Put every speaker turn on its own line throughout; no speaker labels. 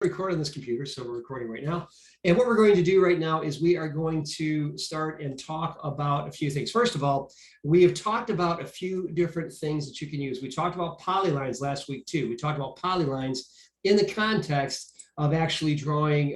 record on this computer, so we're recording right now. And what we're going to do right now is we are going to start and talk about a few things. First of all, we have talked about a few different things that you can use. We talked about polylines last week too. We talked about polylines in the context of actually drawing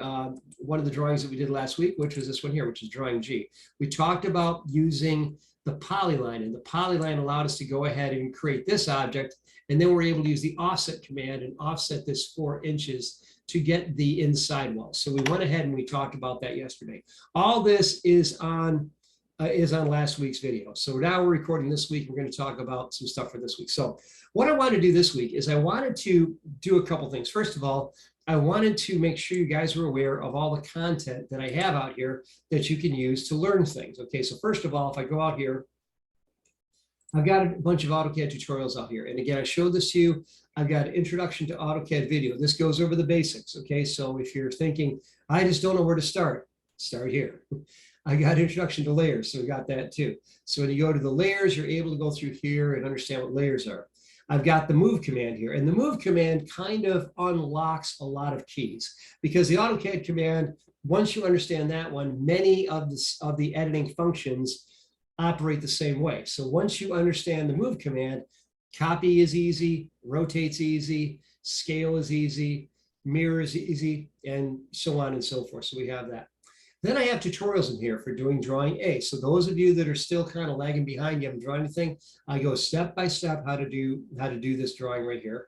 one of the drawings that we did last week, which was this one here, which is drawing G. We talked about using the polyline, and the polyline allowed us to go ahead and create this object, and then we're able to use the offset command and offset this 4 inches to get the inside wall. So we went ahead and we talked about that yesterday. All this is on last week's video. So now we're recording this week. We're going to talk about some stuff for this week. So what I want to do this week is I wanted to do a couple things. First of all, I wanted to make sure you guys are aware of all the content that I have out here that you can use to learn things. Okay, so first of all, if I go out here, I've got a bunch of AutoCAD tutorials out here. And again, I showed this to you. I've got an introduction to AutoCAD video. This goes over the basics. Okay, so if you're thinking, I just don't know where to start here. I got introduction to layers, so we got that too. So when you go to the layers, you're able to go through here and understand what layers are. I've got the move command here, and the move command kind of unlocks a lot of keys because the AutoCAD command, once you understand that one, many of the editing functions operate the same way. So once you understand the move command, copy is easy, rotate's easy, scale is easy, mirror is easy, and so on and so forth. So we have that. Then I have tutorials in here for doing drawing A. So those of you that are still kind of lagging behind, you haven't drawn anything, I go step by step how to do this drawing right here.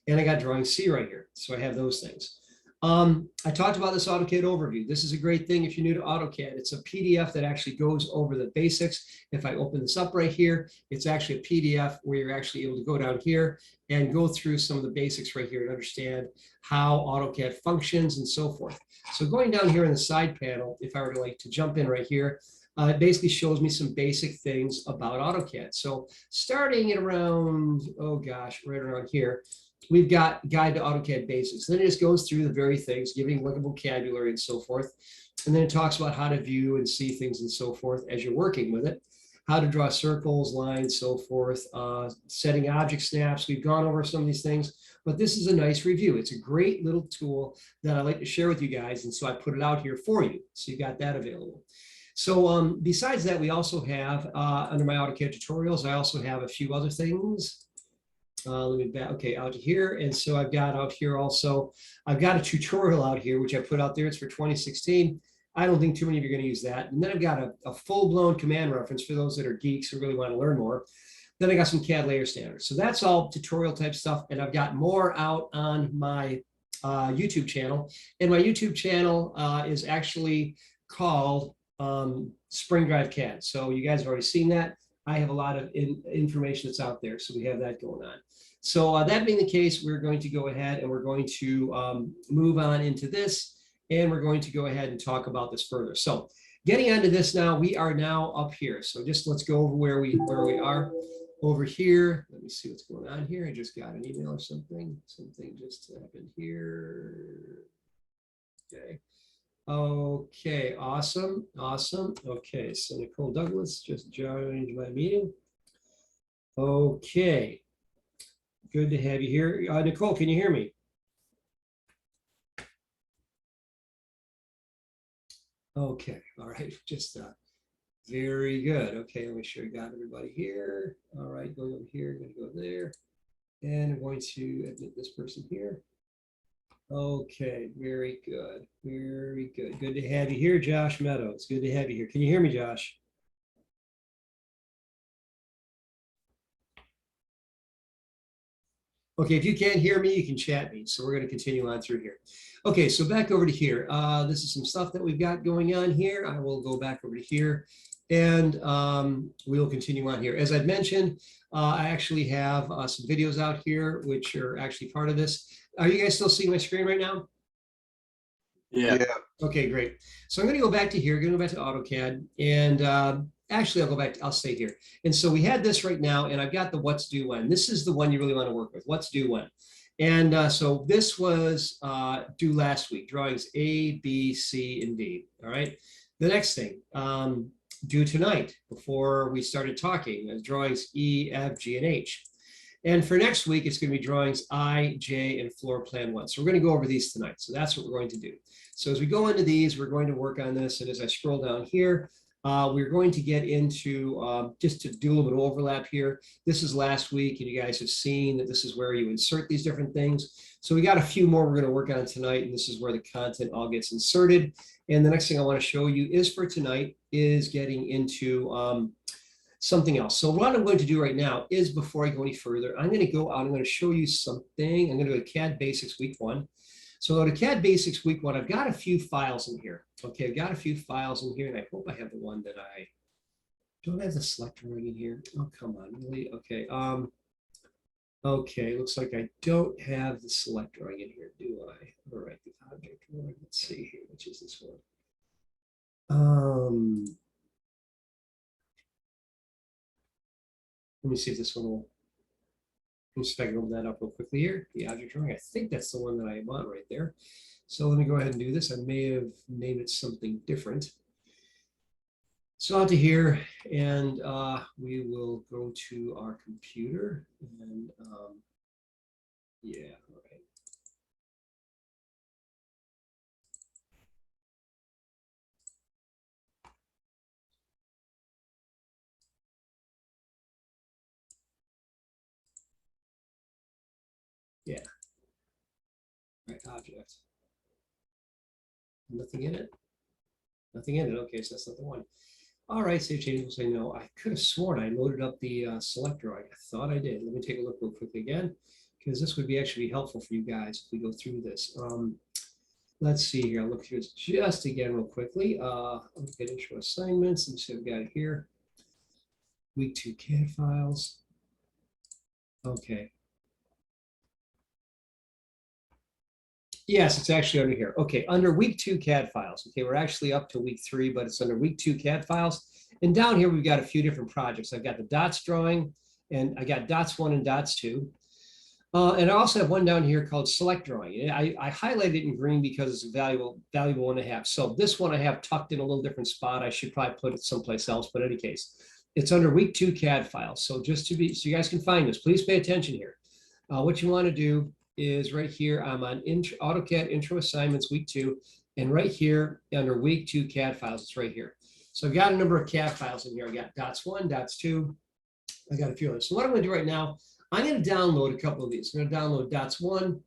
And I got drawing C right here. So I have those things. I talked about this AutoCAD overview. This is a great thing if you're new to AutoCAD. It's a PDF that actually goes over the basics. If I open this up right here, it's actually a PDF where you're actually able to go down here and go through some of the basics right here and understand how AutoCAD functions and so forth. So going down here in the side panel, if I were to like to jump in right here, it basically shows me some basic things about AutoCAD. So starting at around, oh gosh, right around here, we've got Guide to AutoCAD Basics. Then it just goes through the very things, giving like a vocabulary and so forth. And then it talks about how to view and see things and so forth as you're working with it, how to draw circles, lines, so forth, setting object snaps. We've gone over some of these things, but this is a nice review. It's a great little tool that I like to share with you guys. And so I put it out here for you. So you got that available. So besides that, we also have under my AutoCAD tutorials, I also have a few other things. Let me back, okay, out here. And so I've got out here also, I've got a tutorial out here, which I put out there. It's for 2016. I don't think too many of you are going to use that. And then I've got a full-blown command reference for those that are geeks who really want to learn more. Then I got some CAD layer standards. So that's all tutorial type stuff. And I've got more out on my YouTube channel. And my YouTube channel is actually called Spring Drive CAD. So you guys have already seen that. I have a lot of information that's out there. So we have that going on. So that being the case, we're going to go ahead and we're going to move on into this. And we're going to go ahead and talk about this further. So getting onto this now, we are now up here. So just let's go over where we are over here. Let me see what's going on here. I just got an email or something. Something just happened here. Okay. Okay, awesome, awesome. Okay, so Nicole Douglas just joined my meeting. Okay, good to have you here. Nicole, can you hear me? Okay, all right, just very good. Okay, let me make sure I got everybody here. All right, going over here, going to go there. And I'm going to admit this person here. Okay, very good, very good. Good to have you here, Josh Meadows. Good to have you here. Can you hear me, Josh? Okay, if you can't hear me, you can chat me. So we're going to continue on through here. Okay, so back over to here. This is some stuff that we've got going on here. I will go back over to here and we'll continue on here. As I've mentioned, I actually have some videos out here, which are actually part of this. Are you guys still seeing my screen right now?
Yeah.
Okay, great. So I'm going to go back to here, going to go back to AutoCAD, and actually I'll go back, I'll stay here. And so we had this right now, and I've got the what's due when. This is the one you really want to work with, what's due when. And so this was due last week, drawings A, B, C, and D, all right? The next thing, due tonight, before we started talking, drawings E, F, G, and H. And for next week, it's going to be drawings I, J, and floor plan 1. So we're going to go over these tonight. So that's what we're going to do. So as we go into these, we're going to work on this. And as I scroll down here, we're going to get into just to do a little bit of overlap here. This is last week, and you guys have seen that this is where you insert these different things. So we got a few more we're going to work on tonight, and this is where the content all gets inserted. And the next thing I want to show you is for tonight is getting into something else. So what I'm going to do right now is, before I go any further, I'm going to go out, I'm going to show you something. I'm going to go to CAD Basics Week 1. So go to CAD Basics Week 1. I've got a few files in here. Okay, I've got a few files in here, and I hope I have the one that I don't have the selector ring in here. Oh, come on, really? Okay. Okay, looks like I don't have the selector ring in here, do I? All right, the object one. Let's see here, which is this one? Let me see if this one will. Let me see if I can open that up real quickly here. The object drawing. I think that's the one that I want right there. So let me go ahead and do this. I may have named it something different. So out to here, and we will go to our computer, and yeah, all right. Yeah. Right, object. Nothing in it. Nothing in it. Okay, so that's not the one. All right, save changes. We'll say no. I could have sworn I loaded up the selector. I thought I did. Let me take a look real quickly again, because this would be actually helpful for you guys if we go through this. Let's see here. I'll look through this just again real quickly. I'll get intro assignments and see what we've got here. Week 2 CAD files. Okay. Yes, it's actually under here. Okay, under week 2 CAD files. Okay, we're actually up to week 3, but it's under week 2 CAD files. And down here, we've got a few different projects. I've got the dots drawing, and I got dots 1 and dots 2. And I also have one down here called select drawing. I highlighted it in green because it's a valuable one to have. So this one I have tucked in a little different spot. I should probably put it someplace else, but in any case, it's under week 2 CAD files. So just to be, so you guys can find this, please pay attention here. What you want to do is right here, I'm on AutoCAD Intro Assignments Week 2, and right here under Week 2 CAD files, it's right here. So I've got a number of CAD files in here. I got dots 1, dots 2. I got a few others. So what I'm going to do right now, I'm going to download a couple of these. I'm going to download dots 1,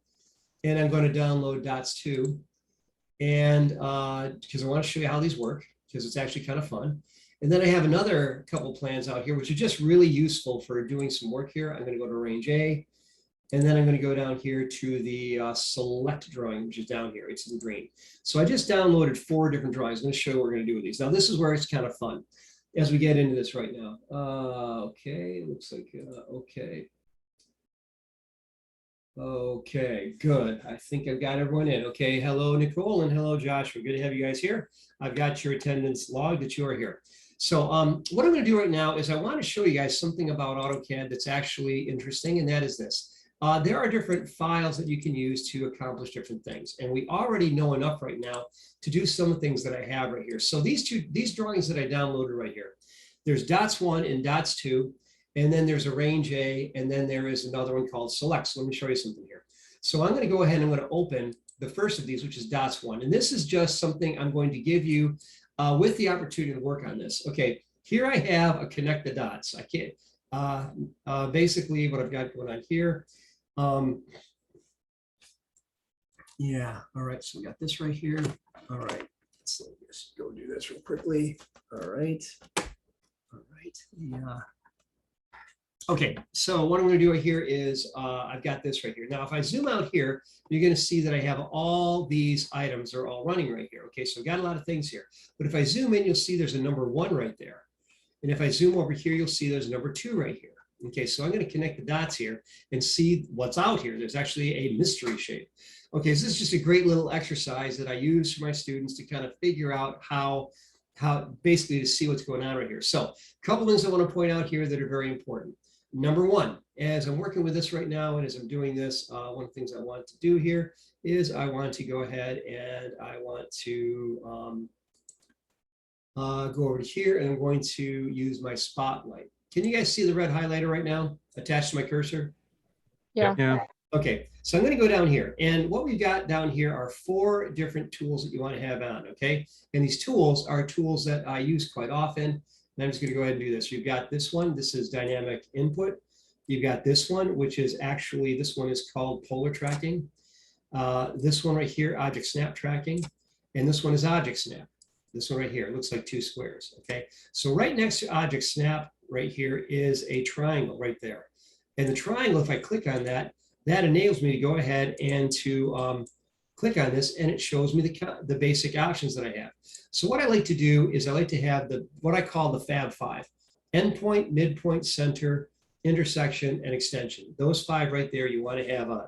and I'm going to download dots 2, and because I want to show you how these work, because it's actually kind of fun. And then I have another couple plans out here, which are just really useful for doing some work here. I'm going to go to range A. And then I'm going to go down here to the select drawing, which is down here. It's in green. So I just downloaded 4 different drawings. I'm going to show you what we're going to do with these. Now, this is where it's kind of fun as we get into this right now. Okay, looks like, okay. Okay, good. I think I've got everyone in. Okay, hello, Nicole, and hello, Joshua. Good to have you guys here. I've got your attendance log that you are here. So what I'm going to do right now is I want to show you guys something about AutoCAD that's actually interesting, and that is this. There are different files that you can use to accomplish different things. And we already know enough right now to do some of the things that I have right here. So these drawings that I downloaded right here, there's dots 1 and dots 2, and then there's a range A, and then there is another one called select. So let me show you something here. So I'm going to go ahead and I'm going to open the first of these, which is dots 1. And this is just something I'm going to give you with the opportunity to work on this. Okay, here I have a connect the dots. I can't, basically what I've got going on here. Yeah, all right, so we got this right here. All right, let's just go do this real quickly. All right, yeah. Okay, so what I'm going to do right here is I've got this right here. Now, if I zoom out here, you're going to see that I have all these items are all running right here. Okay, so I've got a lot of things here. But if I zoom in, you'll see there's a number 1 right there. And if I zoom over here, you'll see there's a number 2 right here. Okay, so I'm going to connect the dots here and see what's out here. There's actually a mystery shape. Okay, so this is just a great little exercise that I use for my students to kind of figure out how basically to see what's going on right here. So a couple things I want to point out here that are very important. Number 1, as I'm working with this right now and as I'm doing this, one of the things I want to do here is I want to go ahead and I want to go over to here, and I'm going to use my spotlight. Can you guys see the red highlighter right now attached to my cursor?
Yeah.
Yeah.
Okay, so I'm going to go down here, and what we've got down here are 4 different tools that you want to have on, okay? And these tools are tools that I use quite often, and I'm just going to go ahead and do this. You've got this one, this is dynamic input. You've got this one, which is actually, this one is called polar tracking. This one right here, object snap tracking, and this one is object snap. This one right here, it looks like 2 squares, okay? So right next to object snap right here is a triangle right there. And the triangle, if I click on that, that enables me to go ahead and to click on this, and it shows me the basic options that I have. So what I like to do is I like to have what I call the Fab 5: endpoint, midpoint, center, intersection, and extension. Those 5 right there you want to have on.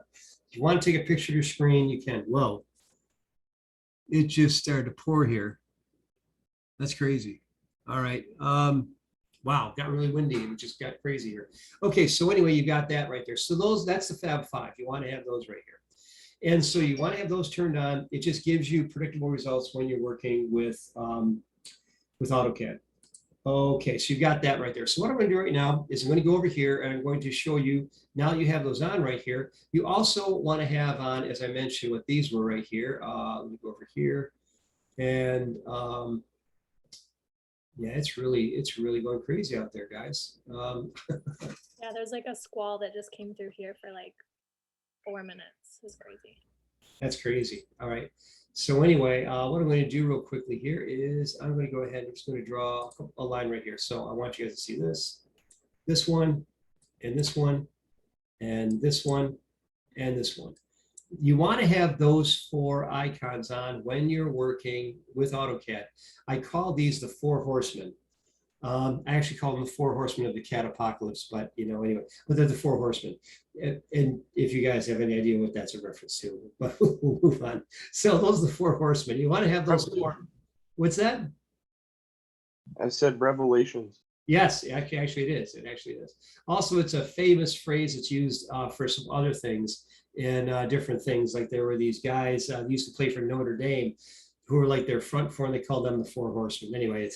If you want to take a picture of your screen, you can. Whoa, it just started to pour here. That's crazy. All right. Wow, got really windy and just got crazy here. Okay, so anyway, you got that right there. So that's the Fab 5. You want to have those right here. And so you want to have those turned on. It just gives you predictable results when you're working with AutoCAD. Okay, so you've got that right there. So what I'm going to do right now is I'm going to go over here and I'm going to show you, now that you have those on right here, you also want to have on, as I mentioned, what these were right here. Let me go over here. And yeah, it's really going crazy out there, guys.
Yeah, there's like a squall that just came through here for like 4 minutes. It was crazy.
That's crazy. All right. So anyway, what I'm going to do real quickly here is I'm going to go ahead and I'm just going to draw a line right here. So I want you guys to see this one, and this one, and this one, and this one. You want to have those 4 icons on when you're working with AutoCAD. I call these the 4 horsemen. I actually call them the 4 horsemen of the CAD apocalypse, but anyway, but they're the 4 horsemen. And if you guys have any idea what that's a reference to, but we'll move on. So those are the 4 horsemen. You want to have those 4. What's that?
I said Revelations.
Yes, actually it is. It actually is. Also, it's a famous phrase that's used for some other things and different things. Like there were these guys who used to play for Notre Dame who were like their front 4, and they called them the 4 horsemen. Anyway,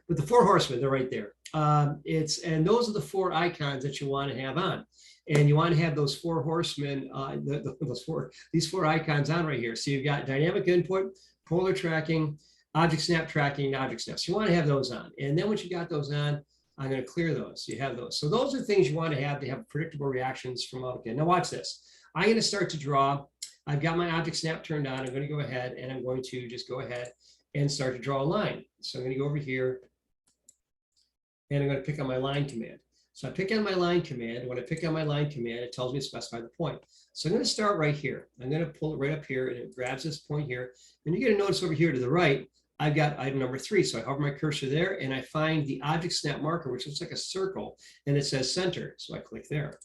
but the 4 horsemen, they're right there. And those are the 4 icons that you want to have on. And you want to have those 4 horsemen, these 4 icons on right here. So you've got dynamic input, polar tracking, object snap tracking, object snap. So you want to have those on. And then once you got those on, I'm going to clear those. So you have those. So those are things you want to have predictable reactions from AutoCAD. Now watch this. I'm going to start to draw. I've got my object snap turned on. I'm going to go ahead and I'm going to just go ahead and start to draw a line. So I'm going to go over here and I'm going to pick on my line command. So I pick on my line command. When I pick on my line command, it tells me to specify the point. So I'm going to start right here. I'm going to pull it right up here and it grabs this point here. And you're going to notice over here to the right, I've got item number 3. So I hover my cursor there and I find the object snap marker, which looks like a circle, and it says center. So I click there.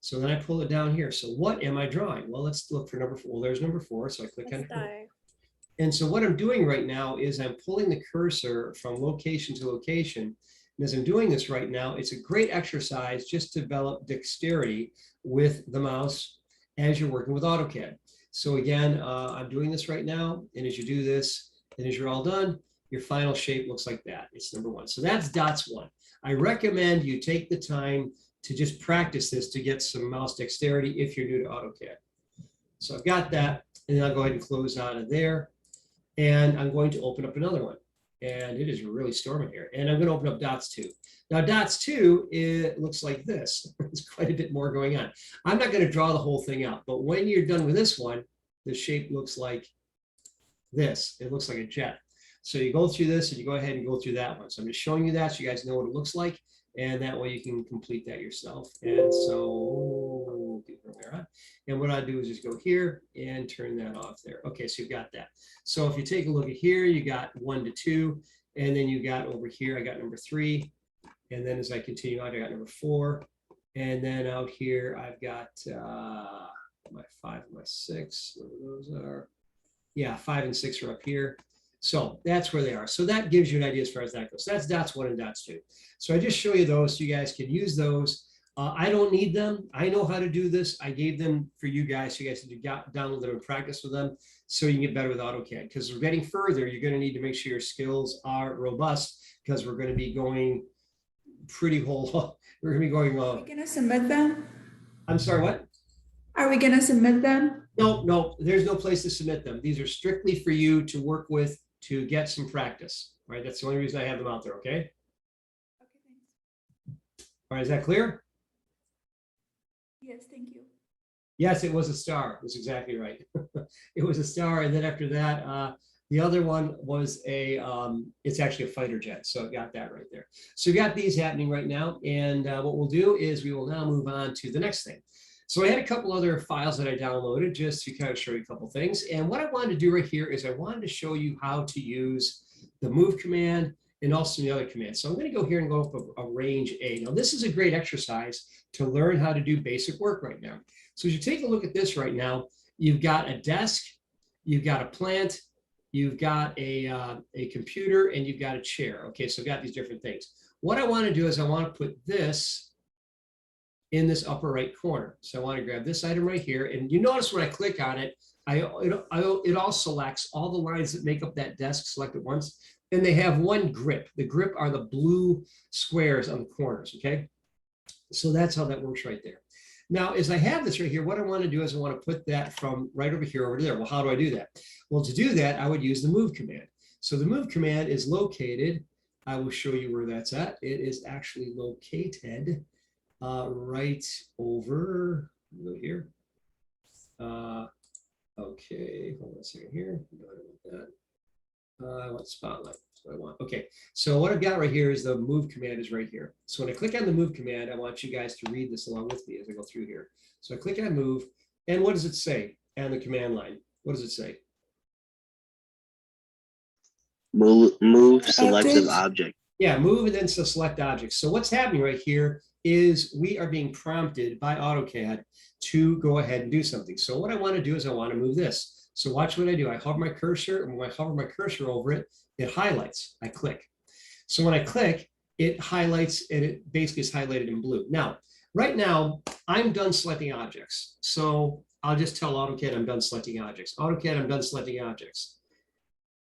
So then I pull it down here. So what am I drawing? Well, let's look for number 4. Well, there's number 4. So I click on it. And so what I'm doing right now is I'm pulling the cursor from location to location. And as I'm doing this right now, it's a great exercise just to develop dexterity with the mouse as you're working with AutoCAD. So again, I'm doing this right now. And as you do this, and as you're all done, your final shape looks like that. It's number 1. So that's dots 1. I recommend you take the time to just practice this to get some mouse dexterity if you're new to AutoCAD. So I've got that, and then I'll go ahead and close out of there. And I'm going to open up another one. And it is really storming here. And I'm going to open up dots 2. Now dots 2, it looks like this. There's quite a bit more going on. I'm not going to draw the whole thing out, but when you're done with this one, the shape looks like this. It looks like a jet. So you go through this and you go ahead and go through that one. So I'm just showing you that so you guys know what it looks like. And that way you can complete that yourself. And so, and what I do is just go here and turn that off there. Okay, so you've got that. So if you take a look at here, you got 1 to 2, and then you got over here, I got number 3. And then as I continue on, I got number 4. And then out here, I've got my 5 and my 6. Where those are. Yeah, 5 and 6 are up here. So that's where they are. So that gives you an idea as far as that goes. So that's dots 1 and dots 2. So I just show you those so you guys can use those. I don't need them. I know how to do this. I gave them for you guys so you guys can download them and practice with them so you can get better with AutoCAD. Because we're getting further, you're going to need to make sure your skills are robust because we're going to be going pretty whole. We're going to be going.
Are you going to submit them?
I'm sorry, what?
Are we gonna submit them?
No, there's no place to submit them. These are strictly for you to work with to get some practice, right? That's the only reason I have them out there, okay? All right, is that clear?
Yes, thank you.
Yes, it was a star. That's exactly right. It was a star, and then after that, the other one was it's actually a fighter jet, so I got that right there. So we got these happening right now, and what we'll do is we will now move on to the next thing. So I had a couple other files that I downloaded just to kind of show you a couple things, and what I wanted to do right here is I wanted to show you how to use the move command and also the other commands. So I'm going to go here and go up a range A. Now this is a great exercise to learn how to do basic work right now. So as you take a look at this right now, you've got a desk, you've got a plant, you've got a computer, and you've got a chair. Okay, so I've got these different things. What I want to do is I want to put this in this upper right corner. So I want to grab this item right here, and you notice when I click on it, it all selects all the lines that make up that desk, select at once, and they have one grip. The grip are the blue squares on the corners, okay? So that's how that works right there. Now, as I have this right here, what I want to do is I want to put that from right over here over to there. Well, how do I do that? Well, to do that, I would use the move command. So the move command is located, I will show you where that's at. It is actually located right over here. Okay, hold on a second here. I want spotlight. That's what I want. Okay, so what I've got right here is the move command is right here. So when I click on the move command, I want you guys to read this along with me as I go through here. So I click on move, and what does it say on the command line? What does it say?
Move selective object.
Yeah, move and then select objects. So what's happening right here is we are being prompted by AutoCAD to go ahead and do something. So what I want to do is I want to move this. So watch what I do. I hover my cursor, and when I hover my cursor over it, it highlights. I click. So when I click, it highlights, and it basically is highlighted in blue. Now, right now, I'm done selecting objects. So I'll just tell AutoCAD I'm done selecting objects. AutoCAD, I'm done selecting objects.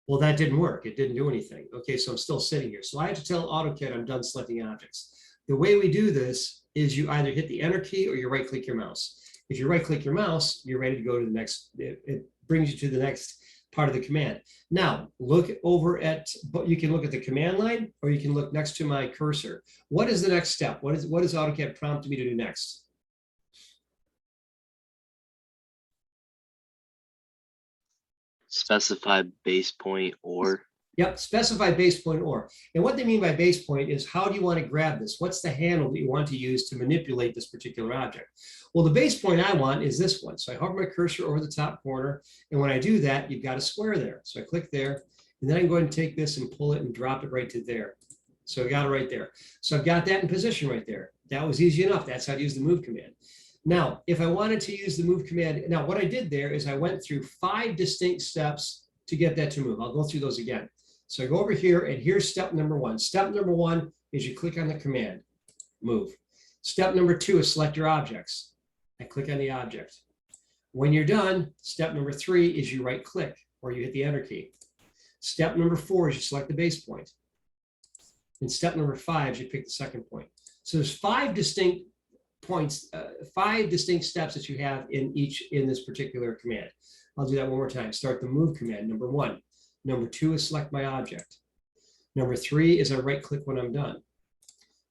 Well, that didn't work. It didn't do anything. Okay, so I'm still sitting here. So I have to tell AutoCAD I'm done selecting objects. The way we do this is you either hit the enter key or you right click your mouse. If you right click your mouse, you're ready to go to the next, it brings you to the next part of the command. Now, look over at, but you can look at the command line, or you can look next to my cursor. What is the next step? What is AutoCAD prompting me to do next?
Specify base point or.
Yep, specify base point or. And what they mean by base point is how do you want to grab this? What's the handle that you want to use to manipulate this particular object? Well, the base point I want is this one. So I hover my cursor over the top corner. And when I do that, you've got a square there. So I click there, and then I can go ahead and take this and pull it and drop it right to there. So I got it right there. So I've got that in position right there. That was easy enough. That's how to use the move command. Now, if I wanted to use the move command, now what I did there is I went through 5 distinct steps to get that to move. I'll go through those again. So I go over here, and here's step number 1. Step number 1 is you click on the command, move. Step number 2 is select your objects. I click on the object. When you're done, step number 3 is you right click, or you hit the enter key. Step number 4 is you select the base point. And step number 5 is you pick the second point. So there's 5 distinct points, 5 distinct steps that you have in this particular command. I'll do that one more time. Start the move command, number 1. Number 2 is select my object. Number 3 is I right click when I'm done.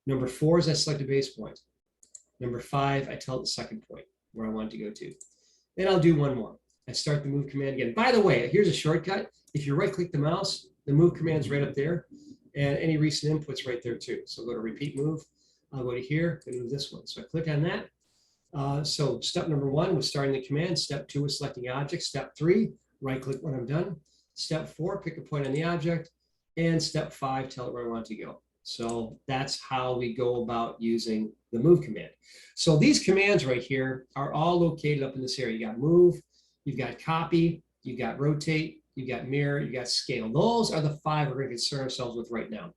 Number 4 is I select a base point. Number 5, I tell it the second point where I want to go to. Then I'll do one more. I start the move command again. By the way, here's a shortcut. If you right click the mouse, the move command's right up there, and any recent inputs right there too. So go to repeat move. I'll go to here and move this one. So I click on that. So step number 1 was starting the command. Step 2 was selecting object. Step 3, right click when I'm done. Step 4, pick a point on the object. And step 5, tell it where I want to go. So that's how we go about using the move command. So these commands right here are all located up in this area. You got move, you've got copy, you've got rotate, you've got mirror, you've got scale. Those are the 5 we're going to concern ourselves with right now.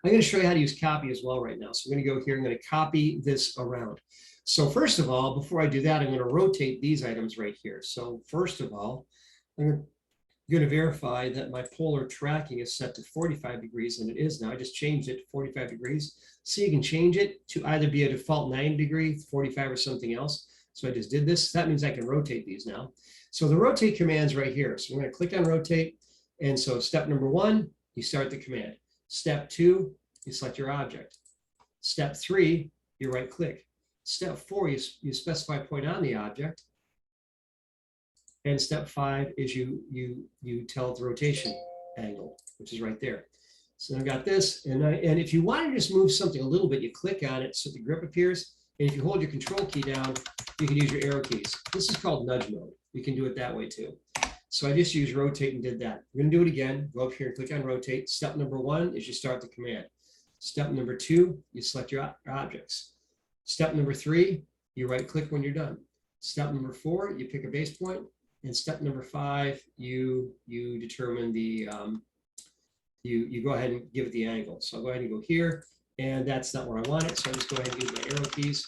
I'm going to show you how to use copy as well right now. So we're going to go here. I'm going to copy this around. So first of all, before I do that, I'm going to rotate these items right here. So first of all, I'm going to I'm going to verify that my polar tracking is set to 45 degrees, and it is now. I just changed it to 45 degrees. So you can change it to either be a default 90 degree, 45, or something else. So I just did this. That means I can rotate these now. So the rotate command's right here. So I'm going to click on rotate. And so step number 1, you start the command. Step 2, you select your object. Step 3, you right click. Step 4, you specify point on the object. And step 5 is you tell it the rotation angle, which is right there. So I've got this, and if you want to just move something a little bit, you click on it so the grip appears. And if you hold your control key down, you can use your arrow keys. This is called nudge mode. You can do it that way too. So I just used rotate and did that. We're going to do it again. Go up here and click on rotate. Step number 1 is you start the command. Step number 2, you select your objects. Step number 3, you right click when you're done. Step number 4, you pick a base point. And step number 5, you determine the, you go ahead and give it the angle. So I'll go ahead and go here, and that's not where I want it. So I just go ahead and use my arrow keys.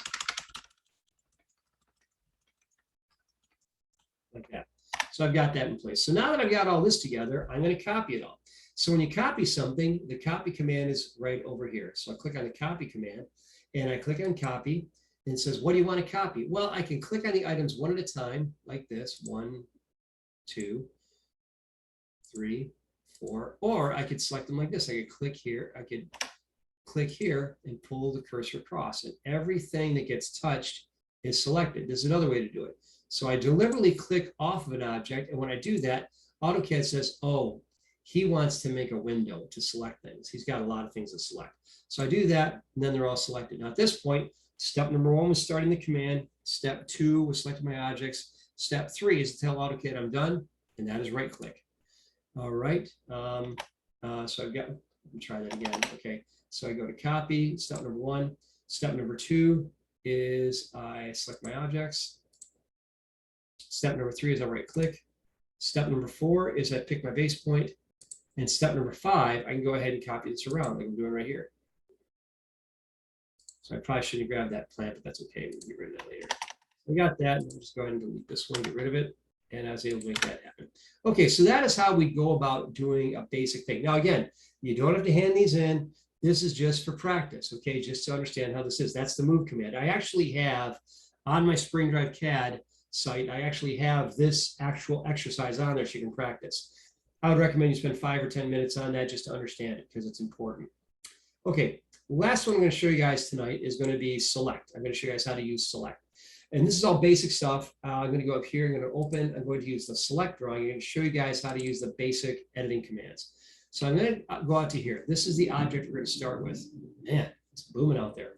Like that. So I've got that in place. So now that I've got all this together, I'm going to copy it all. So when you copy something, the copy command is right over here. So I click on the copy command, and I click on copy. And it says, what do you want to copy? Well, I can click on the items one at a time, like this, 1, 2, 3, 4, or I could select them like this. I could click here, and pull the cursor across, and everything that gets touched is selected. There's another way to do it. So I deliberately click off of an object, and when I do that, AutoCAD says, oh, he wants to make a window to select things. He's got a lot of things to select. So I do that, and then they're all selected. Now at this point, step number 1 was starting the command. Step 2 was selecting my objects. Step 3 is to tell AutoCAD I'm done, and that is right click. All right. So I've got, let me try that again. Okay. So I go to copy, step number 1. Step number 2 is I select my objects. Step number 3 is I right click. Step number 4 is I pick my base point. And step number 5, I can go ahead and copy this around like I'm doing right here. So I probably shouldn't have grabbed that plant, but that's okay. We'll get rid of that later. I got that. I'll just go ahead and delete this one, get rid of it. And I was able to make that happen. Okay, so that is how we go about doing a basic thing. Now, again, you don't have to hand these in. This is just for practice, okay? Just to understand how this is. That's the move command. I actually have on my Spring Drive CAD site, I actually have this actual exercise on there so you can practice. I would recommend you spend 5 or 10 minutes on that just to understand it because it's important. Okay, last one I'm going to show you guys tonight is going to be select. I'm going to show you guys how to use select. And this is all basic stuff. I'm going to go up here. I'm going to open. I'm going to use the select drawing. I'm going to show you guys how to use the basic editing commands. So I'm going to go out to here. This is the object we're going to start with. Man, it's booming out there.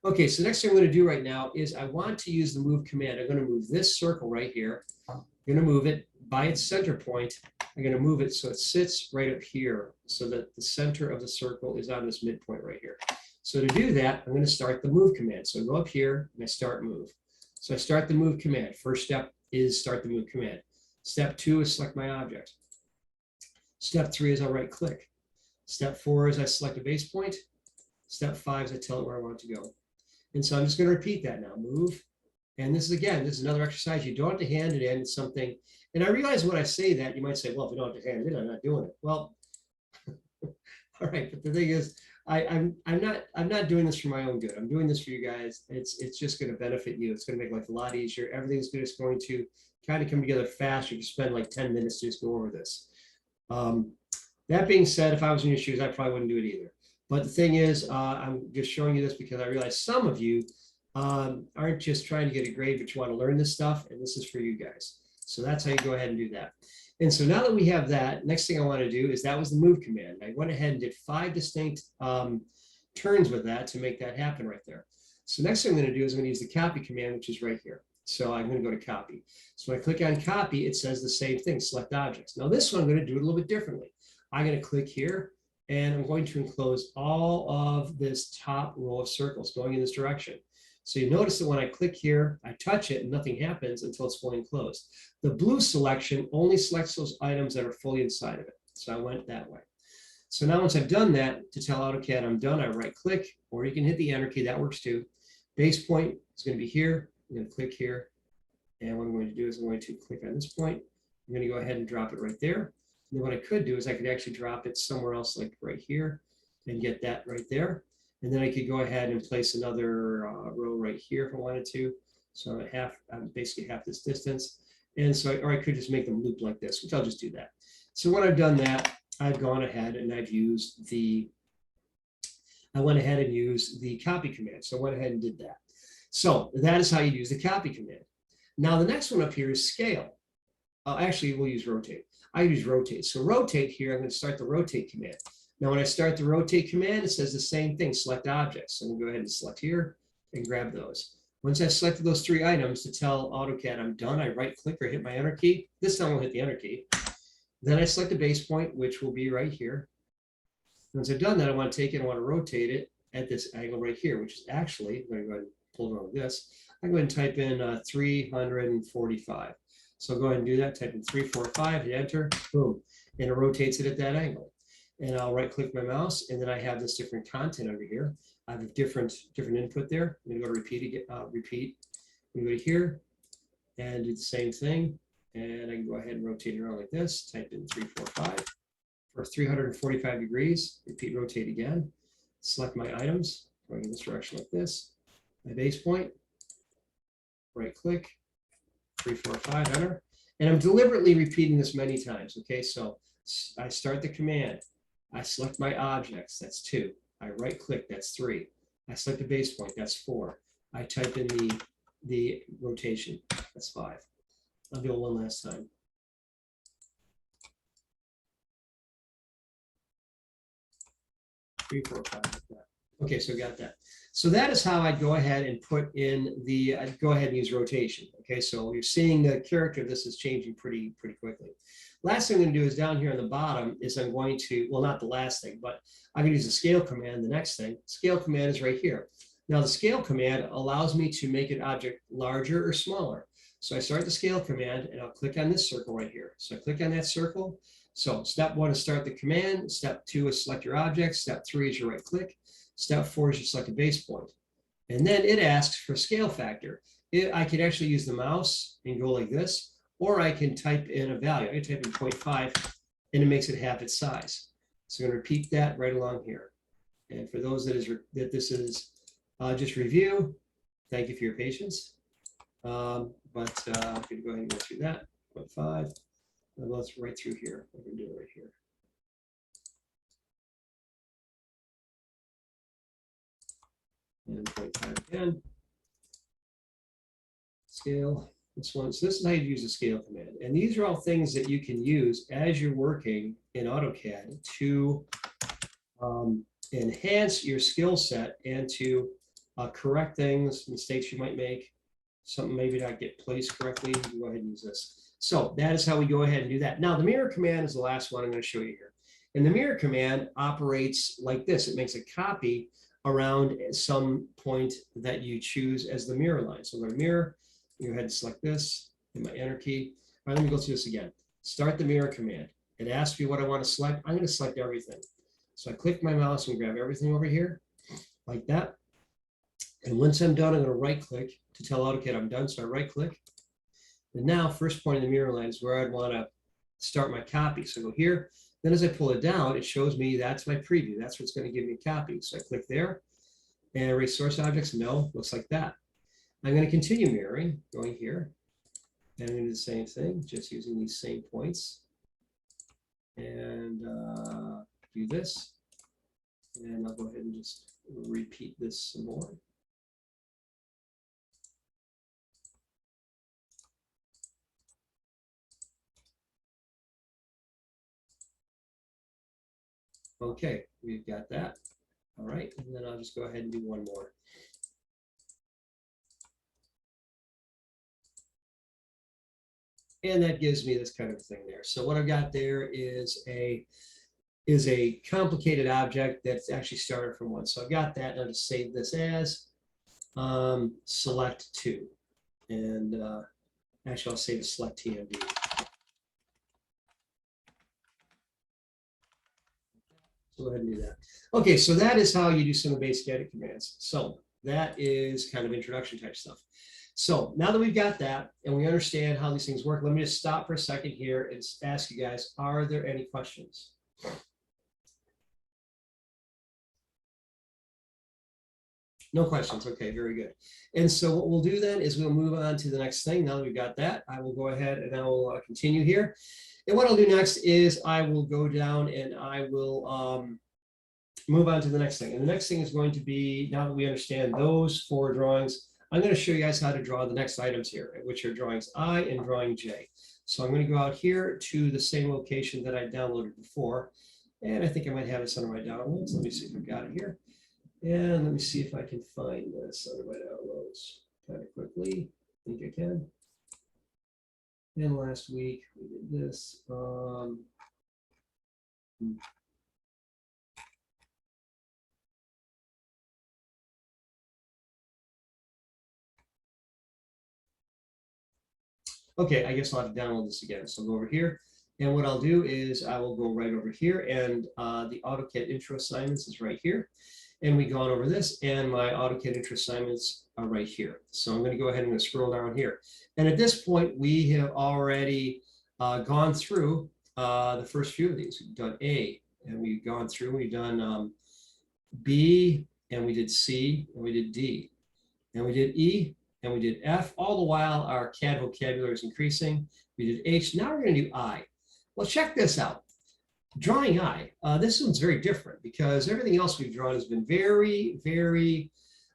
Okay, so next thing I'm going to do right now is I want to use the move command. I'm going to move this circle right here. I'm going to move it by its center point. I'm going to move it so it sits right up here so that the center of the circle is on this midpoint right here. So to do that, I'm going to start the move command. So I go up here and I start move. So I start the move command. First step is start the move command. Step 2 is select my object. Step 3 is I right click. Step 4 is I select a base point. Step 5 is I tell it where I want it to go. And so I'm just going to repeat that now. Move. And this is another exercise. You don't have to hand it in. It's something. And I realize when I say that, you might say, well, if you don't have to hand it in, I'm not doing it. Well, all right. But the thing is, I'm not doing this for my own good. I'm doing this for you guys. It's just going to benefit you. It's going to make life a lot easier. Everything's just going to kind of come together fast. You can spend like 10 minutes to just go over this. That being said, if I was in your shoes, I probably wouldn't do it either. But the thing is, I'm just showing you this because I realize some of you aren't just trying to get a grade, but you want to learn this stuff, and this is for you guys. So that's how you go ahead and do that. And so now that we have that, next thing I want to do is that was the move command. I went ahead and did 5 distinct turns with that to make that happen right there. So next thing I'm going to do is I'm going to use the copy command, which is right here. So I'm going to go to copy. So when I click on copy, it says the same thing, select objects. Now this one, I'm going to do it a little bit differently. I'm going to click here, and I'm going to enclose all of this top row of circles going in this direction. So you notice that when I click here, I touch it and nothing happens until it's fully enclosed. The blue selection only selects those items that are fully inside of it. So I went that way. So now once I've done that, to tell AutoCAD I'm done, I right click, or you can hit the enter key, that works too. Base point is going to be here. I'm going to click here. And what I'm going to do is I'm going to click on this point. I'm going to go ahead and drop it right there. And then what I could do is I could actually drop it somewhere else, like right here, and get that right there. And then I could go ahead and place another row right here if I wanted to. So I'm basically half this distance. And so, or I could just make them loop like this, which I'll just do that. So when I've done that, I've gone ahead and I've used I went ahead and used the copy command. So I went ahead and did that. So that is how you use the copy command. Now the next one up here is scale. Actually, we'll use rotate. I use rotate. So rotate here, I'm going to start the rotate command. Now when I start the rotate command, it says the same thing, select objects. So I'm going to go ahead and select here and grab those. Once I've selected those 3 items to tell AutoCAD I'm done, I right click or hit my enter key. This time I'll hit the enter key. Then I select a base point, which will be right here. Once I've done that, I want to take it, I want to rotate it at this angle right here, which is actually, I'm going to go ahead and pull it on with this. I'm going to type in 345. So I'll go ahead and do that, type in 345, hit enter, boom, and it rotates it at that angle. And I'll right click my mouse, and then I have this different content over here. I have a different input there. I'm going to go to repeat again, repeat. I'm going to go to here and do the same thing. And I can go ahead and rotate it around like this, type in 345 for 345 degrees, repeat, rotate again, select my items, going in this direction like this, my base point, right click, 345, enter. And I'm deliberately repeating this many times, okay? So I start the command, I select my objects, that's 2. I right click, that's 3. I select the base point, that's 4. I type in the rotation, that's 5. I'll do it one last time. 3, 4, 5, like that. Okay, so got that. So that is how I'd go ahead and put in I'd go ahead and use rotation. Okay, so you're seeing the character of this is changing pretty quickly. Last thing I'm going to do is down here on the bottom is I'm going to, well, not the last thing, but I'm going to use the scale command. The next thing, scale command is right here. Now the scale command allows me to make an object larger or smaller. So I start the scale command and I'll click on this circle right here. So I click on that circle. So step 1 is start the command. Step 2 is select your object. Step 3 is your right click. Step 4 is you select a base point. And then it asks for scale factor. I could actually use the mouse and go like this, or I can type in a value. I can type in 0.5 and it makes it half its size. So I'm going to repeat that right along here. And for those that this is just review, thank you for your patience. I'm going to go ahead and go through that, 0.5. Well, let's right through here. I'm going to do it right here. And 0.5 again. Scale this one. So this is how you use the scale command. And these are all things that you can use as you're working in AutoCAD to enhance your skill set and to correct things, mistakes you might make, something maybe not get placed correctly. You can go ahead and use this. So that is how we go ahead and do that. Now the mirror command is the last one I'm going to show you here. And the mirror command operates like this. It makes a copy around some point that you choose as the mirror line. So I'm going to mirror, go ahead and select this, hit my enter key. All right, let me go through this again. Start the mirror command. It asks me what I want to select. I'm going to select everything. So I click my mouse and grab everything over here like that. And once I'm done, I'm going to right click to tell AutoCAD I'm done. So I right click. And now first point in the mirror line is where I'd want to start my copy. So I go here. Then as I pull it down, it shows me that's my preview. That's what's going to give me a copy. So I click there and erase source objects. No, looks like that. I'm going to continue mirroring, going here. And I'm going to do the same thing, just using these same points. And do this. And I'll go ahead and just repeat this some more. Okay, we've got that. All right, and then I'll just go ahead and do one more. And that gives me this kind of thing there. So what I've got there is a complicated object that's actually started from 1. So I've got that, and I'll just save this as select 2. And actually, I'll save a select TMD. Go ahead and do that. Okay, so that is how you do some of the basic edit commands. So that is kind of introduction type stuff. So now that we've got that and we understand how these things work, let me just stop for a second here and ask you guys, are there any questions? No questions. Okay, very good. And so what we'll do then is we'll move on to the next thing. Now that we've got that, I will go ahead and I will continue here. And what I'll do next is I will go down and I will move on to the next thing. And the next thing is going to be, now that we understand those 4 drawings, I'm going to show you guys how to draw the next items here, which are drawings I and drawing J. So I'm going to go out here to the same location that I downloaded before. And I think I might have this under my downloads. Let me see if I've got it here. And let me see if I can find this under my downloads kind of quickly. I think I can. And last week we did this. Okay, I guess I'll have to download this again. So I'll go over here. And what I'll do is I will go right over here, and the AutoCAD intro assignments is right here. And we've gone over this, and my AutoCAD intro assignments are right here. So I'm going to go ahead and scroll down here. And at this point, we have already gone through the first few of these. We've done A, and we've gone through, we've done B, and we did C, and we did D, and we did E, and we did F. All the while, our CAD vocabulary is increasing. We did H. Now we're going to do I. Well, check this out. Drawing I. This one's very different because everything else we've drawn has been very, very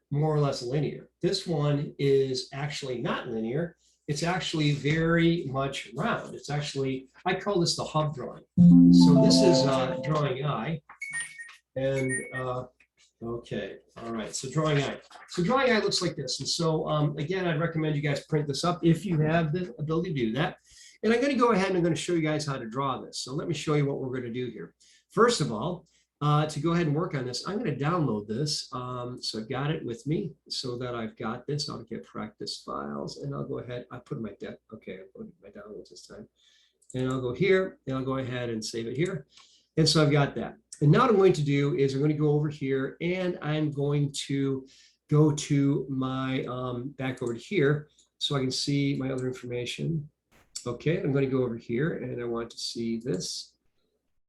more or less linear. This one is actually not linear. It's actually very much round. It's actually, I call this the hub drawing. So this is drawing I. And okay, all right, so drawing I. So drawing I looks like this. And so again, I'd recommend you guys print this up if you have the ability to do that. And I'm going to go ahead and I'm going to show you guys how to draw this. So let me show you what we're going to do here. First of all, to go ahead and work on this, I'm going to download this. So I've got it with me so that I've got this. I'll get practice files and I'll go ahead. I put my deck. Okay, I'll go to my downloads this time. And I'll go here and I'll go ahead and save it here. And so I've got that. And now what I'm going to do is I'm going to go over here and I'm going to go to my back over to here so I can see my other information. Okay, I'm going to go over here and I want to see this.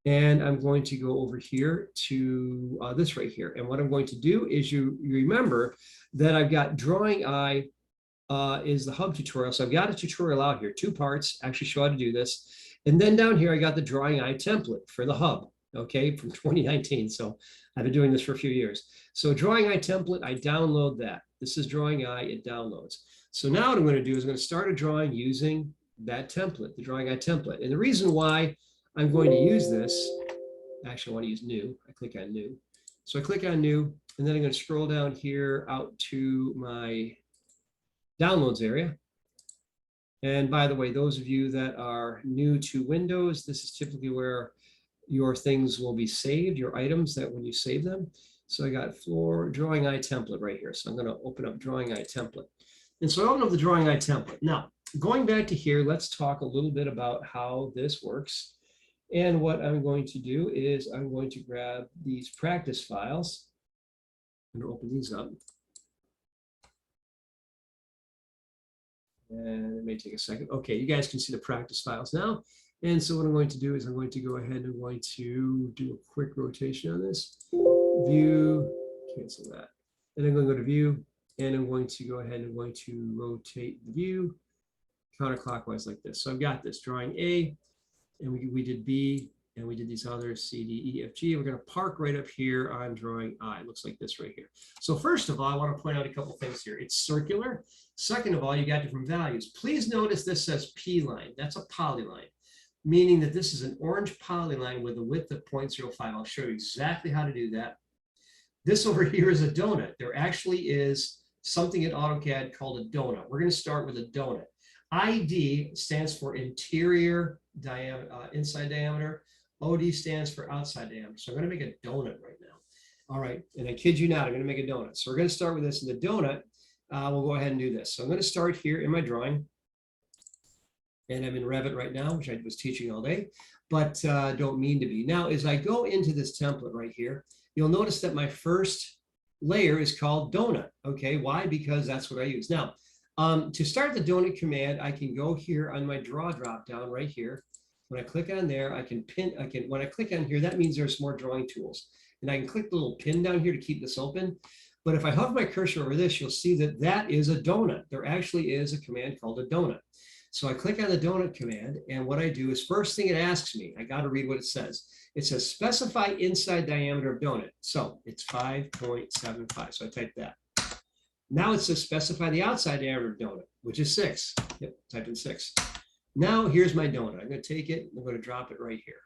And I'm going to go over here to this right here. And what I'm going to do is you remember that I've got drawing I is the hub tutorial. So I've got a tutorial out here, 2 parts, actually show how to do this. And then down here, I got the drawing I template for the hub, okay, from 2019. So I've been doing this for a few years. So drawing I template, I download that. This is drawing I, it downloads. So now what I'm going to do is I'm going to start a drawing using that template, the drawing I template. And the reason why I'm going to use this, actually I want to use new. I click on new. So I click on new, and then I'm going to scroll down here out to my downloads area. And by the way, those of you that are new to Windows, this is typically where your things will be saved, your items that when you save them. So I got drawing I template right here. So I'm going to open up drawing I template. And so I open up the drawing I template. Now, going back to here, let's talk a little bit about how this works. And what I'm going to do is I'm going to grab these practice files. I'm going to open these up. And it may take a second. Okay, you guys can see the practice files now. And so what I'm going to do is I'm going to go ahead and I'm going to do a quick rotation on this. View, cancel that. And I'm going to go to view, and I'm going to go ahead and I'm going to rotate the view counterclockwise like this. So I've got this drawing A, and we did B, and we did these others, C, D, E, F, G. We're going to park right up here on drawing I. It looks like this right here. So first of all, I want to point out a couple things here. It's circular. Second of all, you got different values. Please notice this says P line. That's a polyline, meaning that this is an orange polyline with a width of 0.05. I'll show you exactly how to do that. This over here is a donut. There actually is something in AutoCAD called a donut. We're going to start with a donut. ID stands for interior diameter, inside diameter. OD stands for outside diameter. So I'm going to make a donut right now. All right, and I kid you not, I'm going to make a donut. So we're going to start with this in the donut. We'll go ahead and do this. So I'm going to start here in my drawing. And I'm in Revit right now, which I was teaching all day, but don't mean to be. Now, as I go into this template right here, you'll notice that my first layer is called donut. Okay, why? Because that's what I use. Now, To start the donut command, I can go here on my draw drop down right here. When I click on there, I can pin, when I click on here, that means there's more drawing tools. And I can click the little pin down here to keep this open. But if I hover my cursor over this, you'll see that that is a donut. There actually is a command called a donut. So I click on the donut command, and what I do is first thing it asks me, I got to read what it says. It says specify inside diameter of donut. So it's 5.75. So I type that. Now it says specify the outside diameter of donut, which is 6. Yep, type in 6. Now here's my donut. I'm going to take it, I'm going to drop it right here.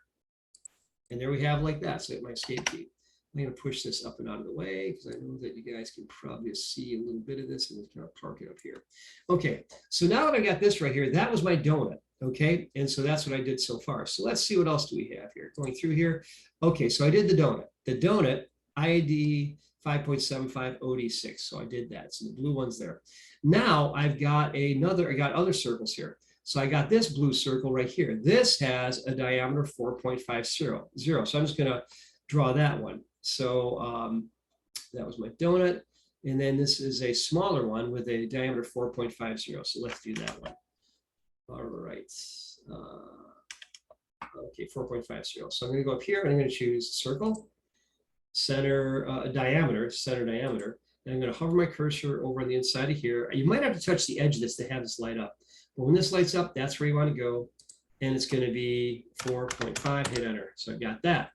And there we have like that. So my escape key. I'm going to push this up and out of the way because I know that you guys can probably see a little bit of this, and we'll kind of park it up here. Okay, so now that I got this right here, that was my donut. Okay, and so that's what I did so far. So let's see what else do we have here. Going through here. Okay, so I did the donut. The donut ID 5.75 OD6. So I did that. So the blue one's there. Now I've got another, I got other circles here. So I got this blue circle right here. This has a diameter of 4.50. So I'm just going to draw that one. So that was my donut. And then this is a smaller one with a diameter 4.50. So let's do that one. All right. Okay, 4.50. So I'm going to go up here and I'm going to choose circle, center diameter, And I'm going to hover my cursor over on the inside of here. You might have to touch the edge of this to have this light up. But when this lights up, that's where you want to go. And it's going to be 4.5, hit enter. So I've got that.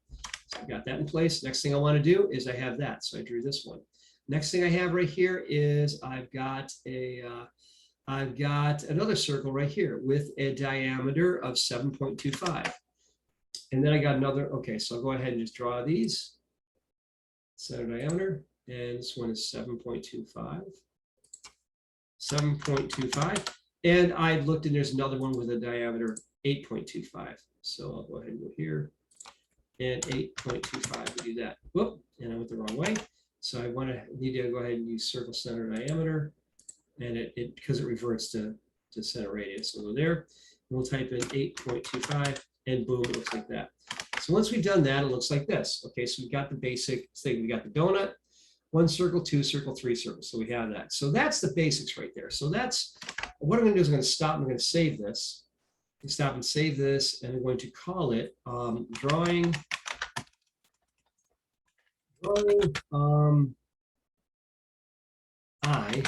So I've got that in place. Next thing I want to do is I have that. So I drew this one. Next thing I have right here is I've got another circle right here with a diameter of 7.25. And then I got another, okay, so I'll go ahead and just draw these. Center diameter, and this one is 7.25. 7.25. And I looked and there's another one with a diameter 8.25. So I'll go ahead and go here. And 8.25 to do that. Whoop, and I went the wrong way. So I need to go ahead and use circle center diameter. And it because it reverts to center radius. So we'll go there. And we'll type in 8.25 and boom, it looks like that. So once we've done that, it looks like this. Okay, so we've got the basic thing. We got the donut, 1 circle, 2 circle, 3 circles. So we have that. So that's the basics right there. So that's what I'm going to do is I'm going to stop. I'm going to save this. Stop and save this, and I'm going to call it drawing I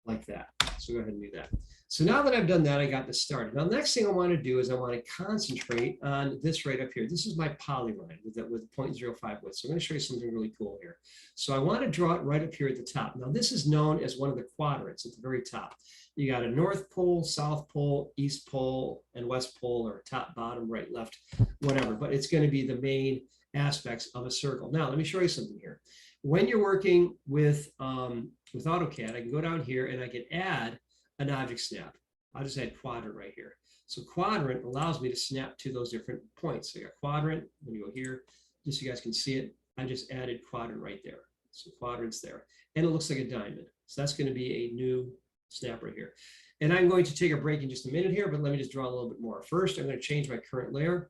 like that. So go ahead and do that. So now that I've done that, I got this started. Now, the next thing I want to do is I want to concentrate on this right up here. This is my polyline with 0.05 width. So I'm going to show you something really cool here. So I want to draw it right up here at the top. Now, this is known as one of the quadrants at the very top. You got a North Pole, South Pole, East Pole, and West Pole, or top, bottom, right, left, whatever. But it's going to be the main aspects of a circle. Now, let me show you something here. When you're working with AutoCAD, I can go down here and I can add an object snap. I'll just add quadrant right here. So quadrant allows me to snap to those different points. So I got quadrant, let me go here, just so you guys can see it. I just added quadrant right there. So quadrant's there. And it looks like a diamond. So that's going to be a new snap right here. And I'm going to take a break in just a minute here, but let me just draw a little bit more. First, I'm going to change my current layer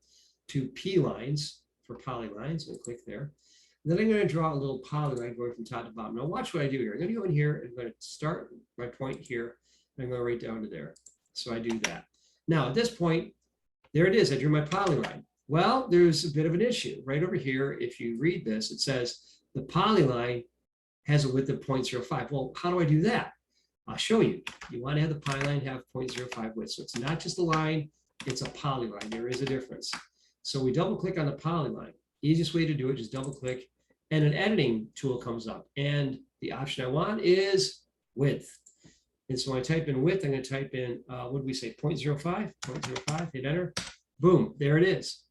to P-lines for polylines. I'm going to click there. And then I'm going to draw a little polyline going from top to bottom. Now watch what I do here. I'm going to go in here and I'm going to start my point here. I'm going right down to there. So I do that. Now at this point, there it is. I drew my polyline. Well, there's a bit of an issue right over here. If you read this, it says the polyline has a width of 0.05. Well, how do I do that? I'll show you. You want to have the polyline have 0.05 width. So it's not just a line, it's a polyline. There is a difference. So we double click on the polyline. Easiest way to do it, just double click and an editing tool comes up. And the option I want is width. And so when I type in width, I'm going to type in, what did we say, 0.05, 0.05, hit enter. Boom, there it is.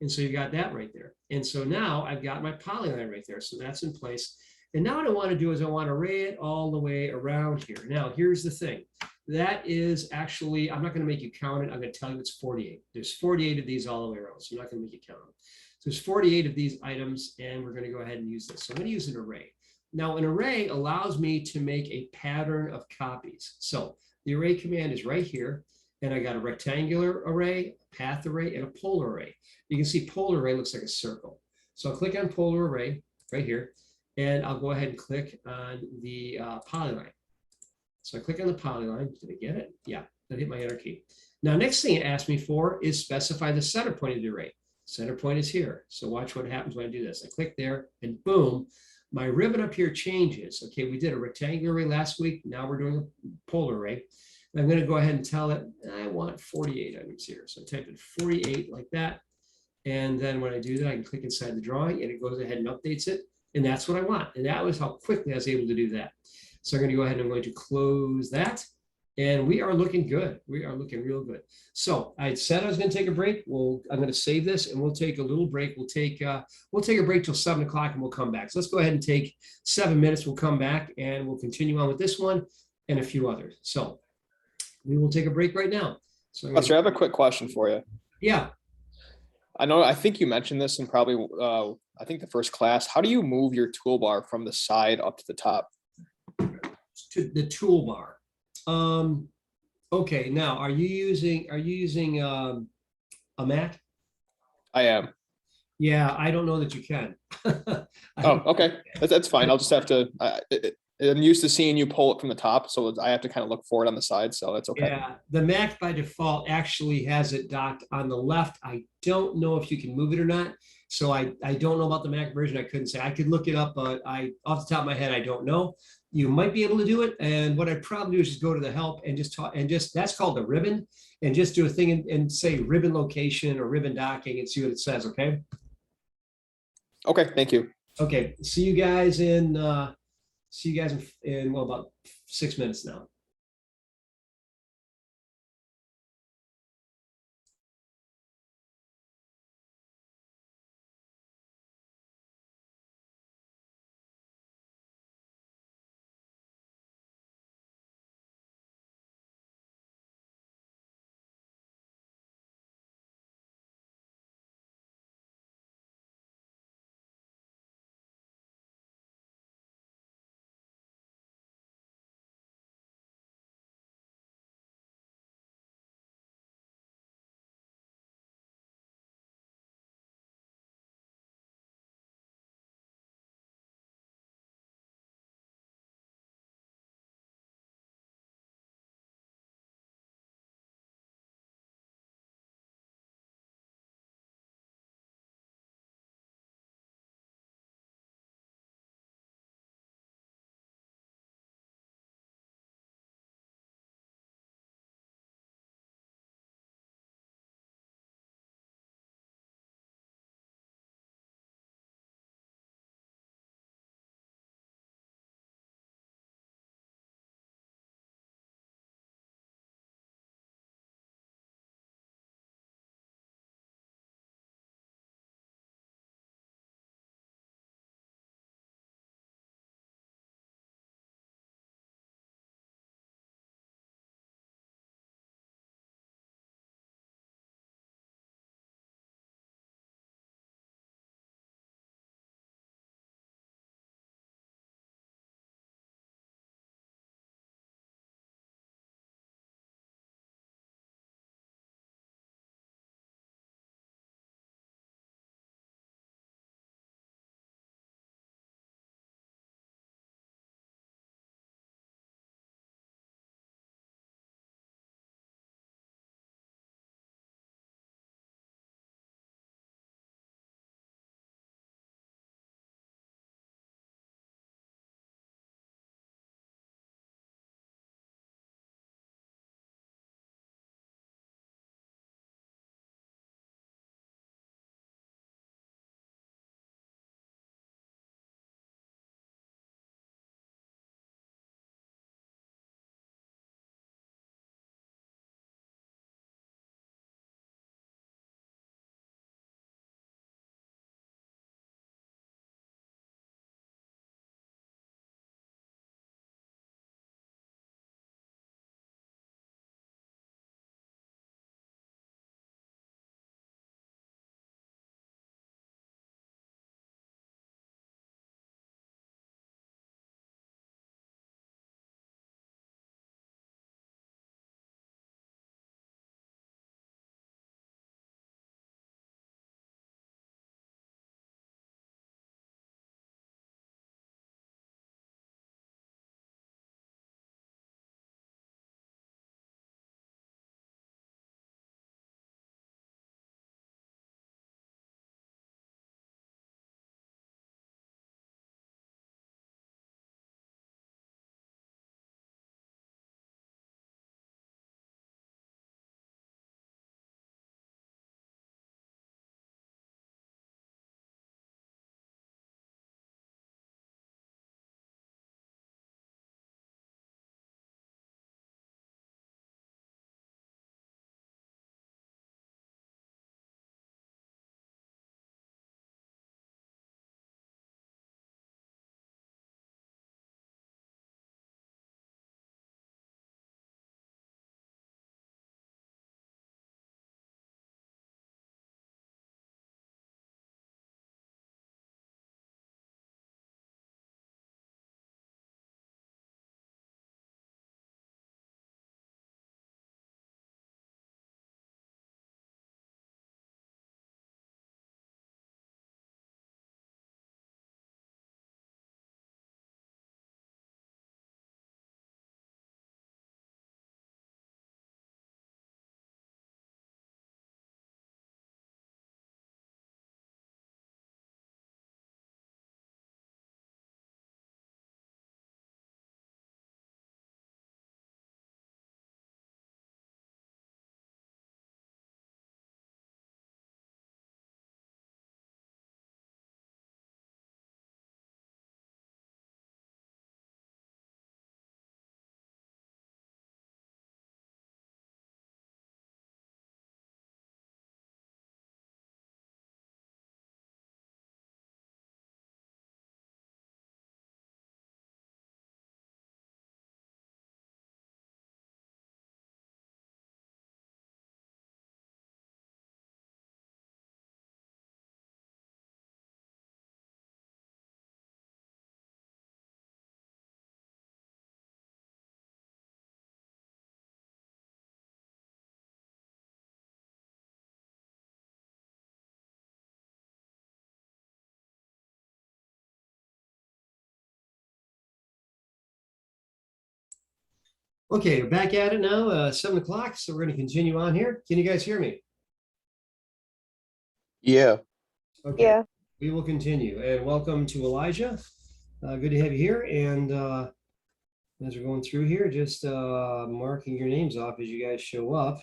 And so you got that right there. And so now I've got my polyline right there. So that's in place. And now what I want to do is I want to array it all the way around here. Now, here's the thing. That is actually, I'm not going to make you count it. I'm going to tell you it's 48. There's 48 of these all the way around. So I'm not going to make you count them. So there's 48 of these items, and we're going to go ahead and use this. So I'm going to use an array. Now, an array allows me to make a pattern of copies. So the array command is right here, and I got a rectangular array, a path array, and a polar array. You can see polar array looks like a circle. So I'll click on polar array right here, and I'll go ahead and click on the polyline. So I click on the polyline. Did I get it? Yeah, I hit my enter key. Now, next thing it asked me for is specify the center point of the array. Center point is here. So watch what happens when I do this. I click there and boom, my ribbon up here changes. Okay, we did a rectangular array last week. Now we're doing a polar array. And I'm going to go ahead and tell it I want 48 items here. So I type in 48 like that. And then when I do that, I can click inside the drawing and it goes ahead and updates it. And that's what I want. And that was how quickly I was able to do that. So I'm going to go ahead and I'm going to close that. And we are looking good. We are looking real good. So I said I was going to take a break. I'm going to save this and we'll take a little break. We'll take a break till 7 o'clock and we'll come back. So let's go ahead and take 7 minutes. We'll come back and we'll continue on with this one and a few others. So we will take a break right now. So
Buster, I have a quick question for you.
Yeah.
I think you mentioned this in probably, I think the first class. How do you move your toolbar from the side up to the top?
To the toolbar. Okay, now are you using a Mac?
I am.
Yeah, I don't know that you can.
Oh, okay. That's fine. I'll just have to, I'm used to seeing you pull it from the top, so I have to kind of look for it on the side, so that's okay.
Yeah, the Mac by default actually has it docked on the left. I don't know if you can move it or not. So I don't know about the Mac version. I couldn't say. I could look it up, but off the top of my head, I don't know. You might be able to do it. And what I'd probably do is just go to the help and just talk and just that's called the ribbon and just do a thing and say ribbon location or ribbon docking and see what it says. Okay.
Okay, thank you.
Okay. See you guys in well, about 6 minutes now. Okay, we're back at it now, 7 o'clock, so we're going to continue on here. Can you guys hear me?
Yeah.
Okay.
Yeah.
We will continue, and welcome to Elijah. Good to have you here, and as we're going through here, just marking your names off as you guys show up.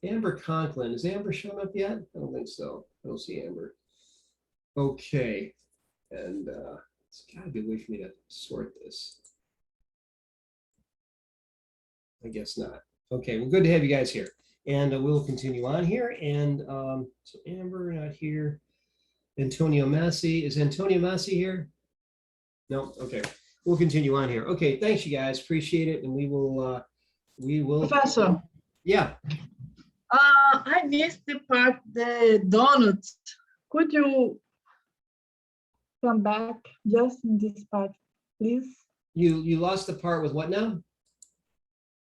Amber Conklin, is Amber shown up yet? I don't think so. I don't see Amber. Okay, and it's gotta be a way for me to sort this. I guess not. Okay, well, good to have you guys here, and we'll continue on here. And so Amber not here. Antonio Massey, is Antonio Massey here? No, okay, we'll continue on here. Okay, thanks you guys, appreciate it, and we will.
Professor,
Yeah,
I missed the part, the donuts. Could you come back just in this part, please?
you lost the part with what now?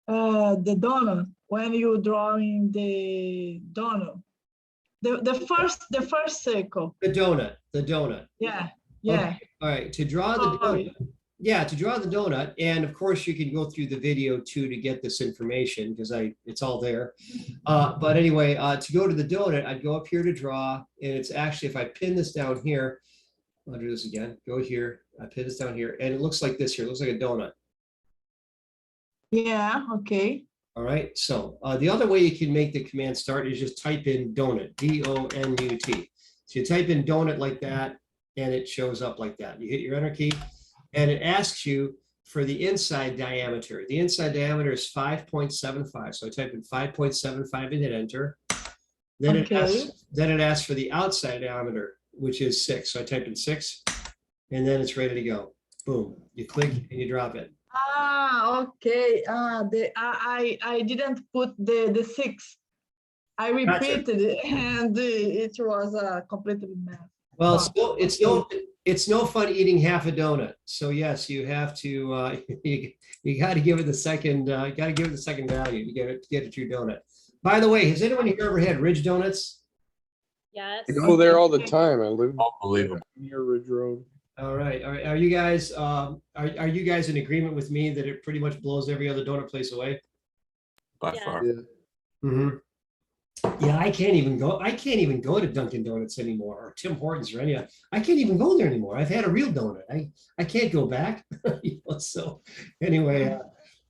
The donut, when you drawing the donut. The first circle.
The donut.
Yeah.
Okay, all right, to draw the
Sorry.
donut. Yeah, to draw the donut, and of course you can go through the video too to get this information because it's all there. But anyway, to go to the donut, I'd go up here to draw, and it's actually, if I pin this down here, I'll do this again, go here, I pin this down here, and it looks like this here, it looks like a donut.
Yeah, okay.
All right, so the other way you can make the command start is just type in donut, D-O-N-U-T. So you type in donut like that, and it shows up like that. You hit your enter key, and it asks you for the inside diameter. The inside diameter is 5.75. So I type in 5.75 and hit enter. Then it asks for the outside diameter, which is 6. So I type in 6, and then it's ready to go. Boom, you click and you drop it.
Okay. I didn't put the 6. I repeated it, and it was a completely mess.
Well, it's no fun eating half a donut. So yes, you have to you got to give it the second value to get a true donut. By the way, has anyone here ever had Ridge Donuts?
Yes.
I go there all the time. I live
Unbelievable.
near Ridge Road.
All right. Are you guys are you guys in agreement with me that it pretty much blows every other donut place away?
By
Yeah.
far.
Yeah.
Mm-hmm. Yeah, I can't even go to Dunkin Donuts anymore, or Tim Hortons or any. I can't even go there anymore. I've had a real donut. I can't go back. So anyway,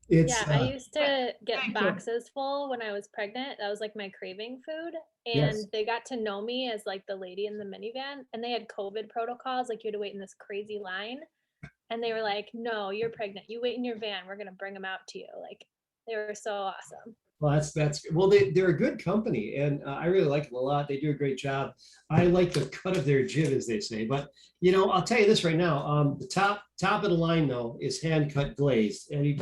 it's
Yeah, I used to get
Thank you.
boxes full when I was pregnant. That was like my craving food. And
Yes.
they got to know me as like the lady in the minivan. And they had COVID protocols, like you had to wait in this crazy line. And they were like, no, you're pregnant. You wait in your van. We're gonna bring them out to you. Like they were so awesome.
well, that's well, they're a good company, and I really like them a lot. They do a great job. I like the cut of their jib, as they say. But I'll tell you this right now. The top of the line though is hand cut glazed. Any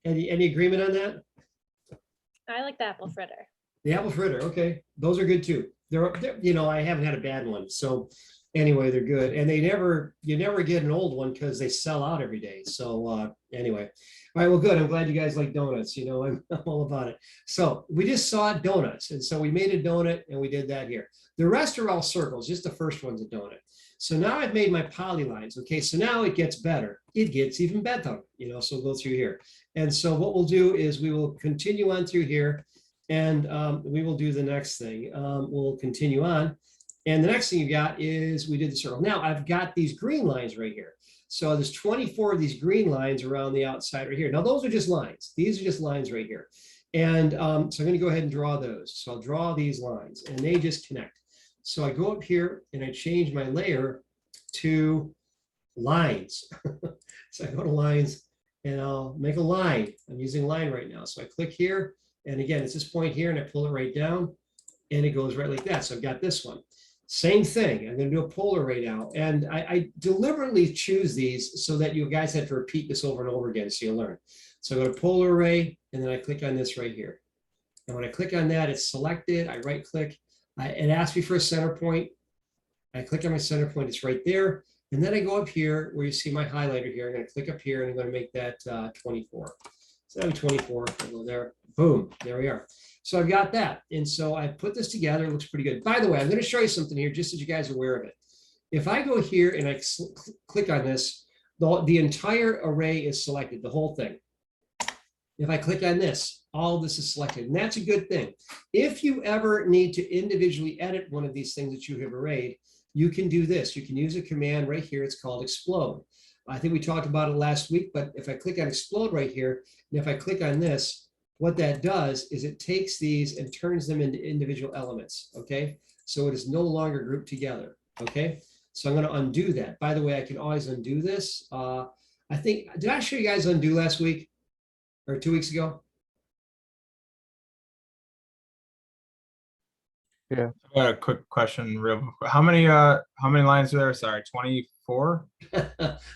agreement on that?
I like the apple fritter.
The apple fritter, okay, those are good too. They're I haven't had a bad one. So anyway, they're good, and you never get an old one because they sell out every day. So anyway, all right, well, good. I'm glad you guys like donuts. I'm all about it. So we just saw donuts, and so we made a donut, and we did that here. The rest are all circles. Just the first one's a donut. So now I've made my polylines. Okay, so now it gets better. It gets even better. So we'll go through here, and so what we'll do is we will continue on through here, and we will do the next thing. We'll continue on. And the next thing you got is we did the circle. Now I've got these green lines right here. So there's 24 of these green lines around the outside right here. Now those are just lines. These are just lines right here. And so I'm going to go ahead and draw those. So I'll draw these lines and they just connect. So I go up here and I change my layer to lines. So I go to lines and I'll make a line. I'm using line right now. So I click here. And again, it's this point here and I pull it right down and it goes right like that. So I've got this one. Same thing. I'm going to do a polar right now. And I deliberately choose these so that you guys have to repeat this over and over again so you learn. So I go to polar array and then I click on this right here. And when I click on that, it's selected. I right click. It asks me for a center point. I click on my center point. It's right there. And then I go up here where you see my highlighter here. I'm going to click up here and I'm going to make that 24. So that'll be 24. I'll go there. Boom. There we are. So I've got that. And so I put this together. It looks pretty good. By the way, I'm going to show you something here just so you guys are aware of it. If I go here and I click on this, the entire array is selected, the whole thing. If I click on this, all this is selected, and that's a good thing. If you ever need to individually edit one of these things that you have arrayed, you can do this. You can use a command right here. It's called explode. I think we talked about it last week, but if I click on explode right here, and if I click on this, what that does is it takes these and turns them into individual elements, okay? So it is no longer grouped together, okay? So I'm gonna undo that. By the way, I can always undo this. I think, did I show you guys undo last week or 2 weeks ago?
Yeah.
I got a quick question. How many lines are there? Sorry, 24?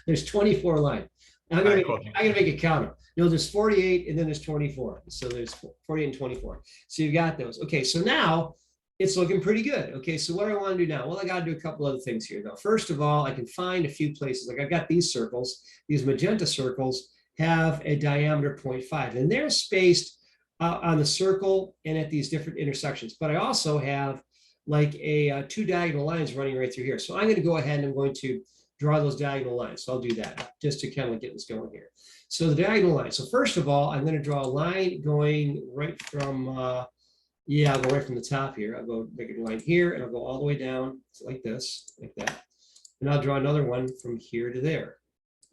There's 24 lines. I'm gonna,
Alright, cool.
I'm gonna make it count them. You know, there's 48 and then there's 24. So there's 48 and 24. So you've got those. Okay, so now it's looking pretty good. Okay, so what do I want to do now? Well, I got to do a couple other things here though. First of all, I can find a few places. Like I've got these circles, these magenta circles have a diameter 0.5 and they're spaced on the circle and at these different intersections. But I also have like two diagonal lines running right through here. So I'm going to go ahead and I'm going to draw those diagonal lines. So I'll do that just to kind of get this going here. So the diagonal line. So first of all, I'm going to draw a line going right from, I'll go right from the top here. I'll go make a line here and I'll go all the way down like this, like that. And I'll draw another one from here to there,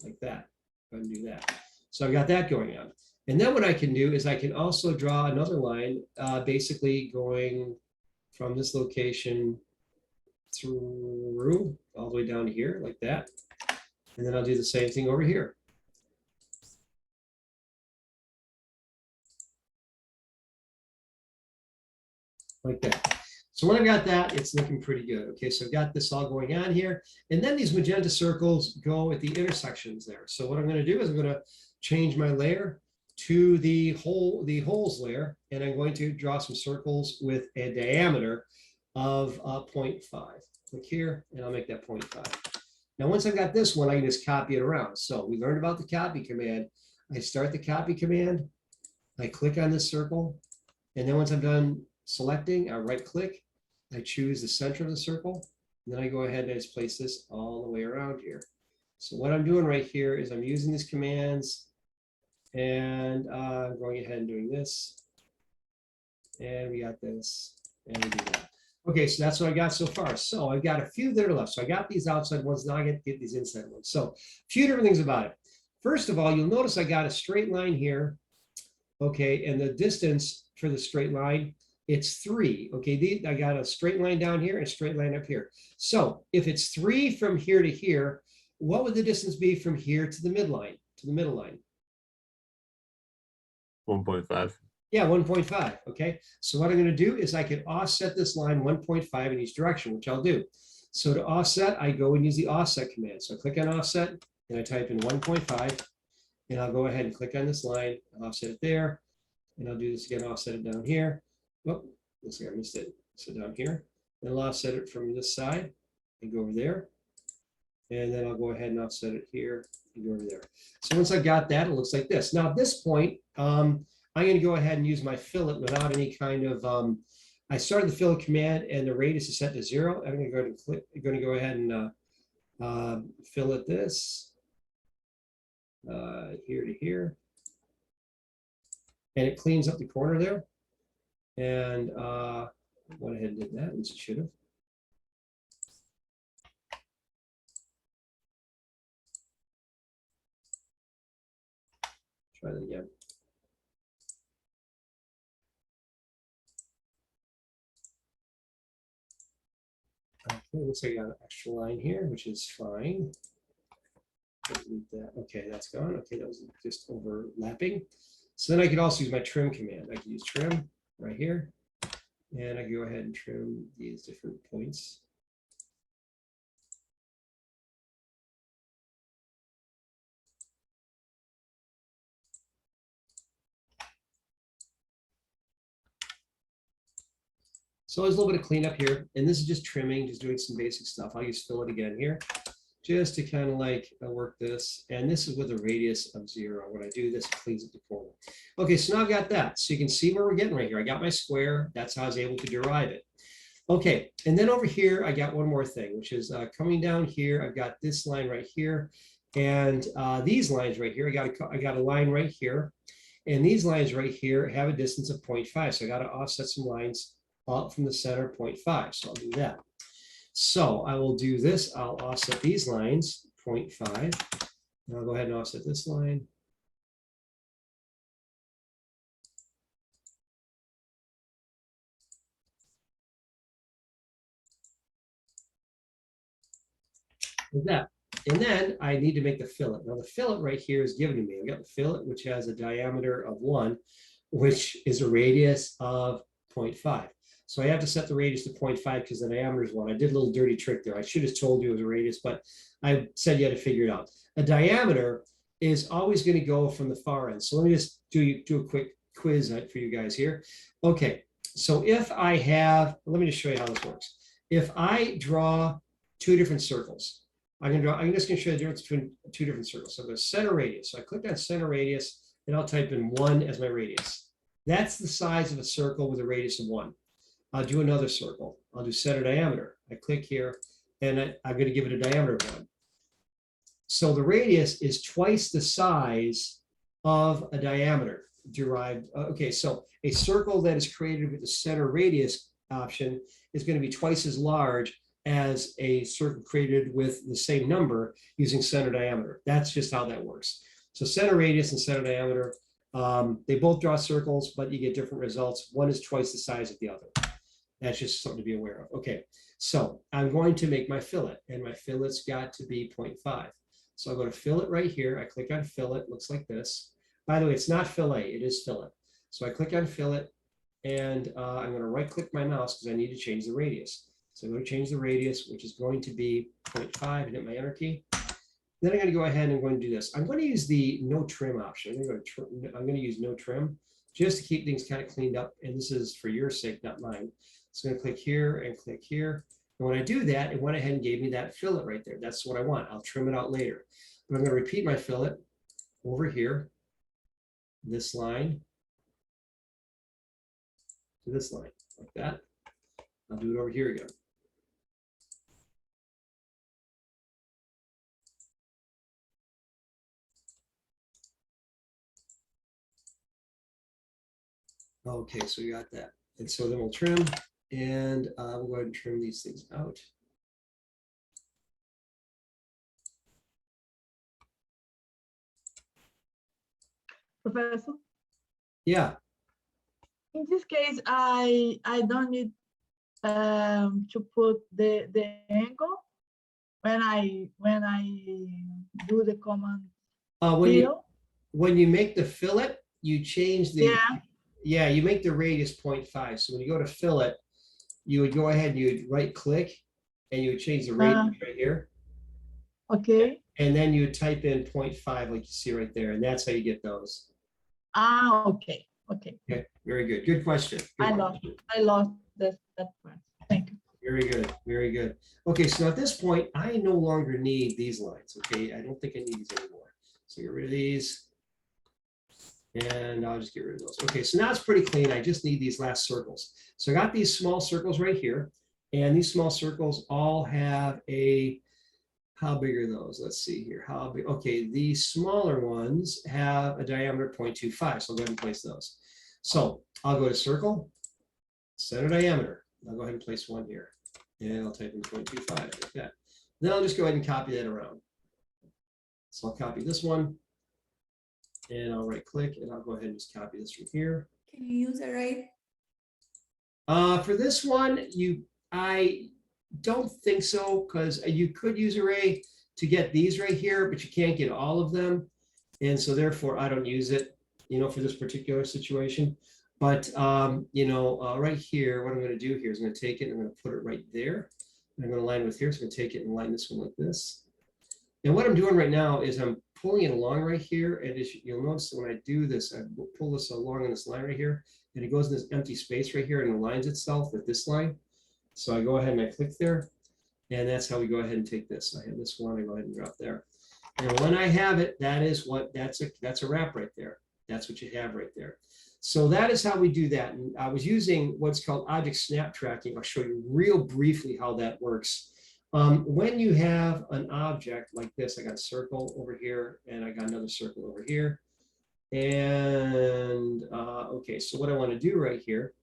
like that. Go ahead and do that. So I've got that going on. And then what I can do is I can also draw another line, basically going from this location through all the way down to here, like that. And then I'll do the same thing over here. Like that. So when I've got that, it's looking pretty good. Okay, so I've got this all going on here. And then these magenta circles go at the intersections there. So what I'm going to do is I'm going to change my layer to the holes layer, and I'm going to draw some circles with a diameter of 0.5. Click here, and I'll make that 0.5. Now, once I've got this one, I can just copy it around. So we learned about the copy command. I start the copy command, I click on this circle, and then once I'm done selecting, I right click, I choose the center of the circle, and then I go ahead and I just place this all the way around here. So what I'm doing right here is I'm using these commands, and I'm going ahead and doing this, and we got this, and we do that. Okay, so that's what I got so far. So I've got a few that are left. So I got these outside ones, now I get to get these inside ones. So a few different things about it. First of all, you'll notice I got a straight line here. Okay, and the distance for the straight line, it's 3. Okay, I got a straight line down here and a straight line up here. So if it's 3 from here to here, what would the distance be from here to the midline, to the middle line?
1.5.
Yeah, 1.5. Okay, so what I'm going to do is I can offset this line 1.5 in each direction, which I'll do. So to offset, I go and use the offset command. So I click on offset and I type in 1.5, and I'll go ahead and click on this line, I'll offset it there, and I'll do this again, offset it down here. Oh, looks like I missed it. So down here, then I'll offset it from this side and go over there, and then I'll go ahead and offset it here and go over there. So once I got that, it looks like this. Now at this point, I'm going to go ahead and use my fillet without any kind of, I started the fillet command and the radius is set to 0. I'm going to go ahead and click, I'm going to go ahead and fillet this here to here. And it cleans up the corner there. And went ahead and did that, at least it should have. Try that again. Okay, looks like I got an extra line here, which is fine. Delete that. Okay, that's gone. Okay, that was just overlapping. So then I could also use my trim command. I could use trim right here, and I can go ahead and trim these different points. So there's a little bit of cleanup here, and this is just trimming, just doing some basic stuff. I'll use fillet again here, just to kind of like work this. And this is with a radius of 0. When I do this, it cleans up the corner. Okay, so now I've got that. So you can see where we're getting right here. I got my square. That's how I was able to derive it. Okay, and then over here, I got one more thing, which is coming down here. I've got this line right here, and these lines right here. I got a line right here. And these lines right here have a distance of 0.5. So I got to offset some lines out from the center 0.5. So I'll do that. So I will do this. I'll offset these lines 0.5. And I'll go ahead and offset this line. Like that. And then I need to make the fillet. Now the fillet right here is given to me. I've got the fillet, which has a diameter of 1, which is a radius of 0.5. So I have to set the radius to 0.5 because the diameter is 1. I did a little dirty trick there. I should have told you it was a radius, but I said you had to figure it out. A diameter is always going to go from the far end. So let me just do a quick quiz for you guys here. Okay, so if I have, let me just show you how this works. If I draw 2 different circles, I'm just going to show you the difference between 2 different circles. So the center radius. So I click on center radius and I'll type in 1 as my radius. That's the size of a circle with a radius of 1. I'll do another circle. I'll do center diameter. I click here and I'm going to give it a diameter of 1. So the radius is twice the size of a diameter derived. Okay, so a circle that is created with the center radius option is going to be twice as large as a circle created with the same number using center diameter. That's just how that works. So center radius and center diameter, they both draw circles, but you get different results. One is twice the size of the other. That's just something to be aware of. Okay, so I'm going to make my fillet, and my fillet's got to be 0.5. So I'll go to fillet right here. I click on fillet, looks like this. By the way, it's not fillet, it is fillet. So I click on fillet, and I'm going to right click my mouse because I need to change the radius. So I'm going to change the radius, which is going to be 0.5, and hit my enter key. Then I'm going to go ahead and I'm going to do this. I'm going to use the no trim option. I'm going to use no trim just to keep things kind of cleaned up. And this is for your sake, not mine. So I'm going to click here and click here. And when I do that, it went ahead and gave me that fillet right there. That's what I want. I'll trim it out later. But I'm going to repeat my fillet over here, this line to this line, like that. I'll do it over here again. Okay, so we got that. And so then we'll trim, and we'll go ahead and trim these things out.
Professor,
Yeah,
in this case, I don't need to put the angle when I do the command
when you make the fillet, you change the
yeah.
you make the radius 0.5. So when you go to fillet, you would go ahead and you would right click and you would change the radius right here.
Okay.
And then you would type in 0.5 like you see right there, and that's how you get those.
Okay.
Okay, very good. Good question. Good question.
I lost that part. Thank you.
Very good, very good. Okay, so at this point, I no longer need these lines. Okay, I don't think I need these anymore. So get rid of these. And I'll just get rid of those. Okay, so now it's pretty clean. I just need these last circles. So I got these small circles right here. And these small circles all have a, how big are those? Let's see here. How big? Okay, these smaller ones have a diameter of 0.25. So I'll go ahead and place those. So I'll go to circle, center diameter. I'll go ahead and place one here. And I'll type in 0.25 like that. Then I'll just go ahead and copy that around. So I'll copy this one. And I'll right click and I'll go ahead and just copy this from here.
Can you use array?
For this one, I don't think so, because you could use array to get these right here, but you can't get all of them. And so therefore I don't use it, for this particular situation. But, right here, what I'm going to do here is I'm going to take it and I'm going to put it right there. And I'm going to line it with here. So I'm going to take it and line this one like this. And what I'm doing right now is I'm pulling it along right here. And as you'll notice when I do this, I pull this along in this line right here. And it goes in this empty space right here and aligns itself with this line. So I go ahead and I click there. And that's how we go ahead and take this. I have this one, I go ahead and drop there. And when I have it, that's a wrap right there. That's what you have right there. So that is how we do that. And I was using what's called object snap tracking. I'll show you real briefly how that works. When you have an object like this, I got a circle over here and I got another circle over here. And okay, so what I want to do right here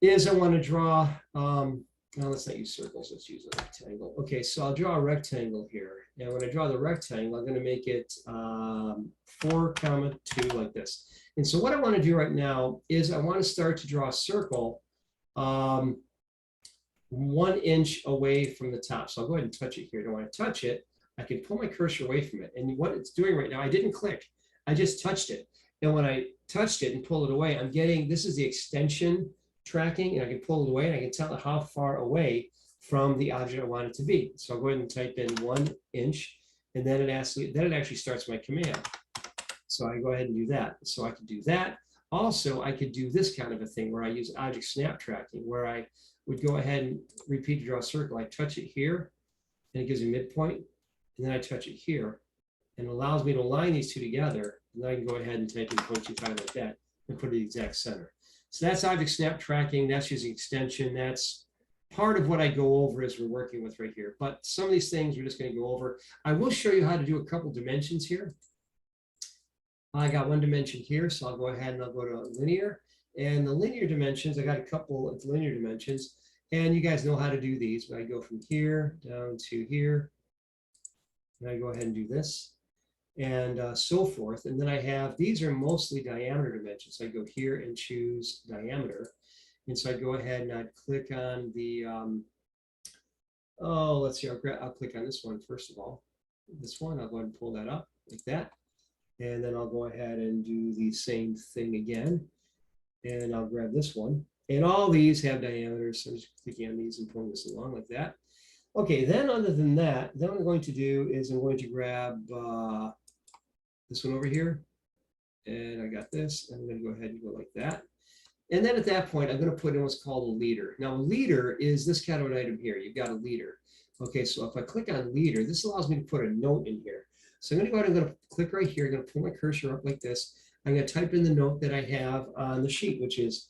is I want to draw, now let's not use circles, let's use a rectangle. Okay, so I'll draw a rectangle here. And when I draw the rectangle, I'm going to make it 4, 2 like this. And so what I want to do right now is I want to start to draw a circle 1 inch away from the top. So I'll go ahead and touch it here. And when I touch it, I can pull my cursor away from it. And what it's doing right now, I didn't click, I just touched it. And when I touched it and pull it away, I'm getting, this is the extension tracking, and I can pull it away and I can tell it how far away from the object I want it to be. So I'll go ahead and type in 1 inch, and then it actually starts my command. So I go ahead and do that. So I could do that. Also, I could do this kind of a thing where I use object snap tracking, where I would go ahead and repeat to draw a circle. I touch it here, and it gives me midpoint, and then I touch it here, and it allows me to align these two together. And then I can go ahead and type in 0.25 like that and put it in the exact center. So that's object snap tracking. That's using extension. That's part of what I go over as we're working with right here. But some of these things we're just going to go over. I will show you how to do a couple dimensions here. I got 1 dimension here, so I'll go ahead and I'll go to linear. And the linear dimensions, I got a couple of linear dimensions. And you guys know how to do these. But I go from here down to here. And I go ahead and do this. And so forth. And then I have, these are mostly diameter dimensions. So I go here and choose diameter. And so I go ahead and I'd click on the, oh, let's see, I'll click on this one first of all. This one, I'll go ahead and pull that up like that. And then I'll go ahead and do the same thing again. And I'll grab this one. And all these have diameters. So I'm just clicking on these and pulling this along like that. Okay, then other than that, then what I'm going to do is I'm going to grab this one over here. And I got this. And I'm going to go ahead and go like that. And then at that point, I'm going to put in what's called a leader. Now, a leader is this kind of an item here. You've got a leader. Okay, so if I click on leader, this allows me to put a note in here. So I'm going to go ahead and I'm going to click right here. I'm going to pull my cursor up like this. I'm going to type in the note that I have on the sheet, which is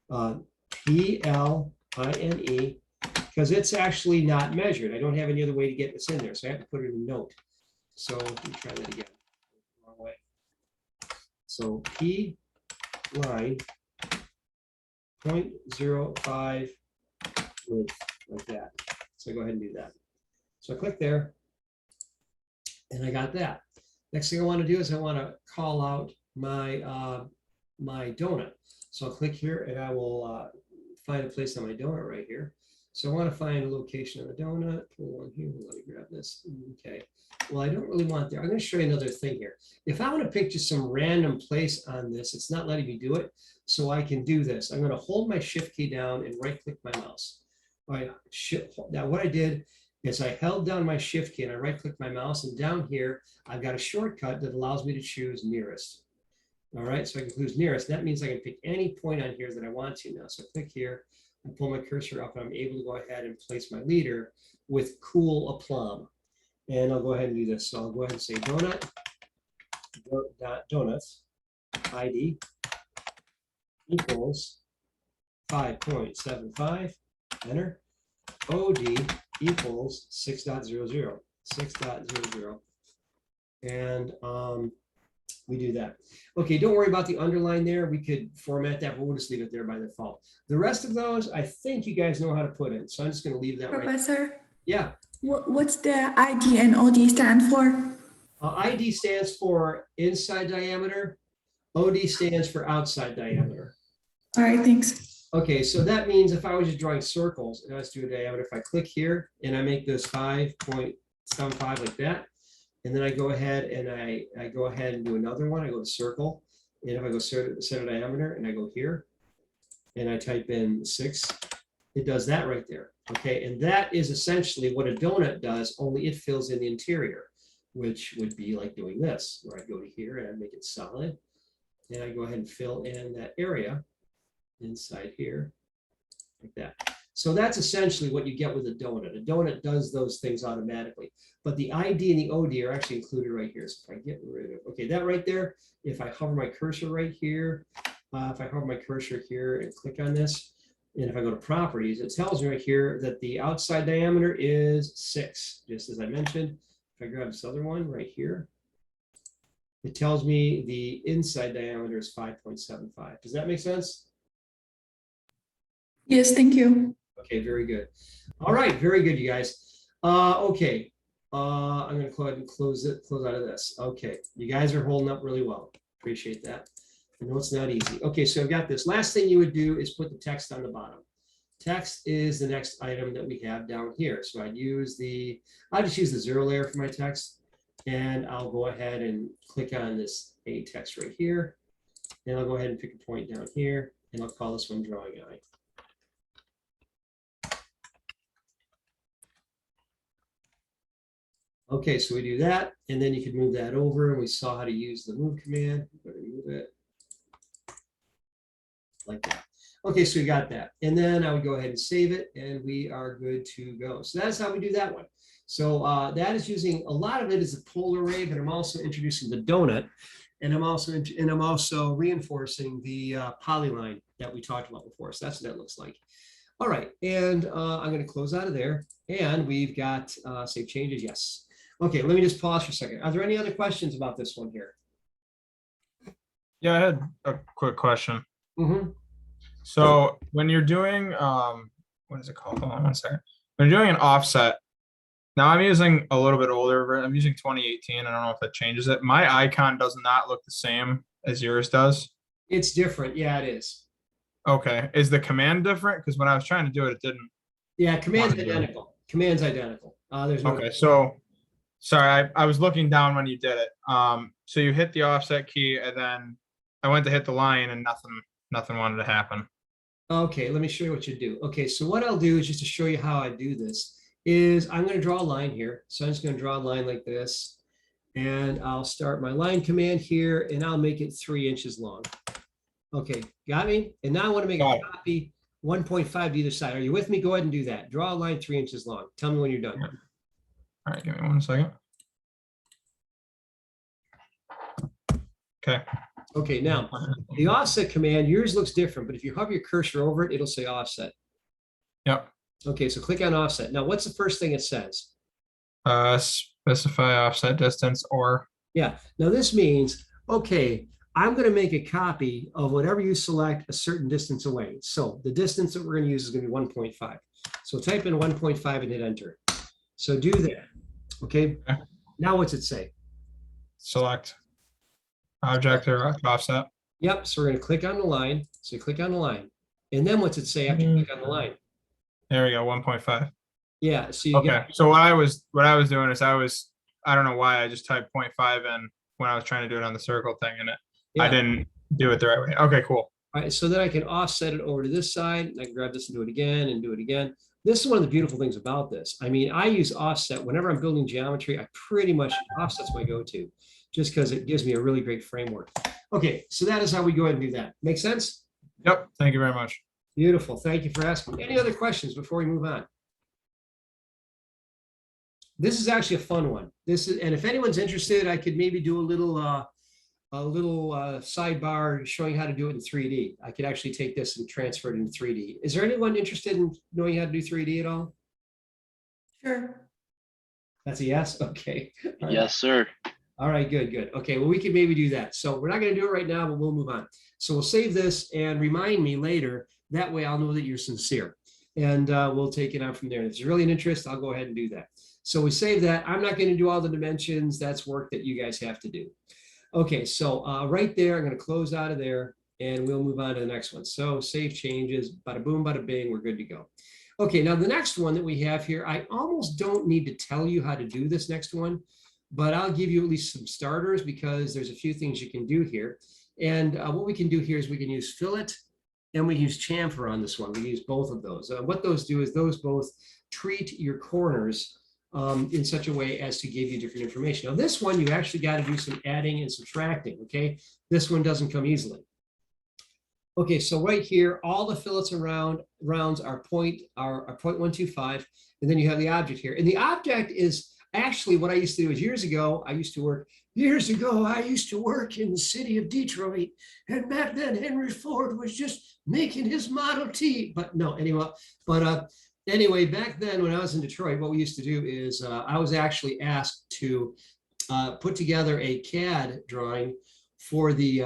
PLINE, because it's actually not measured. I don't have any other way to get this in there. So I have to put it in a note. So let me try that again. Wrong way. So P line 0.05 width, like that. So go ahead and do that. So I click there, and I got that. Next thing I want to do is I want to call out my my donut. So I'll click here, and I will find a place on my donut right here. So I want to find a location on the donut. Pull one here. Let me grab this. Okay. Well, I don't really want there. I'm going to show you another thing here. If I want to pick just some random place on this, it's not letting me do it. So I can do this. I'm going to hold my shift key down and right click my mouse. Now what I did is I held down my shift key and I right clicked my mouse, and down here, I've got a shortcut that allows me to choose nearest. All right, so I can choose nearest. That means I can pick any point on here that I want to now. So I click here and pull my cursor up, and I'm able to go ahead and place my leader with cool aplomb. And I'll go ahead and do this. So I'll go ahead and say donut, donuts, ID equals 5.75, enter. OD equals 6.00, 6.00. And we do that. Okay, don't worry about the underline there. We could format that, but we'll just leave it there by default. The rest of those, I think you guys know how to put in. So I'm just going to leave that right.
Professor,
Yeah.
what's the ID and OD stand for?
ID stands for inside diameter. OD stands for outside diameter.
All right, thanks.
Okay, so that means if I was just drawing circles and I was doing a diameter, if I click here and I make this 5.75 like that, and then I go ahead and I go ahead and do another one. I go to circle, and if I go center diameter and I go here and I type in 6, it does that right there. Okay, and that is essentially what a donut does, only it fills in the interior, which would be like doing this, where I go to here and I make it solid, and I go ahead and fill in that area inside here, like that. So that's essentially what you get with a donut. A donut does those things automatically, but the ID and the OD are actually included right here. So if I get rid of, okay, that right there, if I hover my cursor right here, if I hover my cursor here and click on this, and if I go to properties, it tells me right here that the outside diameter is 6, just as I mentioned. If I grab this other one right here, it tells me the inside diameter is 5.75. Does that make sense?
Yes, thank you.
Okay, very good. All right, very good, you guys. Okay, I'm gonna go ahead and close out of this. Okay, you guys are holding up really well. Appreciate that. I know it's not easy. Okay, so I've got this. Last thing you would do is put the text on the bottom. Text is the next item that we have down here. So I'll just use the 0 layer for my text, and I'll go ahead and click on this A text right here. And I'll go ahead and pick a point down here, and I'll call this one drawing eye. Okay, so we do that, and then you can move that over, and we saw how to use the move command. We're going to move it like that. Okay, so we got that. And then I would go ahead and save it, and we are good to go. So that's how we do that one. So that is using, a lot of it is a polar array, but I'm also introducing the donut, and I'm also reinforcing the polyline that we talked about before. So that's what that looks like. All right, and I'm going to close out of there, and we've got save changes. Yes. Okay, let me just pause for a second. Are there any other questions about this one here?
Yeah, I had a quick question.
Mm-hmm.
So when you're doing, what is it called? Hold on one second. When you're doing an offset, now I'm using a little bit older, I'm using 2018. I don't know if that changes it. My icon does not look the same as yours does.
It's different. Yeah, it is.
Okay. Is the command different? Because when I was trying to do it, it didn't.
Yeah, command's
want to do it.
identical. Command's identical. There's no.
Okay, so sorry, I was looking down when you did it. So you hit the offset key, and then I went to hit the line, and nothing wanted to happen.
Okay, let me show you what you do. Okay, so what I'll do is just to show you how I do this is I'm going to draw a line here. So I'm just going to draw a line like this, and I'll start my line command here, and I'll make it 3 inches long. Okay, got me? And now I want to make a copy 1.5 to either side. Are you with me? Go ahead and do that. Draw a line 3 inches long. Tell me when you're done.
All right, give me 1 second. Okay.
Okay, now the offset command, yours looks different, but if you hover your cursor over it, it'll say offset.
Yep.
Okay, so click on offset. Now, what's the first thing it says?
Specify offset distance or.
Yeah, now this means, okay, I'm going to make a copy of whatever you select a certain distance away. So the distance that we're going to use is going to be 1.5. So type in 1.5 and hit enter. So do that. Okay. Now what's it say?
Select object or offset.
Yep. So we're going to click on the line. So you click on the line. And then what's it say after you click on the line?
There we go, 1.5.
Yeah. So you
okay. So what I was doing is I don't know why I just typed 0.5 in when I was trying to do it on the circle thing, and I didn't do it the right way. Okay, cool.
All right. So then I can offset it over to this side, and I can grab this and do it again and do it again. This is one of the beautiful things about this. I mean, I use offset whenever I'm building geometry. I pretty much offset's my go-to, just because it gives me a really great framework. Okay, so that is how we go ahead and do that. Make sense?
Yep. Thank you very much.
Beautiful. Thank you for asking. Any other questions before we move on? This is actually a fun one. And if anyone's interested, I could maybe do a little sidebar showing how to do it in 3D. I could actually take this and transfer it into 3D. Is there anyone interested in knowing how to do 3D at all?
Sure.
That's a yes. Okay. All right.
Yes, sir.
All right, good. Okay, well, we can maybe do that. So we're not going to do it right now, but we'll move on. So we'll save this and remind me later. That way I'll know that you're sincere, and we'll take it on from there. If there's really an interest, I'll go ahead and do that. So we save that. I'm not going to do all the dimensions. That's work that you guys have to do. Okay, so right there, I'm going to close out of there, and we'll move on to the next one. So save changes, bada boom, bada bing, we're good to go. Okay, now the next one that we have here, I almost don't need to tell you how to do this next one, but I'll give you at least some starters because there's a few things you can do here. And what we can do here is we can use fillet and we use chamfer on this one. We use both of those. What those do is those both treat your corners in such a way as to give you different information. Now this one, you actually got to do some adding and subtracting, okay? This one doesn't come easily. Okay, so right here, all the fillets around rounds are 0.125, and then you have the object here. And the object is actually what I used to do is years ago, I used to work in the city of Detroit, and back then Henry Ford was just making his Model T. But no, anyway, back then when I was in Detroit, what we used to do is I was actually asked to put together a CAD drawing for the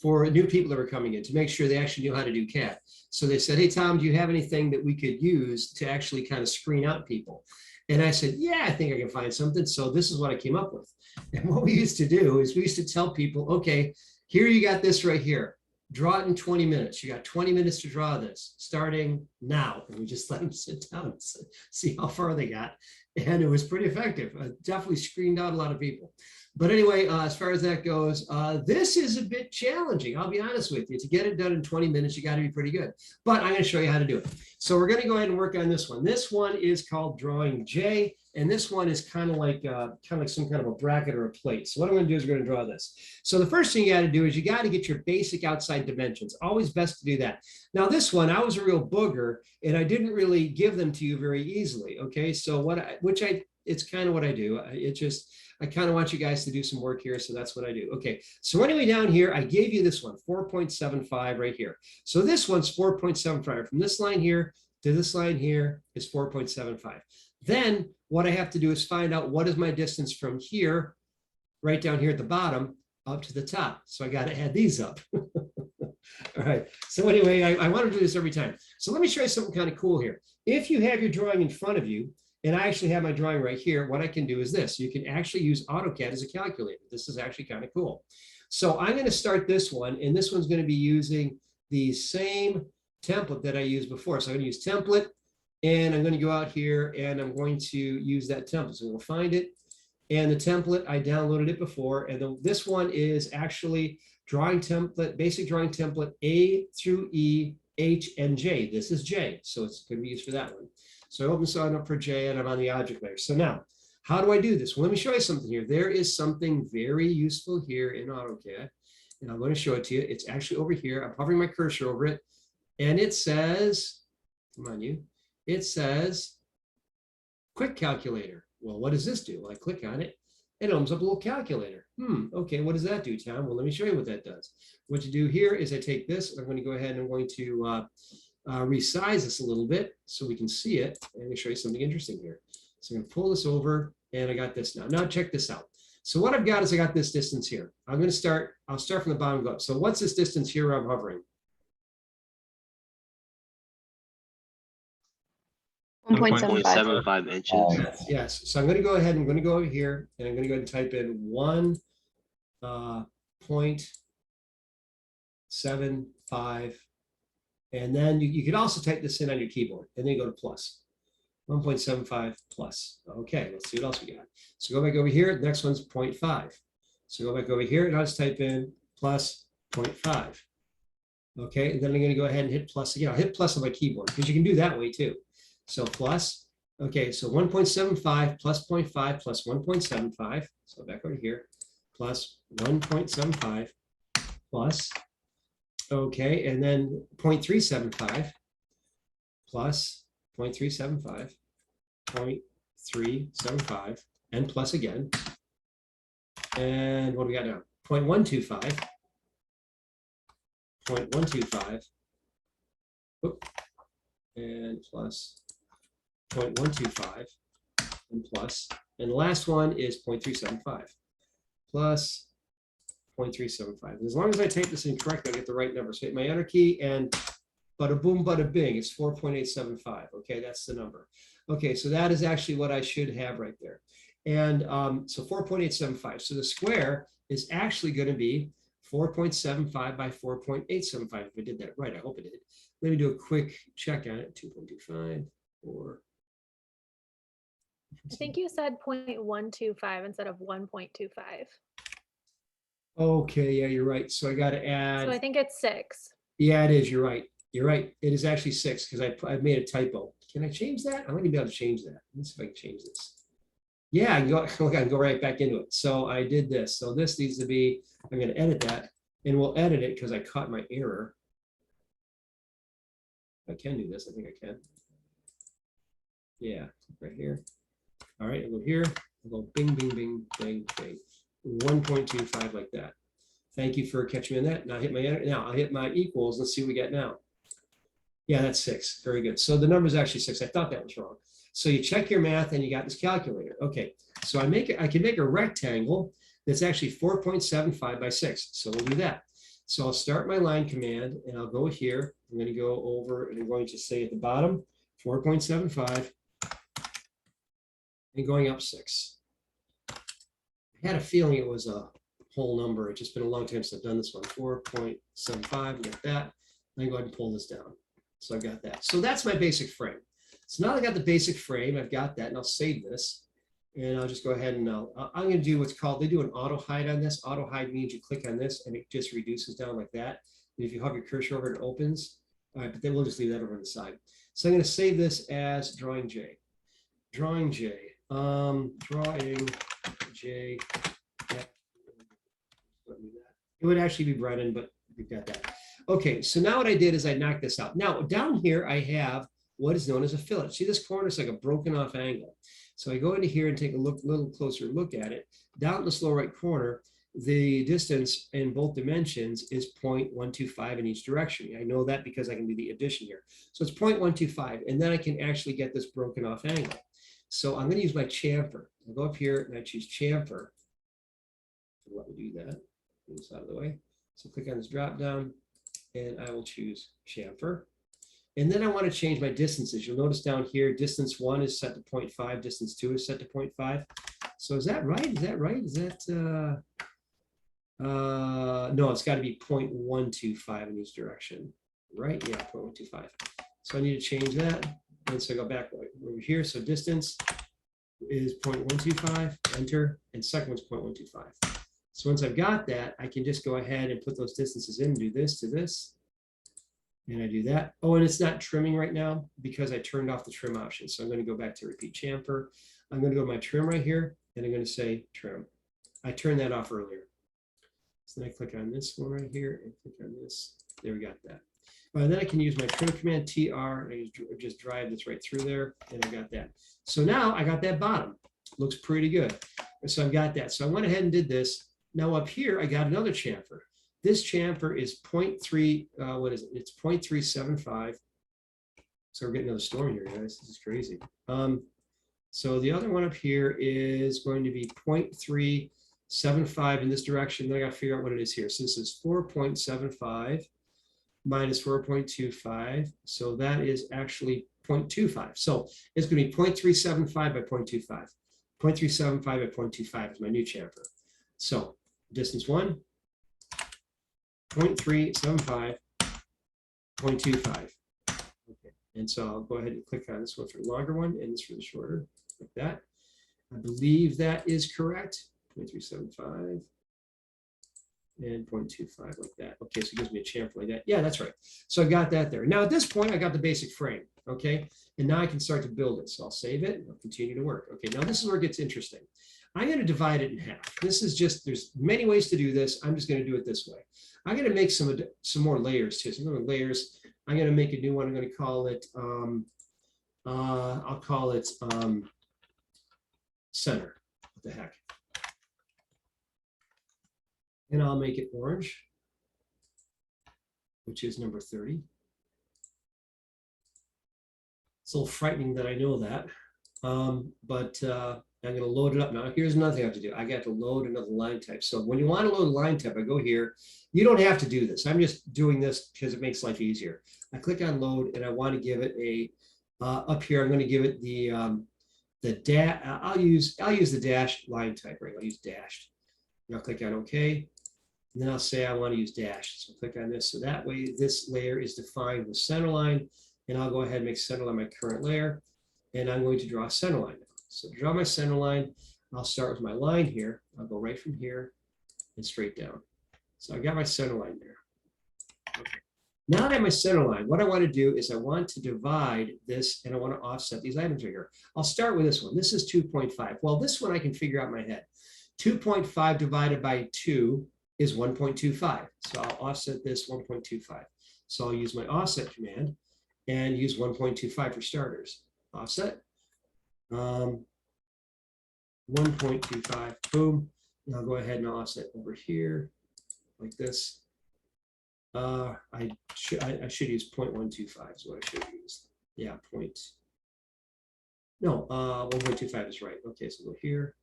for new people that were coming in to make sure they actually knew how to do CAD. So they said, hey, Tom, do you have anything that we could use to actually kind of screen out people? And I said, yeah, I think I can find something. So this is what I came up with. And what we used to do is we used to tell people, okay, here you got this right here. Draw it in 20 minutes. You got 20 minutes to draw this starting now. And we just let them sit down and see how far they got. And it was pretty effective. Definitely screened out a lot of people. But anyway, as far as that goes, this is a bit challenging. I'll be honest with you. To get it done in 20 minutes, you got to be pretty good. But I'm going to show you how to do it. So we're going to go ahead and work on this one. This one is called Drawing J, and this one is kind of like some kind of a bracket or a plate. So what I'm going to do is we're going to draw this. So the first thing you got to do is you got to get your basic outside dimensions. Always best to do that. Now this one, I was a real booger, and I didn't really give them to you very easily. Okay, so it's kind of what I do. I kind of want you guys to do some work here, so that's what I do. Okay, so anyway, down here, I gave you this one, 4.75 right here. So this one's 4.75. From this line here to this line here is 4.75. Then what I have to do is find out what is my distance from here, right down here at the bottom, up to the top. So I got to add these up. All right, so anyway, I want to do this every time. So let me show you something kind of cool here. If you have your drawing in front of you, and I actually have my drawing right here, what I can do is this. You can actually use AutoCAD as a calculator. This is actually kind of cool. So I'm going to start this one, and this one's going to be using the same template that I used before. So I'm going to use template, and I'm going to go out here, and I'm going to use that template. So we'll find it. And the template, I downloaded it before. And this one is actually drawing template, basic drawing template A through E, H, and J. This is J, so it's going to be used for that one. So I open sign up for J, and I'm on the object layer. So now, how do I do this? Well, let me show you something here. There is something very useful here in AutoCAD, and I'm going to show it to you. It's actually over here. I'm hovering my cursor over it, and it says, come on you, it says Quick Calculator. Well, what does this do? Well, I click on it, and it opens up a little calculator. Okay, what does that do, Tom? Well, let me show you what that does. What you do here is I take this, and I'm going to go ahead and I'm going to resize this a little bit so we can see it. And let me show you something interesting here. So I'm going to pull this over, and I got this now. Now check this out. So what I've got is I got this distance here. I'll start from the bottom and go up. So what's this distance here where I'm hovering?
1.75.
0.75 inches.
Yes. So I'm going to go ahead and I'm going to go over here, and I'm going to go ahead and type in 1.75. And then you could also type this in on your keyboard, and then you go to plus. 1.75 plus. Okay, let's see what else we got. So go back over here. The next one's 0.5. So go back over here, and I'll just type in plus 0.5. Okay, and then I'm going to go ahead and hit plus again. I'll hit plus on my keyboard because you can do that way too. So plus, okay, so 1.75 plus 0.5 plus 1.75. So back over here, plus 1.75 plus, okay, and then 0.375 plus 0.375, 0.375, and plus again. And what do we got now? 0.125, 0.125, and plus 0.125, and plus, and the last one is 0.375, plus 0.375. As long as I type this in correctly, I get the right number. So hit my enter key, and bada boom, bada bing, it's 4.875. Okay, that's the number. Okay, so that is actually what I should have right there. And so 4.875. So the square is actually going to be 4.75 by 4.875. If I did that right, I hope it did. Let me do a quick check on it. 2.25 or.
I think you said 0.125 instead of 1.25.
Okay, yeah, you're right. So I got to add.
So I think it's 6.
Yeah, it is. You're right. You're right. It is actually 6 because I made a typo. Can I change that? I'm going to be able to change that. Let's see if I can change this. Yeah, I can go right back into it. So I did this. So this needs to be, I'm going to edit that, and we'll edit it because I caught my error. I can do this. I think I can. Yeah, right here. All right, I'll go here. I'll go bing, bing, bing, bing, bing. 1.25 like that. Thank you for catching me on that. Now I hit my enter. Now I'll hit my equals. Let's see what we got now. Yeah, that's 6. Very good. So the number is actually 6. I thought that was wrong. So you check your math and you got this calculator. Okay, so I can make a rectangle that's actually 4.75 by 6. So we'll do that. So I'll start my line command and I'll go here. I'm going to go over and I'm going to say at the bottom 4.75 and going up 6. I had a feeling it was a whole number. It's just been a long time since I've done this one. 4.75, get that. Then go ahead and pull this down. So I got that. So that's my basic frame. So now I got the basic frame. I've got that and I'll save this. And I'll just go ahead and I'm going to do what's called, they do an auto hide on this. Auto hide means you click on this and it just reduces down like that. And if you hover your cursor over, it opens. All right, but then we'll just leave that over on the side. So I'm going to save this as drawing J. Drawing J. Drawing J. It would actually be Brennan, but we've got that. Okay, so now what I did is I knocked this out. Now down here I have what is known as a fillet. See this corner is like a broken off angle. So I go into here and take a little closer look at it. Down in this lower right corner, the distance in both dimensions is 0.125 in each direction. I know that because I can do the addition here. So it's 0.125, and then I can actually get this broken off angle. So I'm going to use my chamfer. I'll go up here and I choose chamfer. Let me do that. Move this out of the way. So click on this drop down, and I will choose chamfer. And then I want to change my distances. You'll notice down here, distance 1 is set to 0.5, distance 2 is set to 0.5. So is that right? Is that right? Is that, no, it's got to be 0.125 in each direction, right? Yeah, 0.125. So I need to change that. And so I go back over here. So distance is 0.125, enter, and second one's 0.125. So once I've got that, I can just go ahead and put those distances in, do this to this. And I do that. Oh, and it's not trimming right now because I turned off the trim option. So I'm going to go back to repeat chamfer. I'm going to go to my trim right here, and I'm going to say trim. I turned that off earlier. So then I click on this one right here and click on this. There we got that. And then I can use my trim command TR and I just drive this right through there, and I got that. So now I got that bottom. Looks pretty good. So I've got that. So I went ahead and did this. Now up here, I got another chamfer. This chamfer is 0.3, what is it? It's 0.375. So we're getting another storm here, guys. This is crazy. So the other one up here is going to be 0.375 in this direction. Then I got to figure out what it is here. So this is 4.75 minus 4.25. So that is actually 0.25. So it's going to be 0.375 by 0.25. 0.375 by 0.25 is my new chamfer. So distance 1. 0.375, 0.25. Okay, and so I'll go ahead and click on this one for the longer one and this for the shorter, like that. I believe that is correct. 0.375 and 0.25 like that. Okay, so it gives me a chamfer like that. Yeah, that's right. So I got that there. Now at this point, I got the basic frame. Okay, and now I can start to build it. So I'll save it and I'll continue to work. Okay, now this is where it gets interesting. I'm going to divide it in half. This is just, there's many ways to do this. I'm just going to do it this way. I'm going to make some more layers too. Some more layers. I'm going to make a new one. I'm going to call it, I'll call it center. What the heck? And I'll make it orange, which is number 30. It's a little frightening that I know that, but I'm going to load it up. Now, here's another thing I have to do. I got to load another line type. So when you want to load a line type, I go here. You don't have to do this. I'm just doing this because it makes life easier. I click on load and I want to give it a, up here, I'm going to give it the dash. I'll use the dash line type, right? I'll use dashed. And I'll click on OK. And then I'll say I want to use dash. So click on this. So that way this layer is defined with center line. And I'll go ahead and make center line my current layer. And I'm going to draw a center line. So to draw my center line, I'll start with my line here. I'll go right from here and straight down. So I got my center line there. Okay. Now that I have my center line, what I want to do is I want to divide this and I want to offset these items right here. I'll start with this one. This is 2.5. Well, this one I can figure out in my head. 2.5 divided by 2 is 1.25. So I'll offset this 1.25. So I'll use my offset command and use 1.25 for starters. Offset. 1.25, boom. And I'll go ahead and offset over here like this. I should use 0.125 is what I should use. Yeah, No, 1.25 is right. Okay, so go here.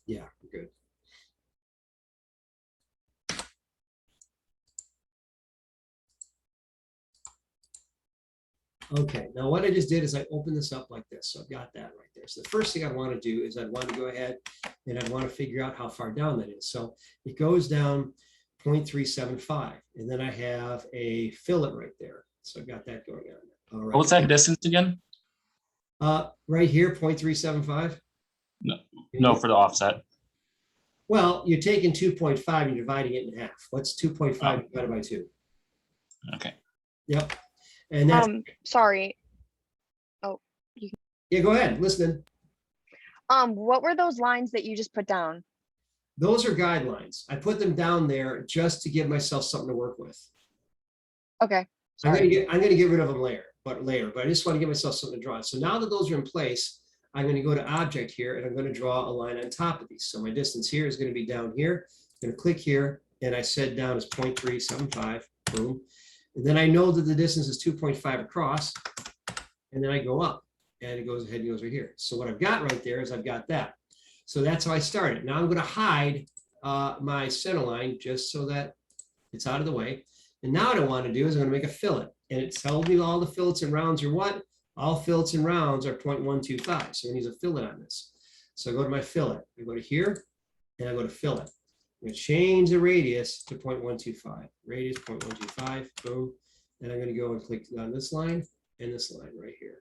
Yeah, we're good. Okay, now what I just did is I opened this up like this. So I've got that right there. So the first thing I want to do is I'd want to go ahead and I'd want to figure out how far down that is. So it goes down 0.375, and then I have a fillet right there. So I've got that going on. All right.
What's that distance again?
Right here, 0.375.
No, for the offset.
Well, you're taking 2.5 and you're dividing it in half. What's 2.5
Oh.
divided by 2?
Okay.
Yep. And that's,
Sorry.
yeah, go ahead, listening.
What were those lines that you just put down?
Those are guidelines. I put them down there just to give myself something to work with.
Okay.
I'm
Sorry.
gonna get rid of them later, but I just want to give myself something to draw. So now that those are in place, I'm going to go to object here and I'm going to draw a line on top of these. So my distance here is going to be down here. I'm going to click here and I said down is 0.375, boom. And then I know that the distance is 2.5 across, and then I go up and it goes ahead and goes right here. So what I've got right there is I've got that. So that's how I started. Now I'm going to hide my center line just so that it's out of the way. And now what I want to do is I'm going to make a fillet, and it tells me all the fillets and rounds are what? All fillets and rounds are 0.125. So I'm going to use a fillet on this. So I go to my fillet. I go to here and I go to fillet. I'm going to change the radius to 0.125. Radius 0.125, boom. And I'm going to go and click on this line and this line right here.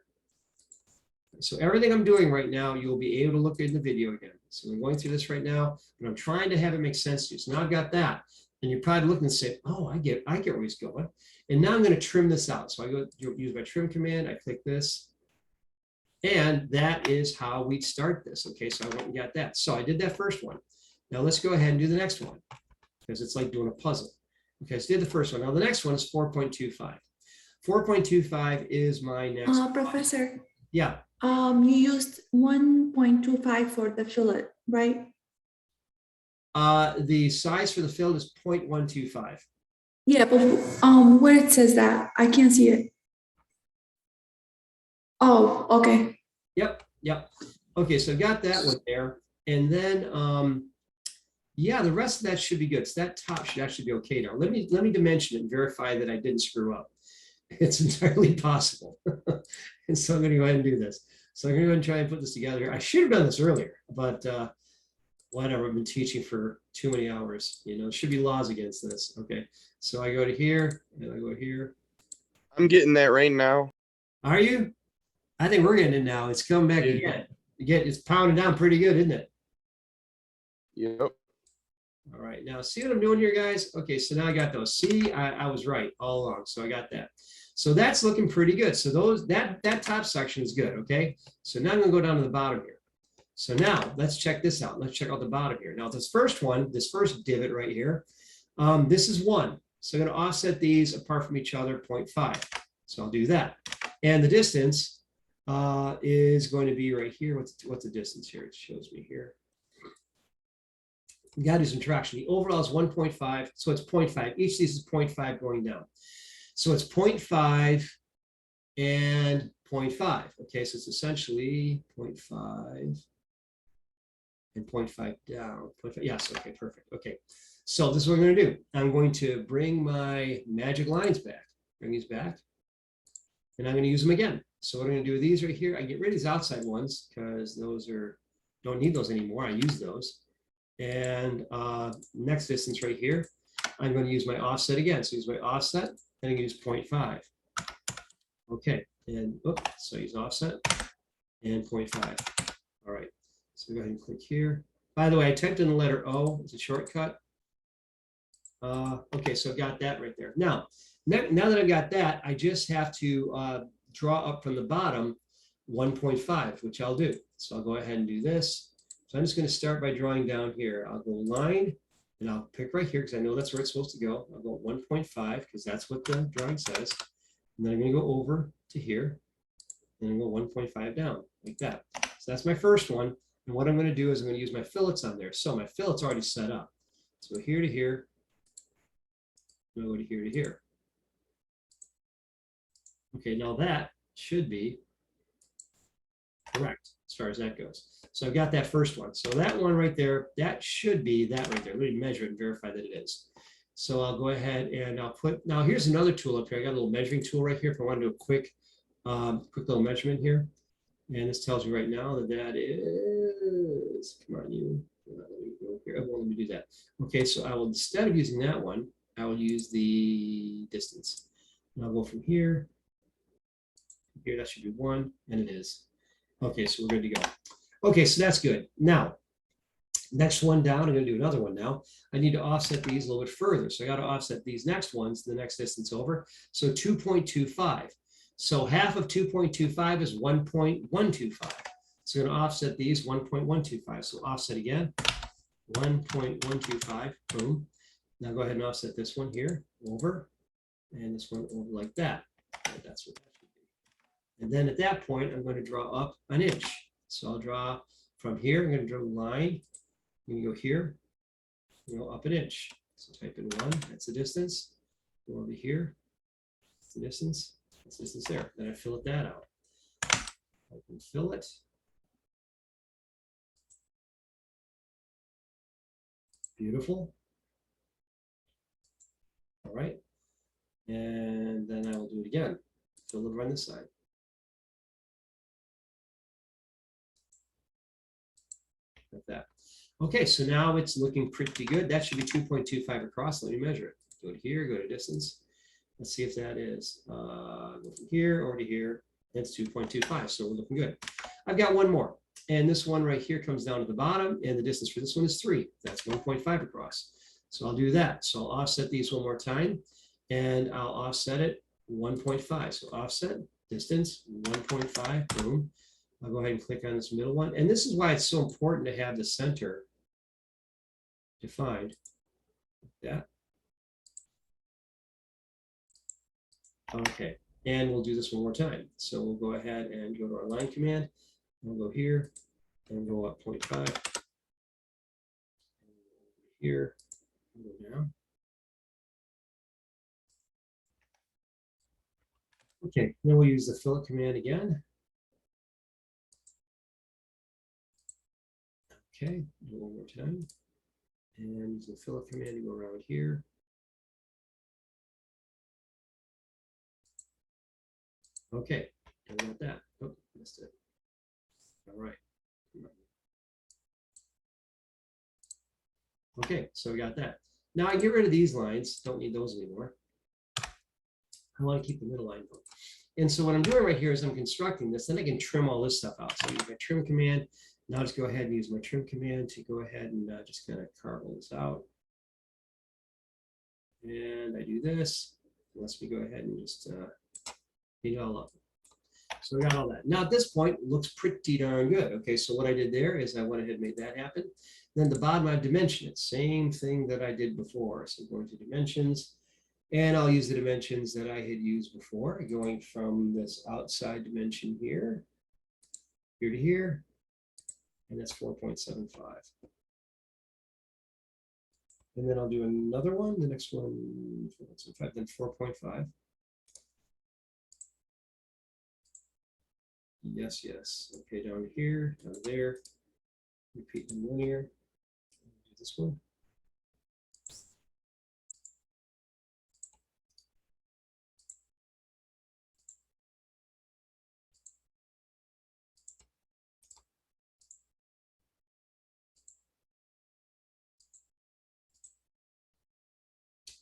So everything I'm doing right now, you'll be able to look in the video again. So I'm going through this right now, but I'm trying to have it make sense to you. So now I've got that. And you're probably looking and say, oh, I get where he's going. And now I'm going to trim this out. So I go use my trim command. I click this. And that is how we start this. Okay, so I went and got that. So I did that first one. Now let's go ahead and do the next one, because it's like doing a puzzle. Okay, so I did the first one. Now the next one is 4.25. 4.25 is my next.
Professor,
Yeah.
you used 1.25 for the fillet, right?
The size for the fillet is 0.125.
Yeah, but where it says that, I can't see it. Oh, okay.
Yep. Okay, so I've got that one there. And then, yeah, the rest of that should be good. So that top should actually be okay now. Let me dimension it and verify that I didn't screw up. It's entirely possible. And so I'm going to go ahead and do this. So I'm going to go ahead and try and put this together. I should have done this earlier, but whatever, I've been teaching for too many hours. You know, there should be laws against this. Okay, so I go to here and I go here.
I'm getting that right now.
Are you? I think we're getting it now. It's coming back again. It's pounding down pretty good, isn't it?
Yep.
All right, now see what I'm doing here, guys? Okay, so now I got those. See, I was right all along, so I got that. So that's looking pretty good. So that top section is good, okay? So now I'm gonna go down to the bottom here. So now let's check this out. Let's check out the bottom here. Now this first one, this first divot right here, this is 1. So I'm gonna offset these apart from each other 0.5. So I'll do that. And the distance is going to be right here. What's the distance here? It shows me here. You got to do some subtraction. The overall is 1.5, so it's 0.5. Each of these is 0.5 going down. So it's 0.5 and 0.5. Okay, so it's essentially 0.5 and 0.5 down. 0.5. Yes, okay, perfect. Okay, so this is what I'm going to do. I'm going to bring my magic lines back. Bring these back. And I'm going to use them again. So what I'm going to do with these right here, I get rid of these outside ones because those don't need those anymore. I use those. And next distance right here, I'm going to use my offset again. So use my offset, and I'm going to use 0.5. Okay, and so use offset and 0.5. All right, so go ahead and click here. By the way, I typed in the letter O. It's a shortcut. Okay, so I've got that right there. Now that I've got that, I just have to draw up from the bottom 1.5, which I'll do. So I'll go ahead and do this. So I'm just going to start by drawing down here. I'll go line, and I'll pick right here because I know that's where it's supposed to go. I'll go 1.5 because that's what the drawing says. And then I'm going to go over to here, and I'm going to go 1.5 down like that. So that's my first one. And what I'm going to do is I'm going to use my fillets on there. So my fillet's already set up. So here to here, go to here to here. Okay, now that should be correct as far as that goes. So I've got that first one. So that one right there, that should be that right there. Let me measure it and verify that it is. So I'll go ahead and I'll put, now here's another tool up here. I got a little measuring tool right here if I want to do a quick little measurement here. And this tells me right now that that is, come on, you, let me go here. Let me do that. Okay, so I will, instead of using that one, I will use the distance. And I'll go from here. Here, that should be 1, and it is. Okay, so we're good to go. Okay, so that's good. Now, next one down, I'm going to do another one now. I need to offset these a little bit further. So I got to offset these next ones, the next distance over. So 2.25. So half of 2.25 is 1.125. So I'm going to offset these 1.125. So offset again, 1.125, boom. Now go ahead and offset this one here over, and this one over like that. And that's what that should be. And then at that point, I'm going to draw up an inch. So I'll draw from here, I'm going to draw a line. I'm going to go here, go up an inch. So type in 1, that's the distance. Go over here, that's the distance. That's the distance there. Then I fill that out. I can fill it. Beautiful. All right. And then I will do it again. Fill it on this side. Like that. Okay, so now it's looking pretty good. That should be 2.25 across. Let me measure it. Go to here, go to distance. Let's see if that is, go from here over to here. That's 2.25, so we're looking good. I've got one more, and this one right here comes down to the bottom, and the distance for this one is 3. That's 1.5 across. So I'll do that. So I'll offset these one more time, and I'll offset it 1.5. So offset, distance, 1.5, boom. I'll go ahead and click on this middle one. And this is why it's so important to have the center defined like that. Okay, and we'll do this one more time. So we'll go ahead and go to our line command. We'll go here and go up 0.5. Here, go down. Okay, then we'll use the fillet command again. Okay, do it one more time. And use the fillet command to go around here. Okay, don't want that. Oh, missed it. All right. Okay, so we got that. Now I get rid of these lines. Don't need those anymore. I want to keep the middle line going. And so what I'm doing right here is I'm constructing this. Then I can trim all this stuff out. So I use my trim command. Now just go ahead and use my trim command to go ahead and just kind of carve all this out. And I do this. Let's me go ahead and just clean it all up. So we got all that. Now at this point, it looks pretty darn good. Okay, so what I did there is I went ahead and made that happen. Then the bottom, I dimension it. Same thing that I did before. So going to dimensions, and I'll use the dimensions that I had used before, going from this outside dimension here, here to here, and that's 4.75. And then I'll do another one, the next one, 4.75, then 4.5. Yes, yes. Okay, down here, down there. Repeat in linear. Do this one.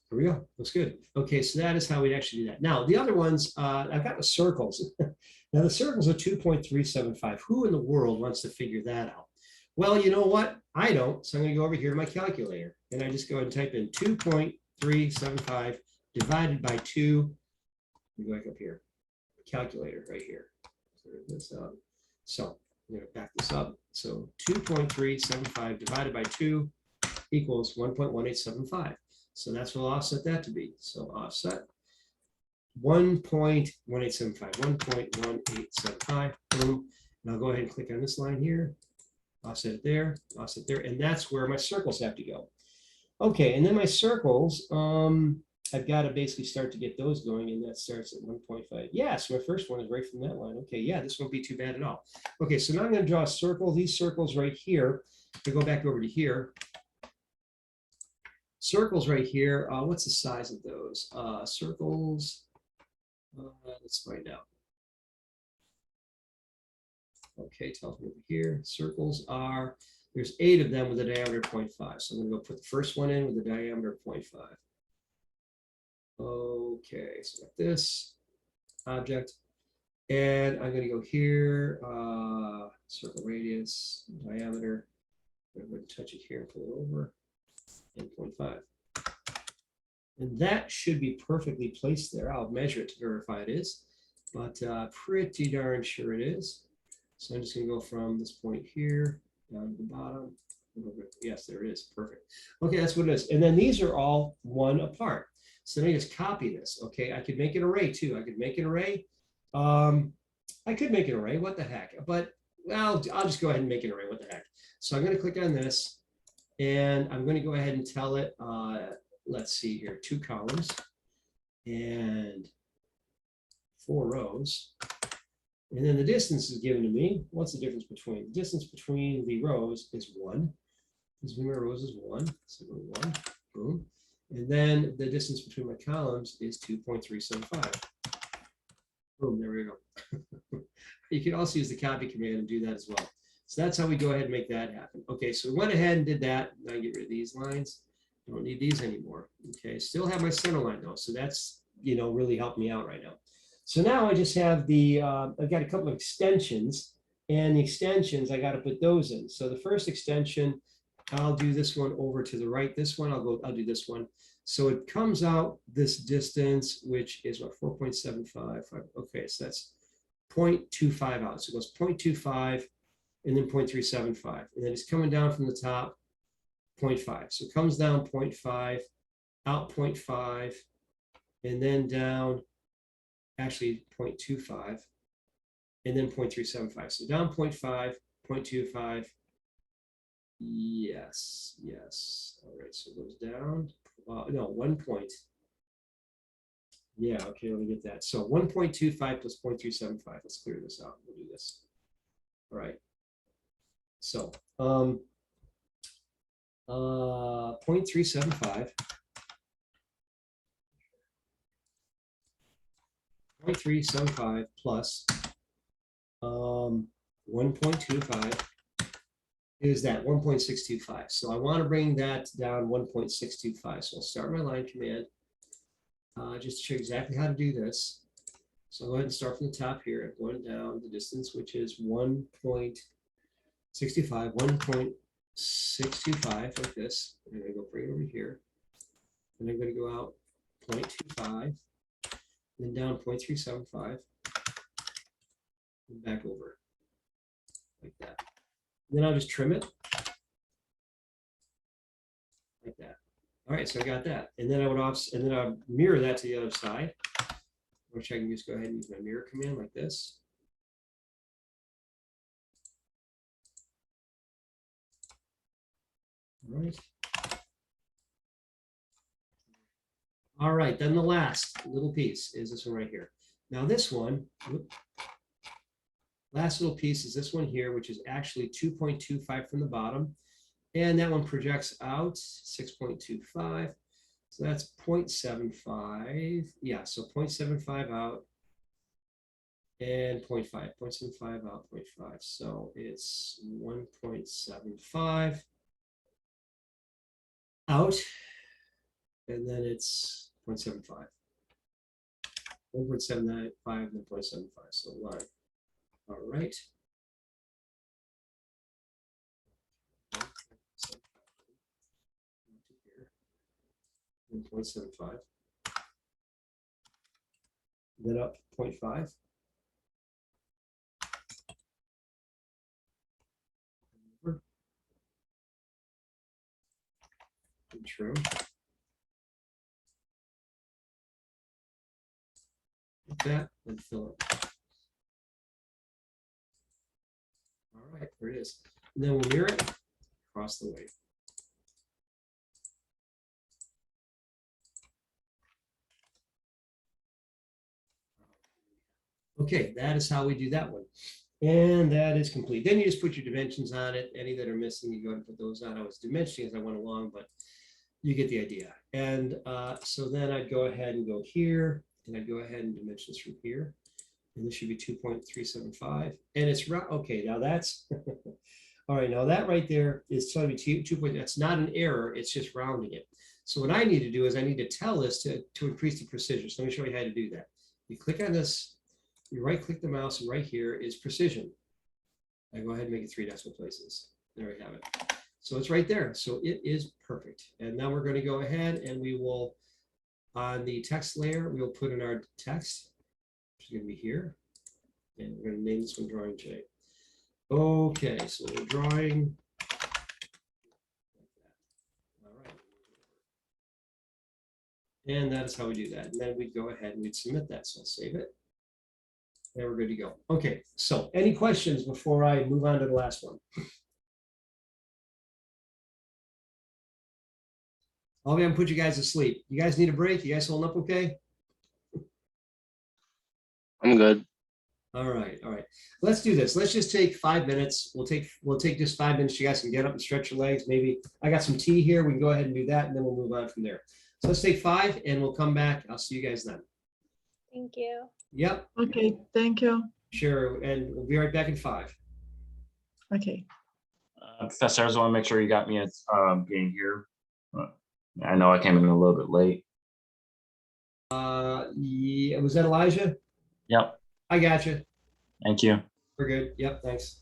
Here we go. Looks good. Okay, so that is how we actually do that. Now, the other ones, I've got the circles. Now, the circles are 2.375. Who in the world wants to figure that out? Well, you know what? I don't. So I'm going to go over here to my calculator. And I just go ahead and type in 2.375 divided by 2. Let me go back up here. Calculator right here. So I'm going to back this up. So 2.375 divided by 2 equals 1.1875. So that's what I'll offset that to be. So offset 1.1875, 1.1875, boom. And I'll go ahead and click on this line here, offset it there, and that's where my circles have to go. Okay, and then my circles, I've got to basically start to get those going, and that starts at 1.5. Yeah, so my first one is right from that line. Okay, yeah, this won't be too bad at all. Okay, so now I'm going to draw a circle. These circles right here, to go back over to here. Circles right here, what's the size of those? Circles, let's find out. Okay, tells me over here, circles are, there's 8 of them with a diameter of 0.5. So I'm going to go put the first one in with a diameter of 0.5. Okay, so like this object, and I'm going to go here, circle radius, diameter. I'm going to touch it here and pull it over, and 0.5. And that should be perfectly placed there. I'll measure it to verify it is, but pretty darn sure it is. So I'm just going to go from this point here down to the bottom. Yes, there it is. Perfect. Okay, that's what it is. And then these are all 1 apart. So let me just copy this. Okay, I could make an array too. I could make an array. I could make an array. What the heck? But well, I'll just go ahead and make an array. What the heck? So I'm going to click on this, and I'm going to go ahead and tell it. Let's see here, 2 columns and 4 rows. And then the distance is given to me. What's the difference between? The distance between the rows is 1. Between my rows is 1. So 1, boom. And then the distance between my columns is 2.375. Boom, there we go. You can also use the copy command and do that as well. So that's how we go ahead and make that happen. Okay, so we went ahead and did that. Now I get rid of these lines. Don't need these anymore. Okay, still have my center line though. So that's, really helped me out right now. So now I just have the, I've got a couple of extensions, and the extensions, I got to put those in. So the first extension, I'll do this one over to the right. This one, I'll do this one. So it comes out this distance, which is what, 4.755. Okay, so that's 0.25 out. So it goes 0.25 and then 0.375. And then it's coming down from the top, 0.5. So it comes down 0.5, out 0.5, and then down, actually 0.25, and then 0.375. So down 0.5, 0.25. Yes. All right, so it goes down. No, 1 point. Yeah, okay, let me get that. So 1.25 plus 0.375. Let's clear this out. We'll do this. All right. So 0.375. 0.375 plus 1.25 is that 1.625. So I want to bring that down 1.625. So I'll start my line command just to show you exactly how to do this. So I'll go ahead and start from the top here and going down the distance, which is 1.65, 1.625 like this. And I'm going to go bring it over here. And I'm going to go out 0.25. Then down 0.375 and back over like that. And then I'll just trim it like that. All right, so I got that. And then I would mirror that to the other side, which I can just go ahead and use my mirror command like this. All right. All right, then the last little piece is this one right here. Now this one, last little piece is this one here, which is actually 2.25 from the bottom. And that one projects out 6.25. So that's 0.75. Yeah, so 0.75 out and 0.5, 0.75 out, 0.5. So it's 1.75 out. And then it's 0.75. 1.795 and then 0.75. So line. All right. 0.75. Then up 0.5. And trim. Like that, and fill it. All right, there it is. And then we'll mirror it across the way. Okay, that is how we do that one. And that is complete. Then you just put your dimensions on it. Any that are missing, you go ahead and put those on. I was dimensioning as I went along, but you get the idea. And so then I'd go ahead and go here, and I'd go ahead and dimensions from here. And this should be 2.375. And it's right. Okay, now that's all right. Now that right there is telling me 2. That's not an error, it's just rounding it. So what I need to do is I need to tell this to increase the precision. So let me show you how to do that. You click on this, you right click the mouse, and right here is precision. I go ahead and make it 3 decimal places. There we have it. So it's right there. So it is perfect. And now we're going to go ahead and we will, on the text layer, we'll put in our text, which is going to be here. And we're going to name this one Drawing J. Okay, so we're drawing. All right. And that is how we do that. And then we'd go ahead and we'd submit that. So I'll save it. And we're good to go. Okay, so any questions before I move on to the last one? I'll be able to put you guys to sleep. You guys need a break? You guys holding up okay?
I'm good.
All right, all right. Let's do this. Let's just take 5 minutes. We'll take just 5 minutes. You guys can get up and stretch your legs. Maybe I got some tea here. We can go ahead and do that, and then we'll move on from there. So let's take 5, and we'll come back. I'll see you guys then.
Thank you.
Yep,
Okay, thank you.
sure. And we'll be right back in 5.
Okay.
Professor, I just want to make sure you got me as being here. I know I came in a little bit late.
Yeah, was that Elijah?
Yep.
I got you.
Thank you.
We're good. Yep, thanks.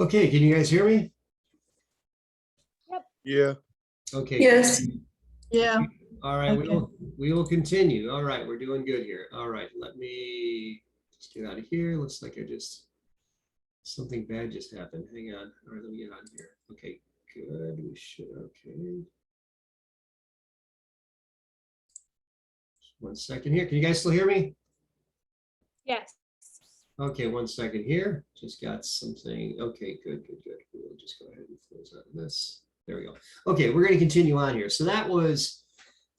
Okay, can you guys hear me?
Yeah.
Okay.
Yes.
Yeah.
All right,
Okay.
we will continue. All right, we're doing good here. All right, let me just get out of here. Looks like something bad just happened. Hang on. All right, let me get on here. Okay, good. We should, okay. Just 1 second here. Can you guys still hear me?
Yes.
Okay, 1 second here. Just got something. Okay, good. We'll just go ahead and close out of this. There we go. Okay, we're going to continue on here. So that was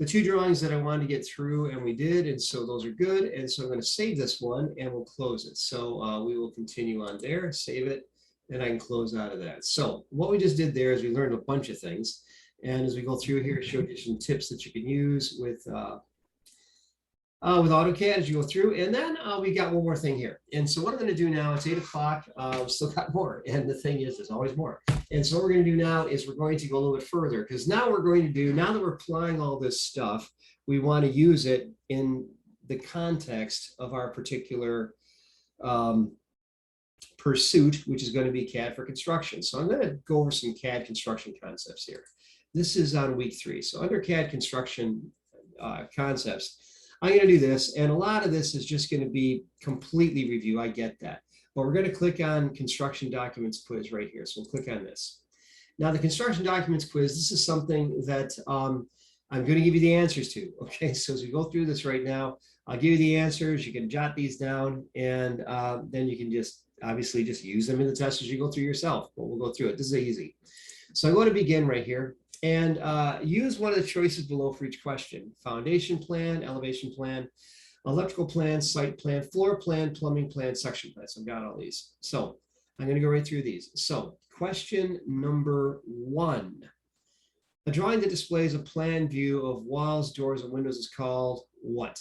the 2 drawings that I wanted to get through, and we did. And so those are good. And so I'm going to save this one and we'll close it. So we will continue on there, save it, and I can close out of that. So what we just did there is we learned a bunch of things. And as we go through here, it showed you some tips that you can use with AutoCAD as you go through. And then we got one more thing here. And so what I'm going to do now, it's 8 o'clock. We've still got more. And the thing is, there's always more. And so what we're going to do now is we're going to go a little bit further, because now we're going to do, now that we're applying all this stuff, we want to use it in the context of our particular pursuit, which is going to be CAD for construction. So I'm going to go over some CAD construction concepts here. This is on week 3. So under CAD construction concepts, I'm going to do this, and a lot of this is just going to be completely review. I get that. But we're going to click on construction documents quiz right here. So we'll click on this. Now the construction documents quiz, this is something that I'm going to give you the answers to. Okay, so as we go through this right now, I'll give you the answers. You can jot these down, and then you can just obviously just use them in the test as you go through yourself. But we'll go through it. This is easy. So I go to begin right here. And use one of the choices below for each question: foundation plan, elevation plan, electrical plan, site plan, floor plan, plumbing plan, section plan. So I've got all these. So I'm going to go right through these. So question number 1. A drawing that displays a plan view of walls, doors, and windows is called what?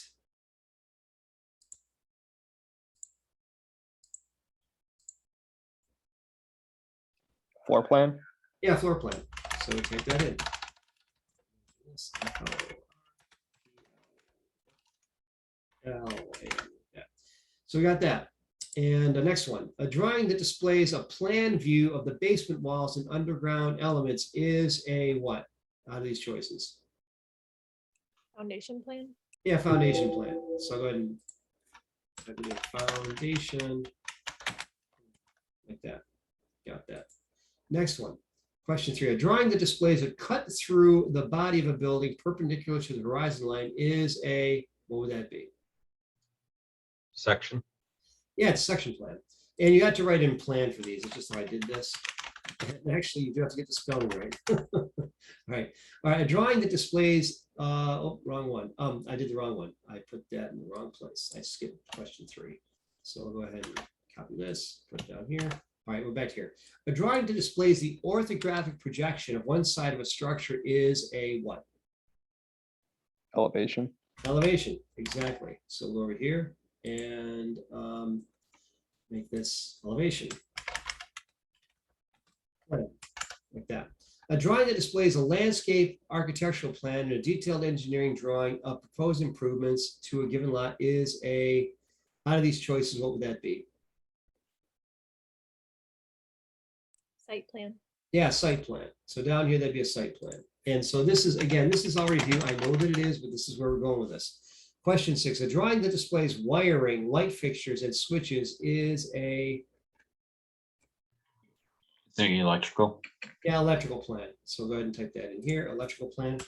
Floor plan.
Yeah, floor plan. So we type that in. So we got that. And the next one, a drawing that displays a plan view of the basement walls and underground elements is a what? Out of these choices?
Foundation plan.
Yeah, foundation plan. So I'll go ahead and type in foundation, like that. Got that. Next one. Question 3, a drawing that displays a cut through the body of a building perpendicular to the horizon line is a, what would that be?
Section.
Yeah, it's section plan. And you have to write in plan for these. It's just how I did this. And actually, you do have to get the spelling right. All right, a drawing that displays, oh, wrong one. I did the wrong one. I put that in the wrong place. I skipped question 3. So I'll go ahead and copy this, put it down here. All right, we're back here. A drawing that displays the orthographic projection of one side of a structure is a what?
Elevation.
Elevation, exactly. So we'll go over here and make this elevation. Like that. A drawing that displays a landscape architectural plan and a detailed engineering drawing of proposed improvements to a given lot is a, out of these choices, what would that be?
Site plan.
Yeah, site plan. So down here, that'd be a site plan. And so this is, again, this is already review. I know that it is, but this is where we're going with this. Question 6, a drawing that displays wiring, light fixtures, and switches is a,
Thinking electrical.
yeah, electrical plan. So go ahead and type that in here, electrical plan.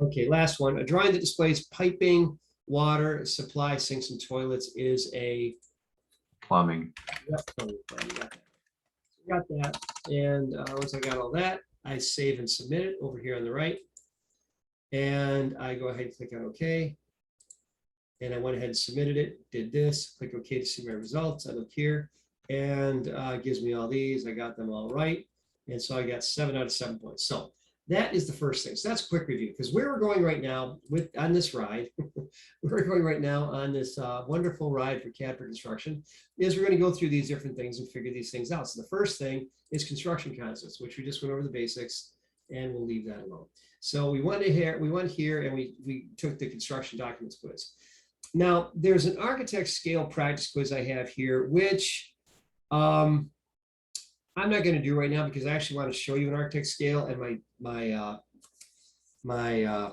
Okay, last one. A drawing that displays piping, water, supply, sinks, and toilets is a
Plumbing.
yep, plumbing plan. You got that. Got that. And once I got all that, I save and submit it over here on the right. And I go ahead and click on OK. And I went ahead and submitted it, did this, click OK to see my results. I look here and it gives me all these. I got them all right. And so I got 7 out of 7 points. So that is the first thing. So that's a quick review, because where we're going right now on this ride, we're going right now on this wonderful ride for CAD for construction, is we're going to go through these different things and figure these things out. So the first thing is construction concepts, which we just went over the basics, and we'll leave that alone. So we went here and we took the construction documents quiz. Now there's an architect scale practice quiz I have here, which I'm not going to do right now because I actually want to show you an architect scale, and my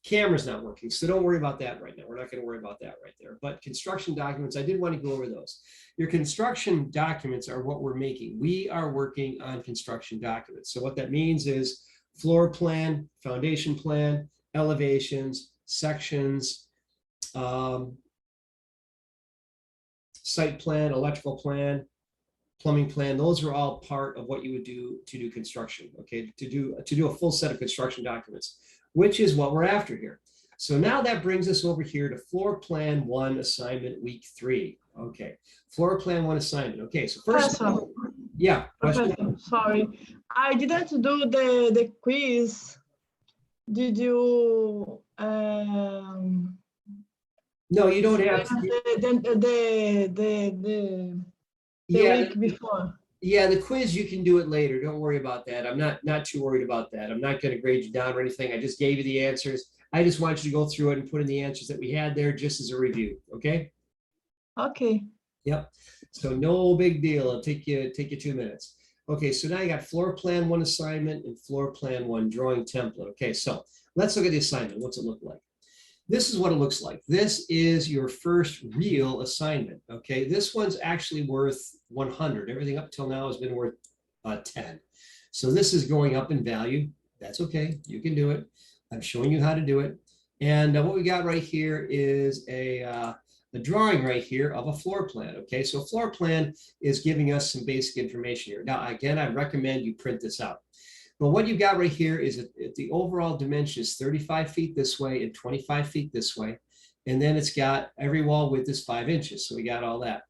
camera's not working. So don't worry about that right now. We're not going to worry about that right there. But construction documents, I did want to go over those. Your construction documents are what we're making. We are working on construction documents. So what that means is floor plan, foundation plan, elevations, sections, site plan, electrical plan, plumbing plan. Those are all part of what you would do to do construction. Okay, to do a full set of construction documents, which is what we're after here. So now that brings us over here to floor plan 1 assignment week 3. Okay, floor plan 1 assignment. Okay, so first,
Professor,
yeah, question.
Professor, sorry, I didn't do the quiz. Did you?
No, you don't have to.
The
Yeah,
week before.
yeah, the quiz, you can do it later. Don't worry about that. I'm not too worried about that. I'm not going to grade you down or anything. I just gave you the answers. I just want you to go through it and put in the answers that we had there just as a review. Okay.
Okay.
Yep. So no big deal. It'll take you 2 minutes. Okay. So now you got floor plan 1 assignment and floor plan 1 drawing template. Okay. So let's look at the assignment. What's it look like? This is what it looks like. This is your first real assignment. Okay, this one's actually worth 100. Everything up till now has been worth 10. So this is going up in value. That's okay. You can do it. I'm showing you how to do it. And what we got right here is a drawing right here of a floor plan. Okay, so a floor plan is giving us some basic information here. Now, again, I recommend you print this out. But what you've got right here is that the overall dimension is 35 feet this way and 25 feet this way. And then it's got every wall width is 5 inches. So we got all that.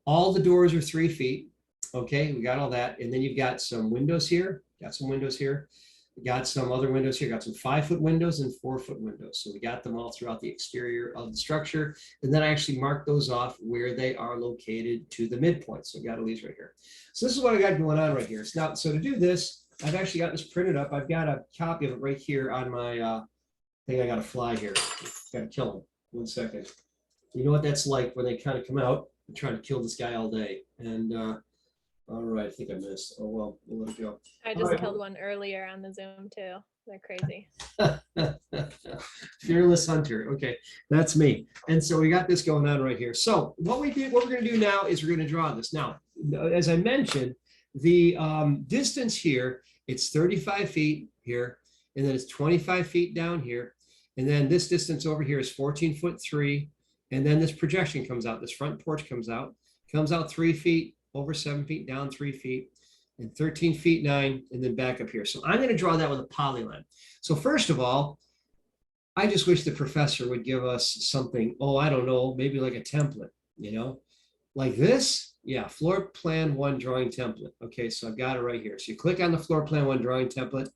All the doors are 3 feet. Okay, we got all that. And then you've got some windows here. Got some windows here. We got some other windows here. Got some 5-foot windows and 4-foot windows. So we got them all throughout the exterior of the structure. And then I actually marked those off where they are located to the midpoint. So we got all these right here. So this is what I got going on right here. So to do this, I've actually got this printed up. I've got a copy of it right here on my thing. I got a fly here. Got to kill him. 1 second. You know what that's like when they kind of come out and try to kill this guy all day. And all right, I think I missed. Oh well, we'll let it go.
I just killed one earlier on the Zoom too. They're crazy.
Fearless hunter. Okay, that's me. And so we got this going on right here. So what we're going to do now is we're going to draw this. Now, as I mentioned, the distance here, it's 35 feet here, and then it's 25 feet down here. And then this distance over here is 14'3". And then this projection comes out, this front porch comes out 3 feet, over 7 feet, down 3 feet, and 13 feet 9, and then back up here. So I'm going to draw that with a polyline. So first of all, I just wish the professor would give us something, oh, I don't know, maybe like a template, you know, like this. Yeah, floor plan 1 drawing template. Okay, so I've got it right here. So you click on the floor plan 1 drawing template,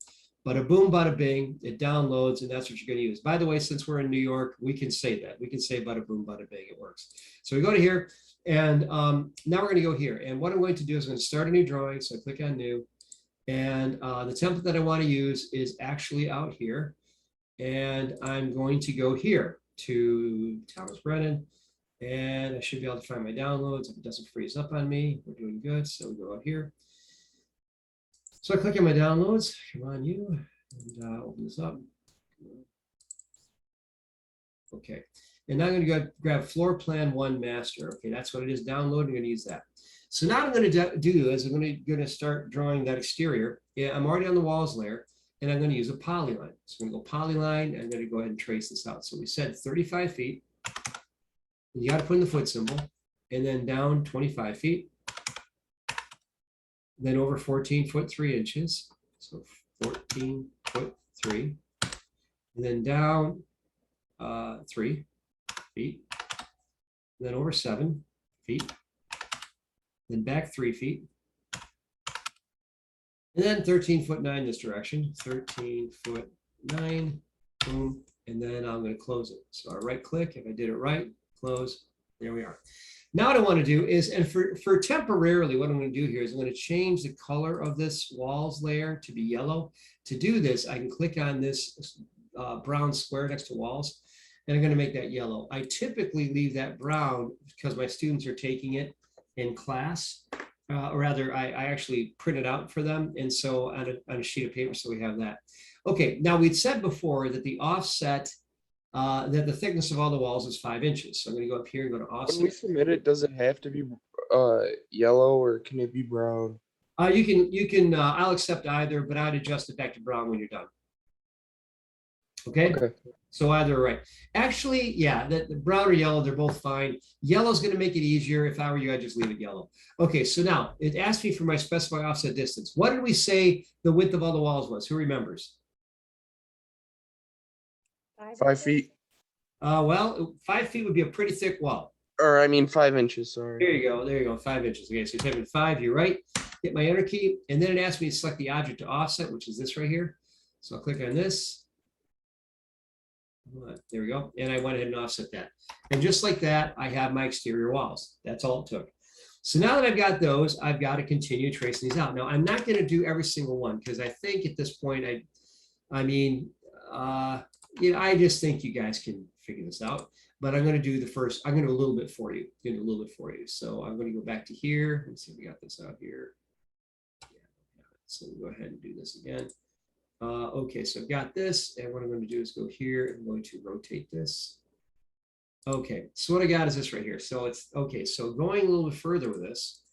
bada boom, bada bing, it downloads, and that's what you're going to use. By the way, since we're in New York, we can say that. We can say bada boom, bada bing, it works. So we go to here, and now we're going to go here. And what I'm going to do is I'm going to start a new drawing. So I click on new, and the template that I want to use is actually out here. And I'm going to go here to Thomas Brennan. And I should be able to find my downloads if it doesn't freeze up on me. We're doing good. So we go out here. So I click on my downloads. Come on, you. And open this up. Okay. And now I'm going to go grab floor plan 1 master. Okay, that's what it is. Download. I'm going to use that. So now what I'm going to do is I'm going to start drawing that exterior. Yeah, I'm already on the walls layer, and I'm going to use a polyline. So I'm going to go polyline. I'm going to go ahead and trace this out. So we said 35 feet. You got to put in the foot symbol, and then down 25 feet, then over 14'3". So 14'3", and then down 3 feet, and then over 7 feet, then back 3 feet, and then 13'9" this direction, 13'9", boom, and then I'm going to close it. So I right click, if I did it right, close, there we are. Now what I want to do is, and for temporarily, what I'm going to do here is I'm going to change the color of this walls layer to be yellow. To do this, I can click on this brown square next to walls, and I'm going to make that yellow. I typically leave that brown because my students are taking it in class. Or rather, I actually printed out for them. And so on a sheet of paper, so we have that. Okay, now we'd said before that the offset, that the thickness of all the walls is 5 inches. So I'm gonna go up here and go to
When we
offset.
submit it, does it have to be yellow or can it be brown?
You can, I'll accept either, but I'd adjust it back to brown when you're done. Okay,
Okay.
so either right. Actually, yeah, the brown or yellow, they're both fine. Yellow's gonna make it easier. If I were you, I'd just leave it yellow. Okay, so now it asked me for my specified offset distance. What did we say the width of all the walls was? Who remembers?
5 feet,
Well, 5 feet would be a pretty thick wall.
or I mean 5 inches, sorry.
There you go, 5 inches. Okay, so you're typing 5, you're right. Hit my enter key, and then it asks me to select the object to offset, which is this right here. So I'll click on this. There we go. And I went ahead and offset that. And just like that, I have my exterior walls. That's all it took. So now that I've got those, I've got to continue tracing these out. Now, I'm not going to do every single one because I think at this point, I mean, I just think you guys can figure this out. But I'm going to do the first, I'm going to do a little bit for you. So I'm going to go back to here. Let's see if we got this out here. Yeah, so we'll go ahead and do this again. Okay, so I've got this, and what I'm going to do is go here. I'm going to rotate this. Okay, so what I got is this right here. So it's okay. So going a little bit further with this,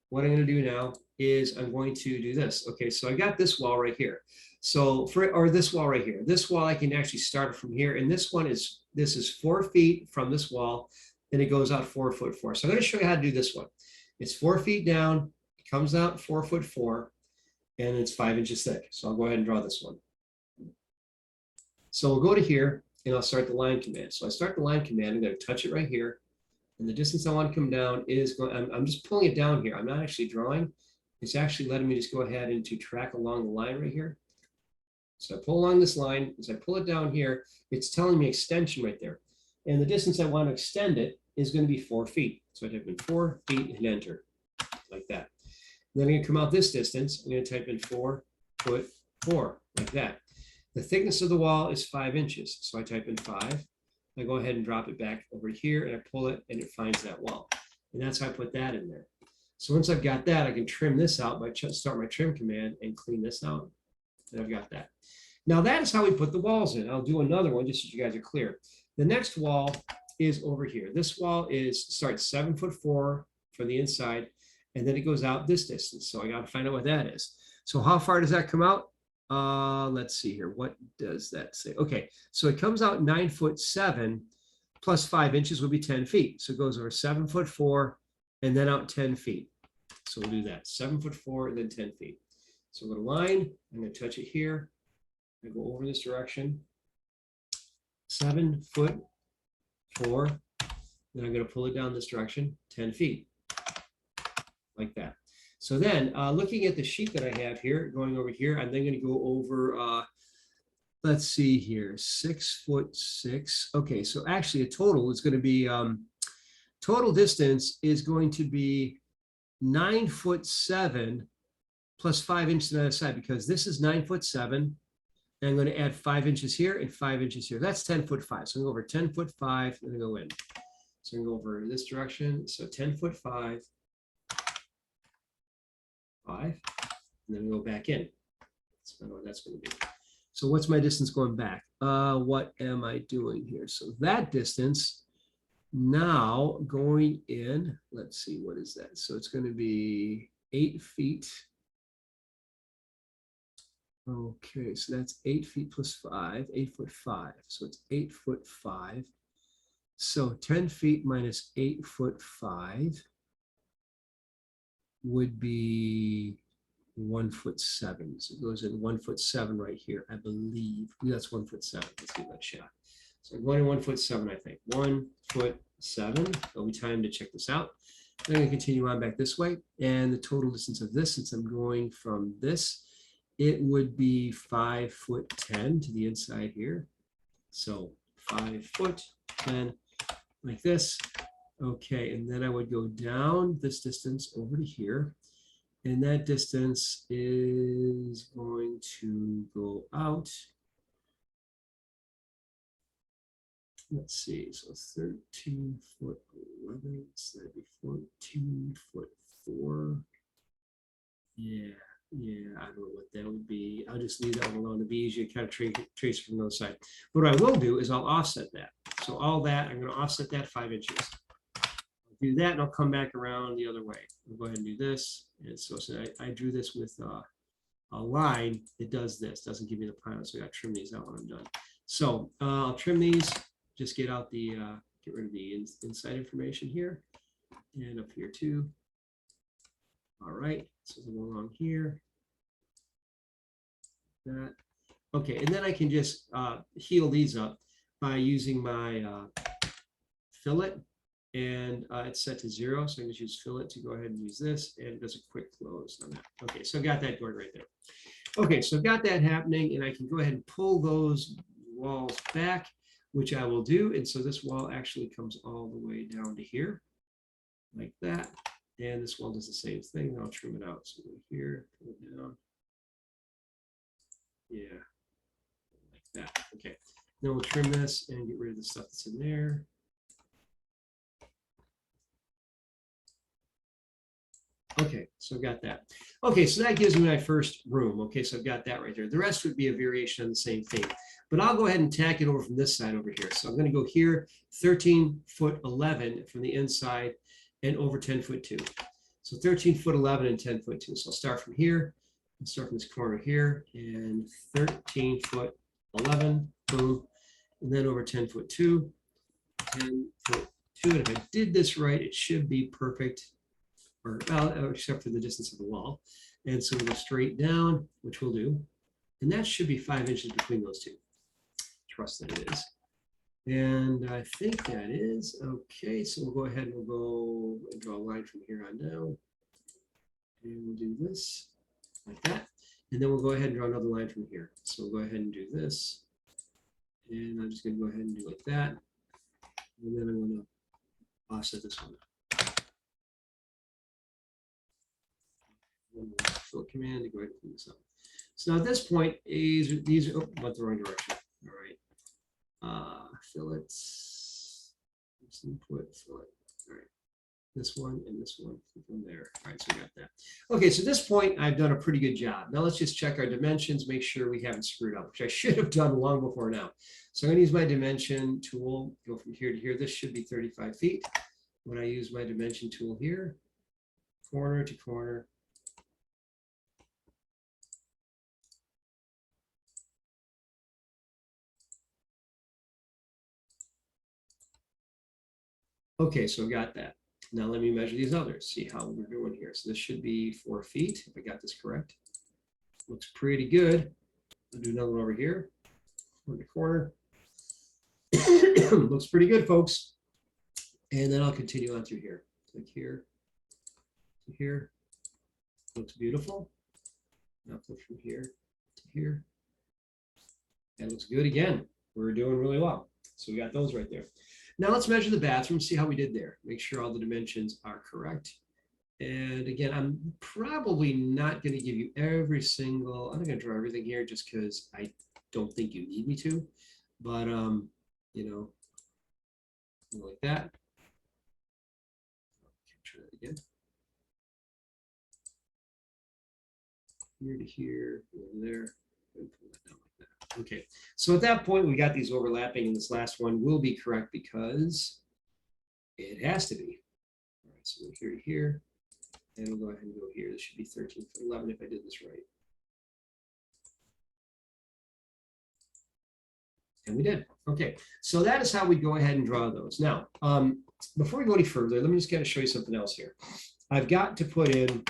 what I'm going to do now is I'm going to do this. Okay, so I got this wall right here. So this wall right here. This wall I can actually start from here, and this is 4 feet from this wall, and it goes out 4 foot 4. So I'm going to show you how to do this one. It's 4 feet down. It comes out 4 foot 4. And it's 5 inches thick. So I'll go ahead and draw this one. So we'll go to here and I'll start the line command. So I start the line command, I'm going to touch it right here. And the distance I want to come down is, I'm just pulling it down here. I'm not actually drawing. It's actually letting me just go ahead and to track along the line right here. So I pull along this line. As I pull it down here, it's telling me extension right there. And the distance I want to extend it is going to be 4 feet. So I type in 4 feet and enter like that. Then I'm going to come out this distance. I'm going to type in 4 foot 4 like that. The thickness of the wall is 5 inches. So I type in 5. I go ahead and drop it back over here and I pull it and it finds that wall. And that's how I put that in there. So once I've got that, I can trim this out by start my trim command and clean this out. And I've got that. Now that is how we put the walls in. I'll do another one just so you guys are clear. The next wall is over here. This wall starts 7 foot 4 from the inside. And then it goes out this distance. So I got to find out what that is. So how far does that come out? Let's see here. What does that say? Okay, so it comes out 9 foot 7 plus 5 inches would be 10 feet. So it goes over 7 foot 4 and then out 10 feet. So we'll do that. 7 foot 4 and then 10 feet. So go to line. I'm going to touch it here. I go over this direction. 7 foot 4. Then I'm going to pull it down this direction. 10 feet. Like that. So then looking at the sheet that I have here, going over here, I'm then going to go over, let's see here, 6 foot 6. Okay, so actually a total is going to be, total distance is going to be 9 foot 7 plus 5 inches on the other side, because this is 9 foot 7. And I'm going to add 5 inches here and 5 inches here. That's 10 foot 5. So I'm going to go over 10 foot 5 and then go in. So I'm going to go over this direction. So 10 foot 5. 5, and then go back in. So I know what that's going to be. So what's my distance going back? What am I doing here? So that distance now going in, let's see, what is that? So it's going to be 8 feet. Okay, so that's 8 feet plus 5, 8 foot 5. So it's 8 foot 5. So 10 feet minus 8 foot 5 would be 1 foot 7. So it goes in 1 foot 7 right here, I believe. That's 1 foot 7. Let's give that a shot. So I'm going in 1 foot 7, I think. 1 foot 7. There'll be time to check this out. I'm going to continue on back this way. And the total distance of this, since I'm going from this, it would be 5 foot 10 to the inside here. So 5 foot 10 like this. Okay, and then I would go down this distance over to here. And that distance is going to go out. Let's see, so 13 foot 11, so that'd be 14 foot 4. Yeah, I don't know what that would be. I'll just leave that one alone to be easier to kind of trace from the other side. What I will do is I'll offset that. So all that, I'm going to offset that 5 inches. I'll do that and I'll come back around the other way. I'll go ahead and do this. And so I drew this with a line that does this, doesn't give me the pilot. So I got to trim these out when I'm done. So I'll trim these, just get out the, get rid of the inside information here and up here too. All right, so we'll go along here. That. Okay, and then I can just heal these up by using my fillet, and it's set to 0, so I can just use fillet to go ahead and use this, and it does a quick close on that. Okay, so I've got that going right there. Okay, so I've got that happening, and I can go ahead and pull those walls back, which I will do, and so this wall actually comes all the way down to here, like that. And this wall does the same thing. I'll trim it out. So go here, pull it down. Yeah, like that. Okay. Then we'll trim this and get rid of the stuff that's in there. Okay, so I've got that. Okay, so that gives me my first room. Okay, so I've got that right there. The rest would be a variation on the same thing. But I'll go ahead and tack it over from this side over here. So I'm going to go here, 13 foot 11 from the inside, and over 10 foot 2. So 13 foot 11 and 10 foot 2. So I'll start from here, and start from this corner here, and 13 foot 11, boom, and then over 10 foot 2, 10 foot 2. And if I did this right, it should be perfect, or well, except for the distance of the wall. And so we'll go straight down, which we'll do. And that should be 5 inches between those two. Trust that it is. And I think that is okay. So we'll go ahead and we'll go and draw a line from here on down. And we'll do this like that. And then we'll go ahead and draw another line from here. So we'll go ahead and do this. And I'm just going to go ahead and do like that. And then I'm going to offset this one. Fill command to go ahead and clean this up. So now at this point, these are oh, went the wrong direction. All right. Fillets, input, fillet. All right, this one and this one from there. All right, so we got that. Okay, so at this point, I've done a pretty good job. Now let's just check our dimensions, make sure we haven't screwed up, which I should have done long before now. So I'm going to use my dimension tool, go from here to here. This should be 35 feet. When I use my dimension tool here, corner to corner. Okay, so I've got that. Now let me measure these others, see how we're doing here. So this should be 4 feet, if I got this correct. Looks pretty good. I'll do another one over here, corner to corner. Looks pretty good, folks. And then I'll continue on through here. Click here to here. Looks beautiful. Now click from here to here. That looks good again. We're doing really well. So we got those right there. Now let's measure the bathroom, see how we did there. Make sure all the dimensions are correct. And again, I'm probably not going to give you every single, I'm not going to draw everything here just because I don't think you need me to. But, you know, like that. Capture that again. Here to here, over there. And pull that down like that. Okay, so at that point, we got these overlapping, and this last one will be correct because it has to be. All right, so we're here to here, and we'll go ahead and go here. This should be 13 foot 11 if I did this right. And we did. Okay, so that is how we go ahead and draw those. Now, before we go any further, let me just kind of show you something else here. I've got to put in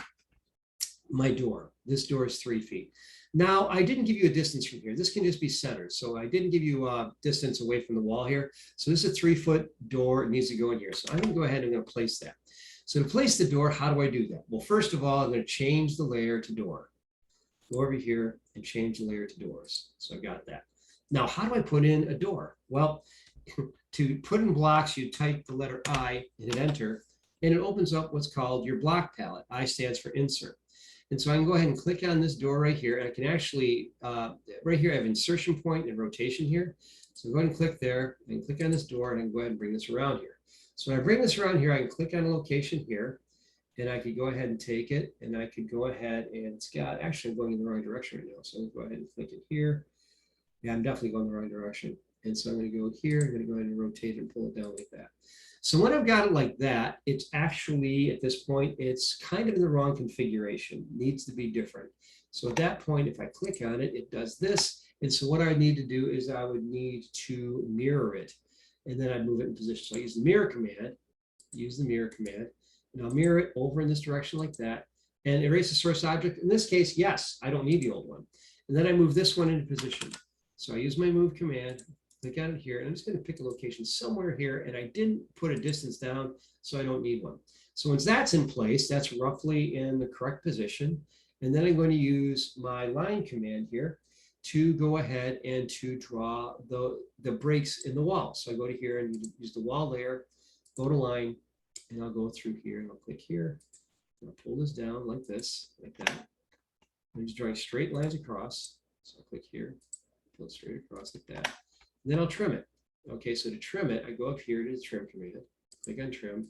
my door. This door is 3 feet. Now, I didn't give you a distance from here. This can just be centered. So I didn't give you a distance away from the wall here. So this is a 3-foot door. It needs to go in here. So I'm going to go ahead and I'm going to place that. So to place the door, how do I do that? Well, first of all, I'm going to change the layer to door. Go over here and change the layer to doors. So I got that. Now, how do I put in a door? Well, to put in blocks, you type the letter I and hit enter, and it opens up what's called your block palette. I stands for insert. And so I can go ahead and click on this door right here. And I can actually, right here, I have insertion point and rotation here. So go ahead and click there and click on this door and I can go ahead and bring this around here. So when I bring this around here, I can click on a location here, and I could go ahead and take it, and I could go ahead and it's got, actually I'm going in the wrong direction right now. So I'll go ahead and click it here. Yeah, I'm definitely going the wrong direction. And so I'm going to go here, I'm going to go ahead and rotate it and pull it down like that. So when I've got it like that, it's actually, at this point, it's kind of in the wrong configuration, needs to be different. So at that point, if I click on it, it does this. And so what I need to do is I would need to mirror it, and then I'd move it in position. So I use the mirror command, and I'll mirror it over in this direction like that, and erase the source object. In this case, yes, I don't need the old one. And then I move this one into position. So I use my move command, click on it here, and I'm just going to pick a location somewhere here, and I didn't put a distance down, so I don't need one. So once that's in place, that's roughly in the correct position. And then I'm going to use my line command here to go ahead and to draw the breaks in the wall. So I go to here and use the wall layer, go to line, and I'll go through here and I'll click here. I'll pull this down like this, like that. I'm just drawing straight lines across. So I'll click here, pull it straight across like that. And then I'll trim it. Okay, so to trim it, I go up here to the trim command, click on trim,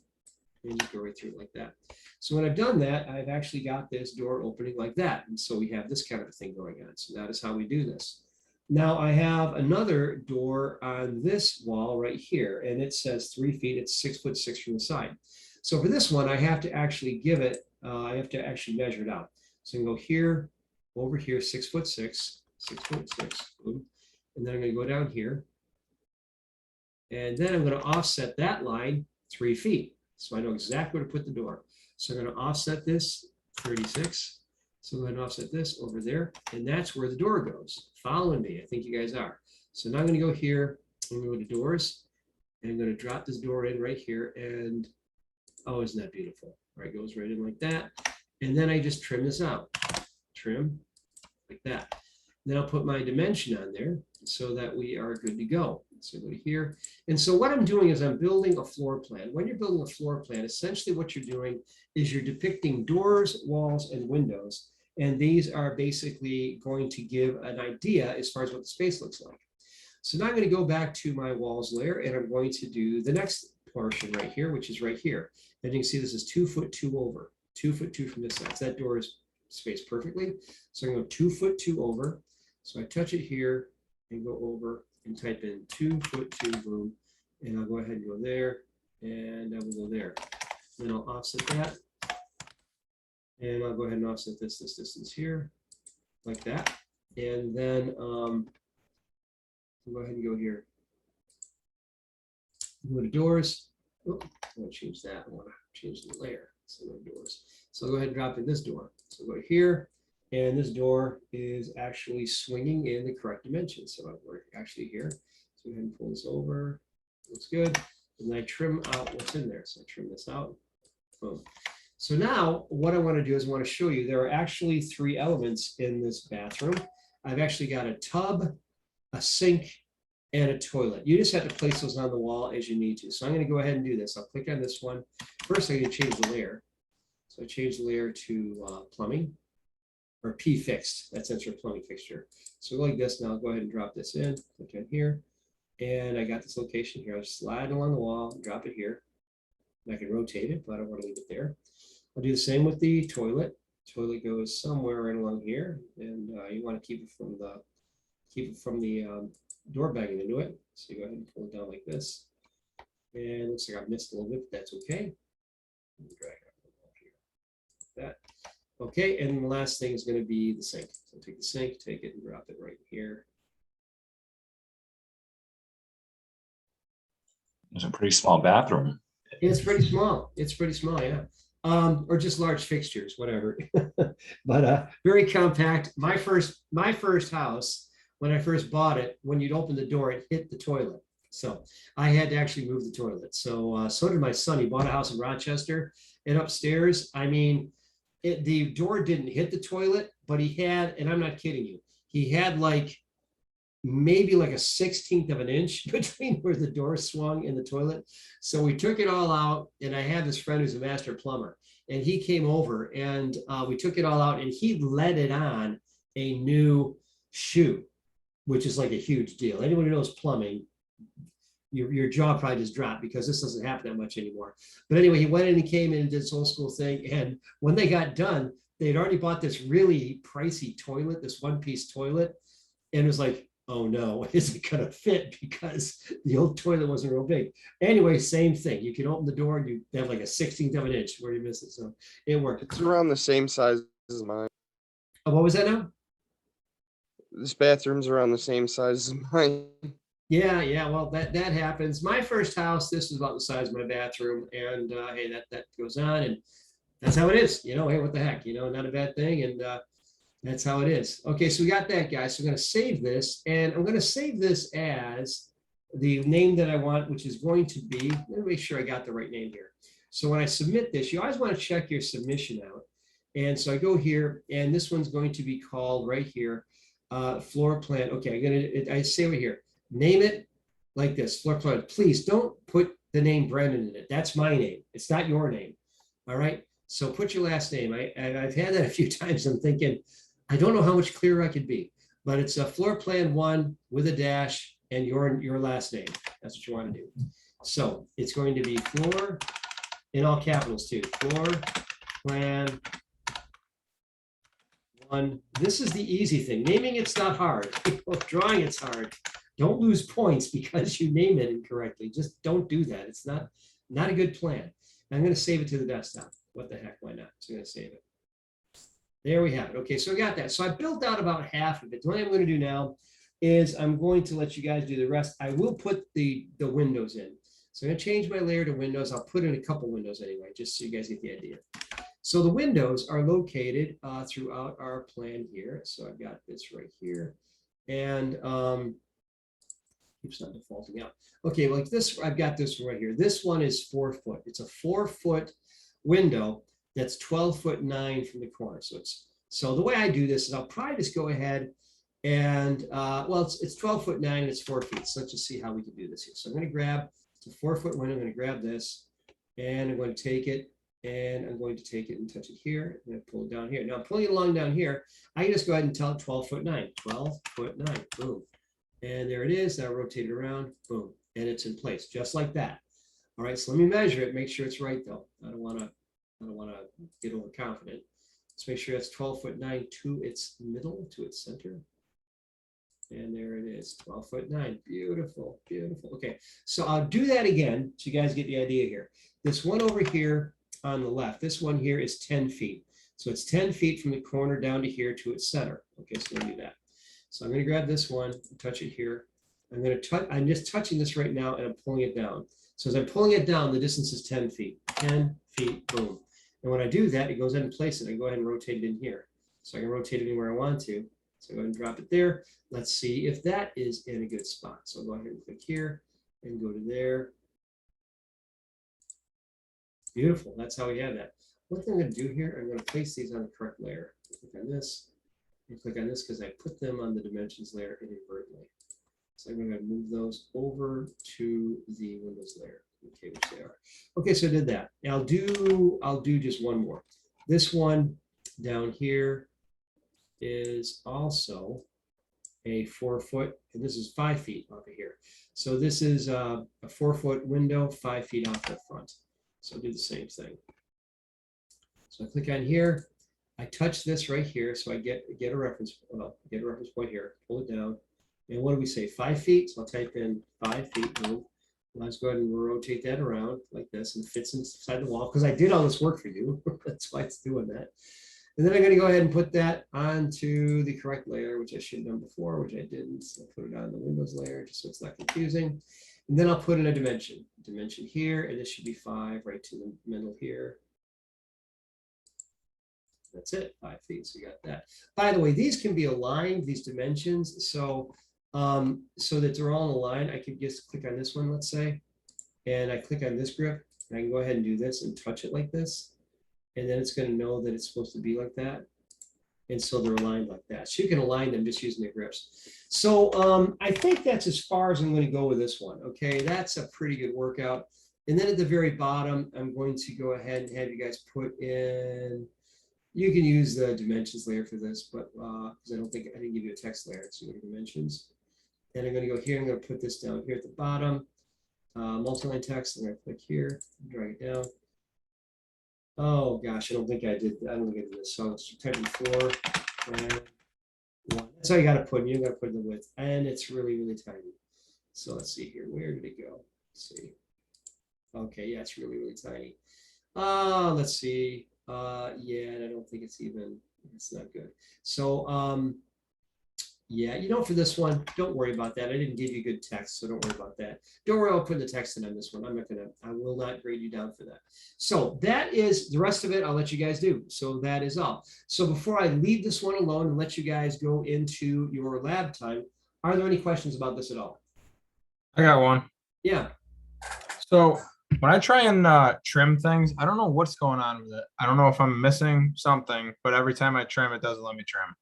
and just go right through it like that. So when I've done that, I've actually got this door opening like that. And so we have this kind of a thing going on. So that is how we do this. Now I have another door on this wall right here, and it says 3 feet, it's 6'6" from the side. So for this one, I have to actually give it, I have to actually measure it out. So I can go here, over here, 6'6", boom. And then I'm going to go down here. And then I'm going to offset that line 3 feet. So I know exactly where to put the door. So I'm going to offset this 36. So I'm going to offset this over there. And that's where the door goes. Following me, I think you guys are. So now I'm going to go here. I'm going to go to doors. And I'm going to drop this door in right here. And oh, isn't that beautiful? All right, goes right in like that. And then I just trim this out. Trim like that. Then I'll put my dimension on there so that we are good to go. So go to here. And so what I'm doing is I'm building a floor plan. When you're building a floor plan, essentially what you're doing is you're depicting doors, walls, and windows. And these are basically going to give an idea as far as what the space looks like. So now I'm going to go back to my walls layer, and I'm going to do the next portion right here, which is right here. And you can see this is 2'2" over, 2'2" from this side. So that door is spaced perfectly. So I'm going to go 2'2" over. So I touch it here and go over and type in 2'2", boom, and I'll go ahead and go there, and I will go there. Then I'll offset that, and I'll go ahead and offset this distance here, like that. And then I'll go ahead and go here. Go to doors. Oh, I want to change that. I want to change the layer. So go to doors. So I'll go ahead and drop in this door. So go here. And this door is actually swinging in the correct dimension. So we're actually here. So go ahead and pull this over. Looks good. And then I trim out what's in there. So I trim this out. Boom. So now what I want to do is I want to show you there are actually 3 elements in this bathroom. I've actually got a tub, a sink, and a toilet. You just have to place those on the wall as you need to. So I'm going to go ahead and do this. I'll click on this one. First, I'm going to change the layer. So I change the layer to plumbing. Or P fixed, that's our plumbing fixture. So like this, now I'll go ahead and drop this in, click on here, and I got this location here. I'll just slide along the wall, drop it here. And I can rotate it, but I don't want to leave it there. I'll do the same with the toilet. Toilet goes somewhere right along here, and you want to keep it from the door banging into it. So you go ahead and pull it down like this. And it looks like I've missed a little bit, but that's okay. Drag it up here. Like that. Okay, and the last thing is going to be the sink. So take the sink, take it and drop it right here.
It's a pretty small bathroom.
It's pretty small. It's pretty small, yeah. Or just large fixtures, whatever. But very compact. My first house, when I first bought it, when you'd open the door, it hit the toilet. So I had to actually move the toilet. So so did my son. He bought a house in Rochester, and upstairs, I mean, the door didn't hit the toilet, but he had, and I'm not kidding you, he had like maybe like a 1/16 of an inch between where the door swung and the toilet. So we took it all out, and I have this friend who's a master plumber, and he came over and we took it all out, and he let it on a new shoe, which is like a huge deal. Anyone who knows plumbing, your jaw probably just dropped because this doesn't happen that much anymore. But anyway, he went in, he came in and did this old school thing. And when they got done, they'd already bought this really pricey toilet, this one-piece toilet. And it was like, oh no, is it gonna fit? Because the old toilet wasn't real big. Anyway, same thing. You can open the door and you have like a 16th of an inch where you miss it. So it worked.
It's around the same size as mine.
Oh, what was that now?
This bathroom's around the same size as mine.
Yeah. Well, that happens. My first house, this was about the size of my bathroom, and hey, that goes on, and that's how it is. Hey, what the heck? Not a bad thing, and that's how it is. Okay, so we got that, guys. So I'm going to save this, and I'm going to save this as the name that I want, which is going to be. Let me make sure I got the right name here. So when I submit this, you always want to check your submission out, and so I go here, and this one's going to be called right here, floor plan. Okay, I say over here. Name it like this, floor plan. Please don't put the name Brendan in it. That's my name. It's not your name. All right. So put your last name. I've had that a few times. I'm thinking, I don't know how much clearer I could be, but it's a floor plan 1 with a dash and your last name. That's what you want to do. So it's going to be floor in all capitals too. Floor plan 1. This is the easy thing. Naming it's not hard. Drawing it's hard. Don't lose points because you name it incorrectly. Just don't do that. It's not a good plan. I'm going to save it to the desktop. What the heck? Why not? So I'm going to save it. There we have it. Okay, so I got that. So I built out about half of it. What I'm going to do now is I'm going to let you guys do the rest. I will put the windows in. So I'm going to change my layer to windows. I'll put in a couple windows anyway, just so you guys get the idea. So the windows are located throughout our plan here. So I've got this right here. And keeps on defaulting out. Okay, like this, I've got this one right here. This one is 4 foot. It's a 4 foot window that's 12'9" from the corner. So the way I do this is I'll probably just go ahead and well, it's 12'9" and it's 4 feet. So let's just see how we can do this here. So I'm going to grab the 4 foot window. I'm going to grab this and I'm going to take it and I'm going to take it and touch it here. I'm going to pull it down here. Now I'm pulling it along down here. I can just go ahead and tell it 12'9", 12'9", boom. And there it is. Now rotate it around, boom, and it's in place just like that. All right, so let me measure it. Make sure it's right though. I don't want to get overconfident. Let's make sure it's 12'9" to its middle, to its center. And there it is, 12'9". Beautiful, beautiful. Okay, so I'll do that again so you guys get the idea here. This one over here on the left, this one here is 10 feet. So it's 10 feet from the corner down to here to its center. Okay, so we'll do that. So I'm going to grab this one, touch it here. I'm just touching this right now and I'm pulling it down. So as I'm pulling it down, the distance is 10 feet, 10 feet, boom. And when I do that, it goes in place and I go ahead and rotate it in here. So I can rotate it anywhere I want to. So go ahead and drop it there. Let's see if that is in a good spot. So I'll go ahead and click here and go to there. Beautiful, that's how we have that. One thing I'm going to do here, I'm going to place these on the correct layer. Click on this. And click on this because I put them on the dimensions layer inadvertently. So I'm going to move those over to the Windows layer. Okay, which they are. Okay, so I did that. Now I'll do just one more. This one down here is also a 4 foot, and this is 5 feet off of here. So this is a 4 foot window, 5 feet off the front. So I'll do the same thing. So I click on here. I touch this right here, so I get a reference. Well, get a reference point here. Pull it down, and what do we say? 5 feet. So I'll type in 5 feet. Move. Let's go ahead and rotate that around like this, and it fits inside the wall because I did all this work for you. That's why it's doing that. And then I'm going to go ahead and put that onto the correct layer, which I should have done before, which I didn't. So I'll put it on the Windows layer just so it's not confusing. And then I'll put in a dimension here, and this should be 5 right to the middle here. That's it, 5 feet. So you got that. By the way, these can be aligned, these dimensions. So that they're all in a line, I could just click on this one, let's say, and I click on this grip, and I can go ahead and do this and touch it like this. And then it's going to know that it's supposed to be like that. And so they're aligned like that. So you can align them just using the grips. So I think that's as far as I'm going to go with this one. Okay, that's a pretty good workout. And then at the very bottom, I'm going to go ahead and have you guys put in, you can use the dimensions layer for this, but because I didn't give you a text layer, so you go to dimensions. And I'm going to go here, I'm going to put this down here at the bottom. Multi-line text, I'm gonna click here, drag it down. Oh gosh, I don't think I did this. So it's typing 4 and 1. That's all you gotta put. You gotta put in the width, and it's really, really tiny. So let's see here. Where did it go? Let's see. Okay, yeah, it's really, really tiny. Let's see. Yeah, and I don't think it's not good. So yeah, for this one, don't worry about that. I didn't give you good text, so don't worry about that. Don't worry about putting the text in on this one. I will not grade you down for that. So that is the rest of it. I'll let you guys do. So that is all. So before I leave this one alone and let you guys go into your lab time, are there any questions about this at all?
I got one.
Yeah.
So when I try and trim things, I don't know what's going on with it. I don't know if I'm missing something, but every time I trim, it doesn't let me trim.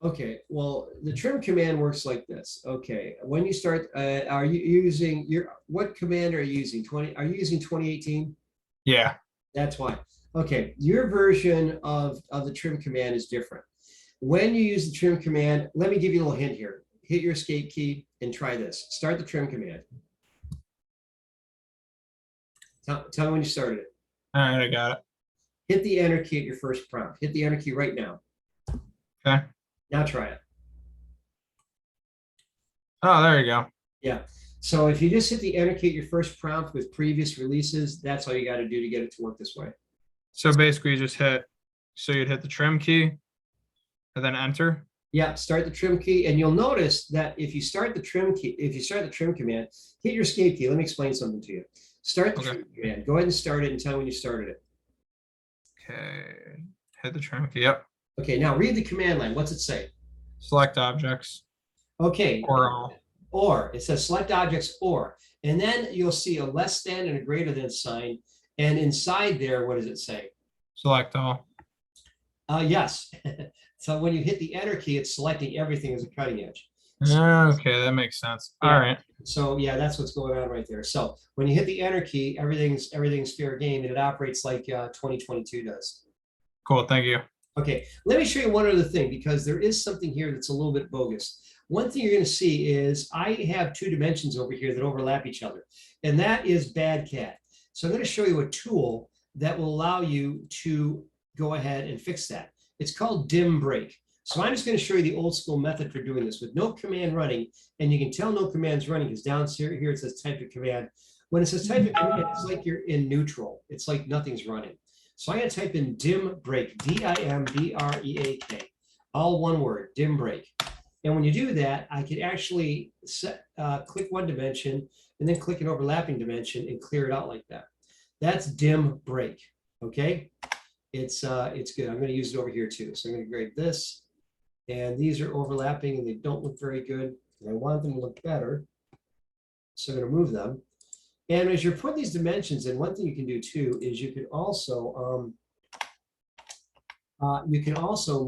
Okay, well, the trim command works like this. Okay, when you start, are you using what command are you using? Are you using 2018?
Yeah.
That's why. Okay, your version of the trim command is different. When you use the trim command, let me give you a little hint here. Hit your escape key and try this. Start the trim command. Tell me when you started it.
All right, I got it.
Hit the enter key at your first prompt. Hit the enter key right now.
Okay.
Now try it.
Oh, there you go.
Yeah. So if you just hit the enter key at your first prompt with previous releases, that's all you got to do to get it to work this way.
So basically you just you'd hit the trim key and then enter.
Yeah, start the trim key, and you'll notice that if you start the trim command, hit your escape key. Let me explain something to you. Start the trim command. Go ahead and start it and tell me when you started it.
Okay. Hit the trim key. Yep.
Okay, now read the command line. What's it say?
Select objects.
Okay.
Or all.
Or. It says select objects or. And then you'll see a less than and a greater than sign. And inside there, what does it say?
Select all.
Yes. So when you hit the enter key, it's selecting everything as a cutting edge.
Okay, that makes sense.
Yeah.
All right.
So yeah, that's what's going on right there. So when you hit the enter key, everything's fair game, and it operates like 2022 does.
Cool. Thank you.
Okay, let me show you one other thing, because there is something here that's a little bit bogus. One thing you're going to see is I have 2 dimensions over here that overlap each other, and that is bad CAD. So I'm going to show you a tool that will allow you to go ahead and fix that. It's called dim break. So I'm just going to show you the old school method for doing this with no command running, and you can tell no command's running because down here it says type of command. When it says type of command, it's like you're in neutral. It's like nothing's running. So I'm going to type in dim break, D-I-M-B-R-E-A-K, all one word, dim break. And when you do that, I could actually click one dimension and then click an overlapping dimension and clear it out like that. That's dim break. Okay, it's good. I'm going to use it over here too. So I'm going to grade this, and these are overlapping and they don't look very good. And I want them to look better, so I'm going to move them. And as you're putting these dimensions in, one thing you can do too is you can also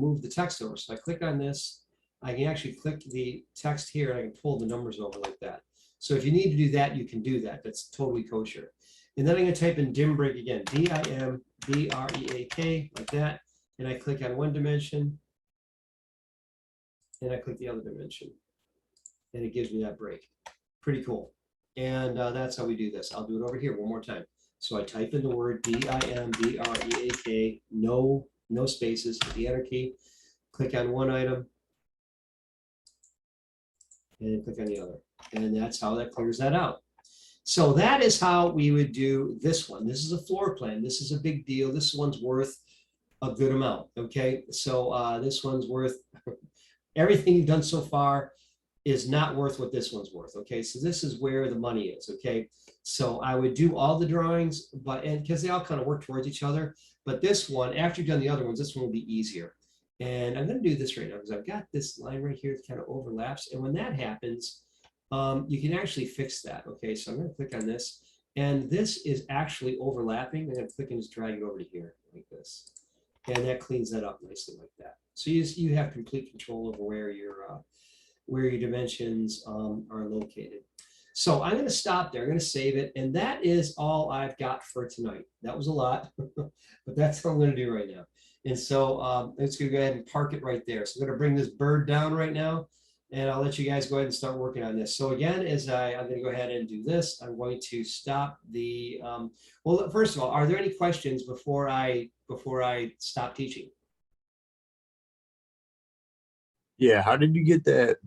move the text over. So I click on this, I can actually click the text here and I can pull the numbers over like that. So if you need to do that, you can do that. That's totally kosher. And then I'm going to type in dim break again, D-I-M-B-R-E-A-K, like that. And I click on one dimension and I click the other dimension, and it gives me that break. Pretty cool. And that's how we do this. I'll do it over here one more time. So I type in the word D-I-M-B-R-E-A-K, no spaces, hit the enter key, click on one item, and then click on the other. And that's how that clears that out. So that is how we would do this one. This is a floor plan. This is a big deal. This one's worth a good amount. Okay. So this one's worth everything you've done so far is not worth what this one's worth. Okay, so this is where the money is. Okay, so I would do all the drawings, and because they all kind of work towards each other, but this one, after you've done the other ones, this one will be easier. And I'm going to do this right now because I've got this line right here that kind of overlaps, and when that happens, you can actually fix that. Okay, so I'm going to click on this, and this is actually overlapping. I'm going to click and just drag it over to here like this, and that cleans that up nicely like that. So you have complete control over where your dimensions are located. So I'm going to stop there. I'm going to save it. And that is all I've got for tonight. That was a lot, but that's what I'm going to do right now. And so let's go ahead and park it right there. So I'm going to bring this bird down right now. and I'll let you guys go ahead and start working on this. So again, I'm going to go ahead and do this. I'm going to stop the, well, first of all, are there any questions before I stop teaching?
Yeah, how did you get that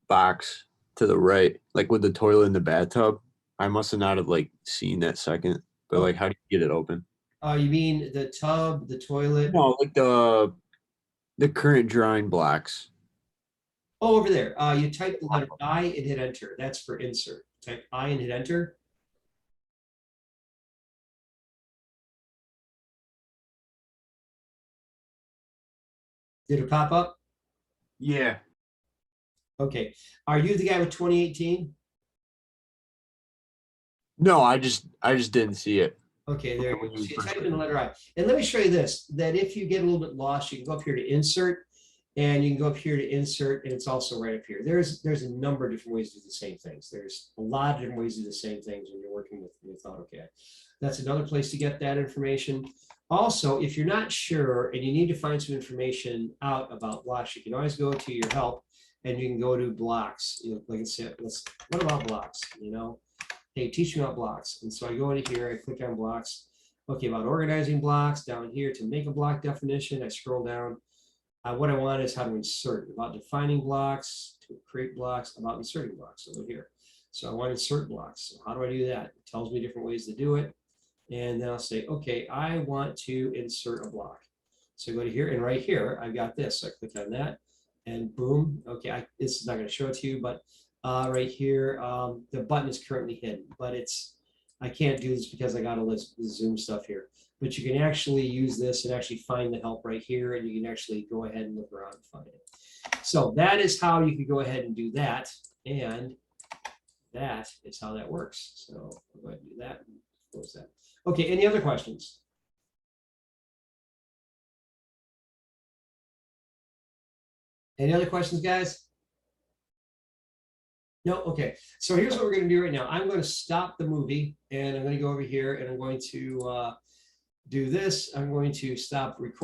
box to the right, like with the toilet in the bathtub? I must have not have like seen that second, but like, how do you get it open?
You mean the tub, the toilet?
No, like the current drawing blocks.
Oh, over there. You type the letter I and hit enter. That's for insert. Type I and hit enter. Did it pop up?
Yeah.
Okay. Are you the guy with 2018?
No, I just didn't see it.
Okay, there you
When
go.
you
So you
first
type
did
in the letter I. And let me show you this, that if you get a little bit lost, you can go up here to insert, and you can go up here to insert, and it's also right up here. There's a number of different ways to do the same things. There's a lot of different ways to do the same things when you're working with AutoCAD. That's another place to get that information. Also, if you're not sure and you need to find some information out about blocks, you can always go to your help and you can go to blocks. You know, like I said, what about blocks? You know, hey, teach me about blocks. And so I go into here, I click on blocks. Okay, about organizing blocks, down here to make a block definition, I scroll down. What I want is how to insert, about defining blocks, to create blocks, about inserting blocks over here. So I want to insert blocks. So how do I do that? It tells me different ways to do it. And then I'll say, okay, I want to insert a block. So go to here, and right here, I've got this. So I click on that, and boom. Okay, this is not going to show it to you, but right here, the button is currently hidden, but I can't do this because I got all this Zoom stuff here. But you can actually use this and actually find the help right here, and you can actually go ahead and look around and find it. So that is how you can go ahead and do that, and that is how that works. So I'll go ahead and do that and close that. Okay, any other questions? Any other questions, guys? No, okay. So here's what we're going to do right now. I'm going to stop the movie, and I'm going to go over here, and I'm going to do this. I'm going to stop recording.